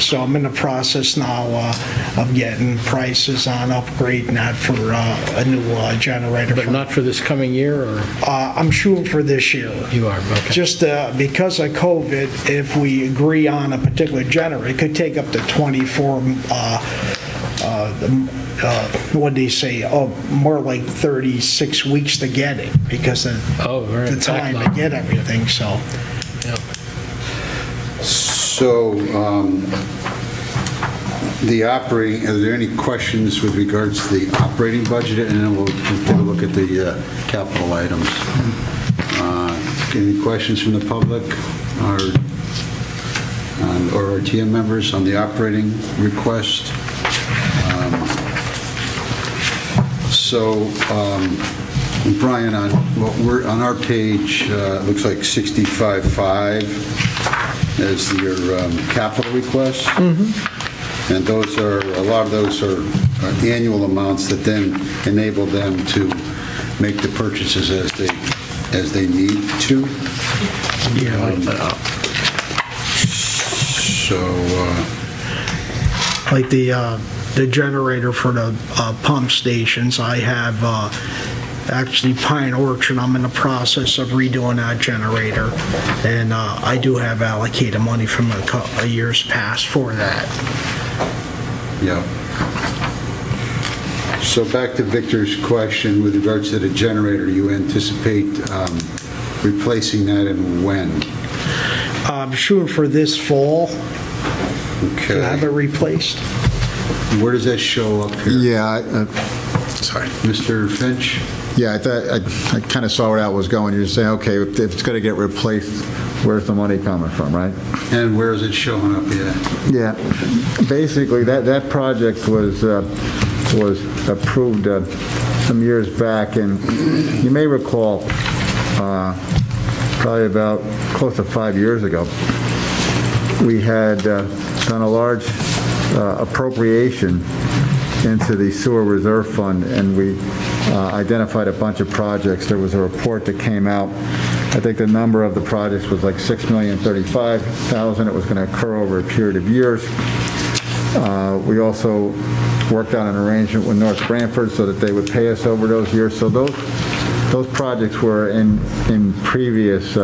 So I'm in the process now of getting prices on upgrading that for a new generator. But not for this coming year? Or? I'm shooting for this year. You are, okay. Just because of COVID, if we agree on a particular generator, it could take up to 24 what do you say? More like 36 weeks to get it because of the time to get everything. So, yeah. So, the operating. Are there any questions with regards to the operating budget? And then we'll take a look at the capital items. Any questions from the public or our TM members on the operating request? So, Brian, on our page, it looks like 65.5 as your capital request, and those are a lot of those are annual amounts that then enable them to make the purchases as they need to. Like the generator for the pump stations, I have actually Pine Orchard. I'm in the process of redoing that generator, and I do have allocated money from a years past for that. Yeah. So back to Victor's question with regards to the generator, you anticipate replacing that and when? I'm shooting for this fall. Okay. To have it replaced. Where does that show up here? Yeah, sorry, Mr. Finch? Yeah, I kind of saw where that was going. You're saying, okay, if it's going to get replaced, where's the money coming from, right? And where is it showing up yet? Yeah, basically that project was approved some years back, and you may recall probably about close to 5 years ago, we had done a large appropriation into the sewer reserve fund, and we identified a bunch of projects. There was a report that came out. I think the number of the projects was like $6,035,000. It was going to occur over a period of years. We also worked out an arrangement with North Branford so that they would pay us over those years. So those projects were in previous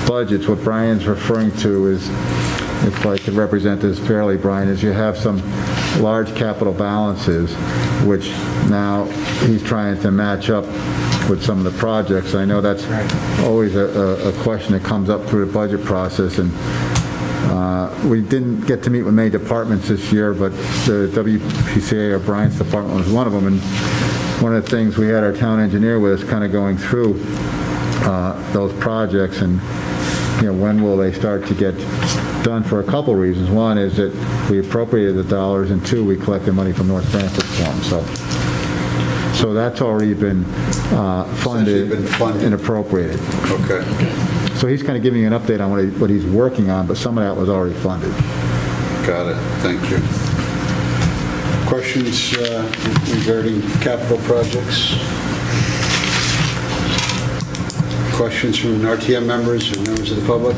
budgets. What Brian's referring to is, if I could represent this fairly, Brian, is you have some large capital balances, which now he's trying to match up with some of the projects. I know that's always a question that comes up through the budget process, and we didn't get to meet with many departments this year, but the WPCA, or Brian's department, was one of them, and one of the things we had our town engineer with us kind of going through those projects, and when will they start to get done, for a couple reasons. One is that we appropriated the dollars, and two, we collected money from North Branford for them. So So that's already been funded and appropriated. Okay. So he's kind of giving you an update on what he's working on, but some of that was already funded. Got it. Thank you. Questions regarding capital projects? Questions from RTM members or members of the public?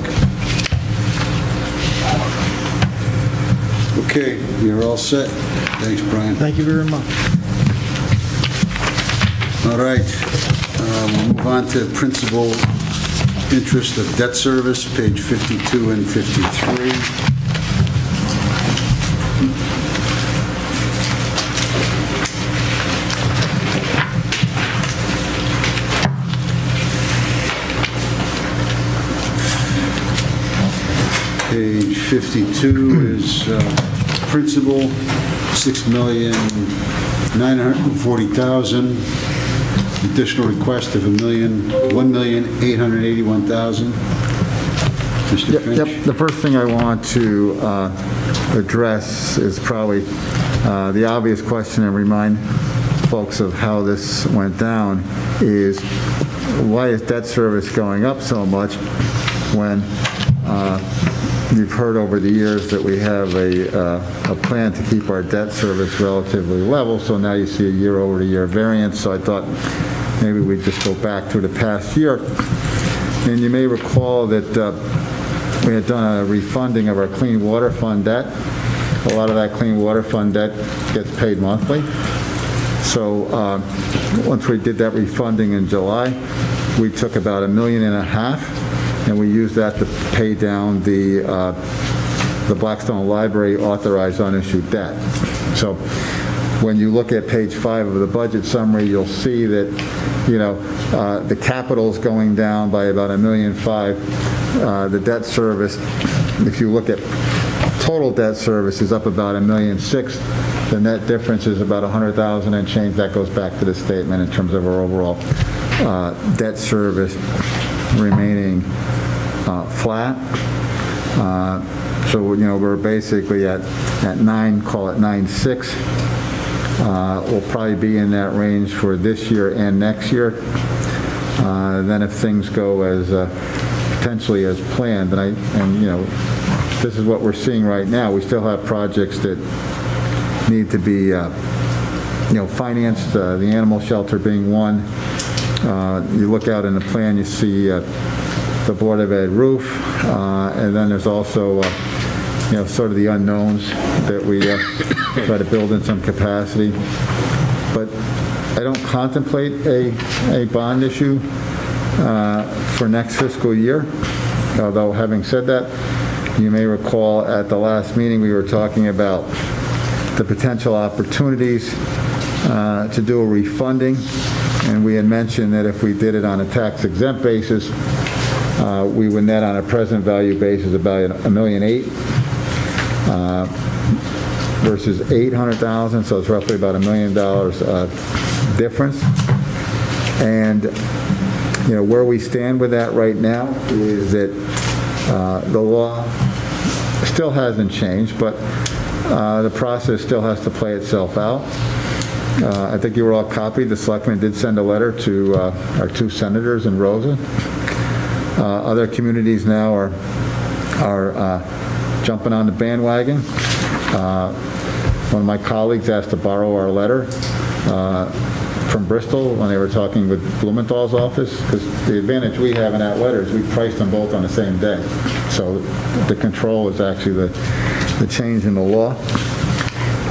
Okay, you're all set. Thanks, Brian. Thank you very much. All right, we'll move on to principal interest of debt service, page 52 and 53. Page 52 is principal, $6,940,000. Additional request of $1,881,000. Mr. Finch? Yep. The first thing I want to address is probably the obvious question and remind folks of how this went down is why is debt service going up so much when you've heard over the years that we have a plan to keep our debt service relatively level, so now you see a year-over-year variance. So I thought maybe we'd just go back through the past year. And you may recall that we had done a refunding of our Clean Water Fund debt. A lot of that Clean Water Fund debt gets paid monthly. So once we did that refunding in July, we took about $1.5 million, and we used that to pay down the Blackstone Library authorized unissued debt. So when you look at page 5 of the budget summary, you'll see that, the capital's going down by about $1.5 million. The debt service, if you look at total debt service, is up about $1.6 million. The net difference is about $100,000 and change. That goes back to the statement in terms of our overall debt service remaining flat. So we're basically at 9, call it 9.6. We'll probably be in that range for this year and next year. Then if things go as potentially as planned, and this is what we're seeing right now. We still have projects that need to be financed. The animal shelter being one. You look out in the plan, you see the Board of Ed roof, and then there's also sort of the unknowns that we try to build in some capacity. But I don't contemplate a bond issue for next fiscal year. Although having said that, you may recall at the last meeting we were talking about the potential opportunities to do a refunding, and we had mentioned that if we did it on a tax-exempt basis, we would net on a present value basis about $1.8 million versus $800,000, so it's roughly about $1 million difference. And where we stand with that right now is that the law still hasn't changed, but the process still has to play itself out. I think you were all copied. The selectmen did send a letter to our 2 senators in Rosa. Other communities now are jumping on the bandwagon. One of my colleagues asked to borrow our letter from Bristol when they were talking with Blumenthal's office, because the advantage we have in that letter is we priced them both on the same day. So the control is actually the change in the law.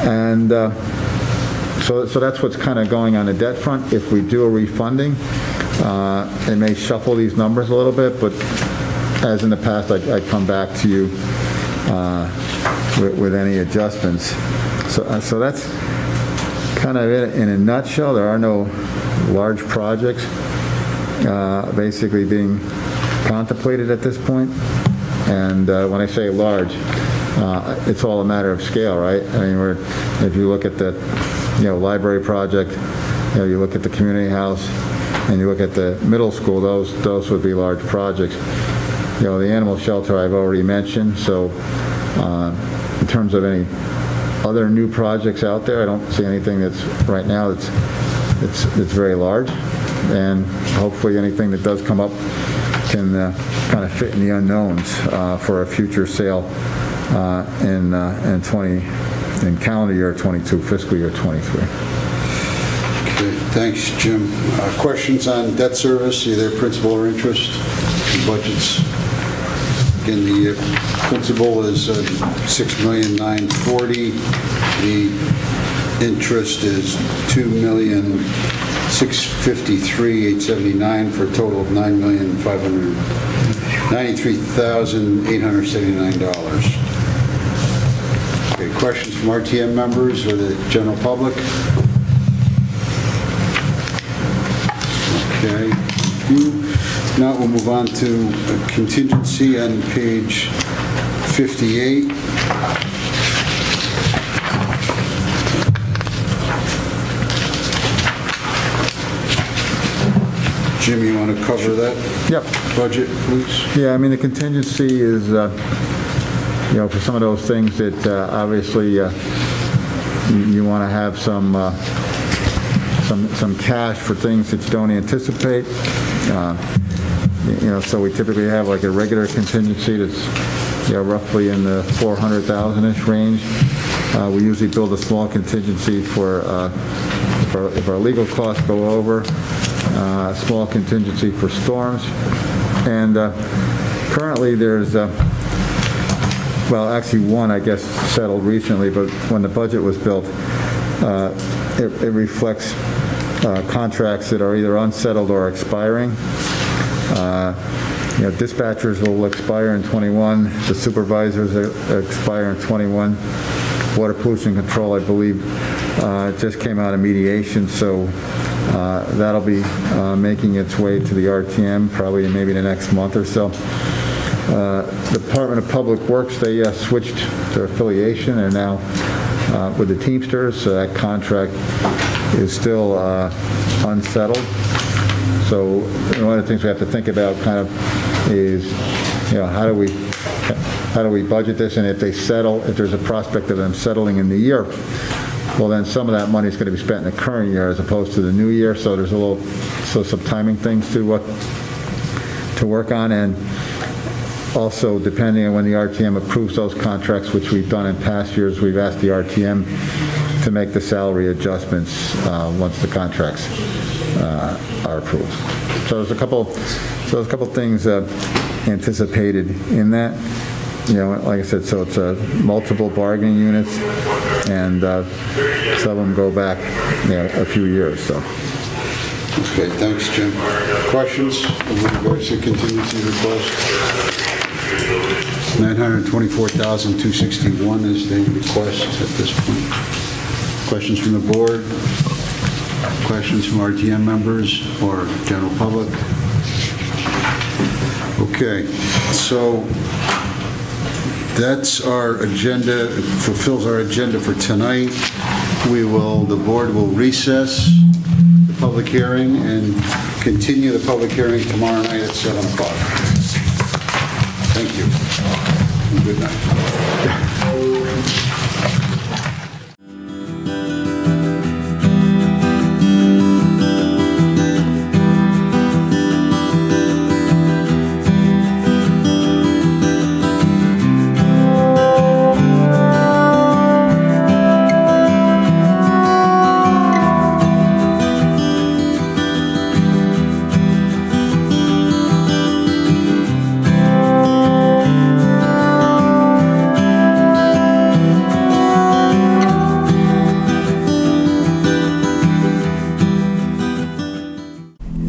And so that's what's kind of going on the debt front. If we do a refunding, it may shuffle these numbers a little bit, but as in the past, I'd come back to you with any adjustments. So that's kind of it in a nutshell. There are no large projects basically being contemplated at this point. And when I say large, it's all a matter of scale, right? I mean, if you look at the library project, you look at the community house, and you look at the middle school, those would be large projects. The animal shelter I've already mentioned. So in terms of any other new projects out there, I don't see anything that's right now that's it's very large, and hopefully anything that does come up can kind of fit in the unknowns for a future sale in calendar year 22, fiscal year 23. Okay, thanks, Jim. Questions on debt service, either principal or interest, budgets? Again, the principal is $6,940,000. The interest is $2,653,879 for a total of $9,593,879. Okay, questions from RTM members or the general public? Okay, thank you. Now we'll move on to contingency on page 58. Jim, you want to cover that? Yep. Budget, please? Yeah, I mean, the contingency is, for some of those things that obviously you want to have some cash for things that you don't anticipate. So we typically have like a regular contingency that's roughly in the 400,000-ish range. We usually build a small contingency for if our legal costs go over, a small contingency for storms, and currently there's actually one, I guess, settled recently, but when the budget was built, it reflects contracts that are either unsettled or expiring. Dispatchers will expire in 21. The supervisors expire in 21. Water pollution control, I believe, just came out of mediation, so that'll be making its way to the RTM probably in maybe the next month or so. Department of Public Works, they switched their affiliation. They're now with the Teamsters, so that contract is still unsettled. So one of the things we have to think about kind of is, how do we budget this, and if they settle, if there's a prospect of them settling in the year, well, then some of that money is going to be spent in the current year as opposed to the new year. So there's some timing things to work on, and also depending on when the RTM approves those contracts, which we've done in past years, we've asked the RTM to make the salary adjustments once the contracts are approved. So there's a couple things anticipated in that. Like I said, so it's multiple bargaining units, and some of them go back a few years. So. Okay, thanks, Jim. Questions with regards to contingency request? $924,261 is the request at this point. Questions from the board? Questions from RTM members or general public? Okay, so that's our agenda. It fulfills our agenda for tonight. The board will recess the public hearing and continue the public hearing tomorrow night at 7 o'clock. Thank you. And good night.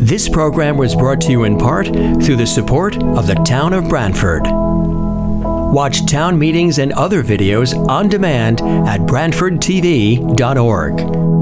This program was brought to you in part through the support of the Town of Branford. Watch town meetings and other videos on demand at BranfordTV.org.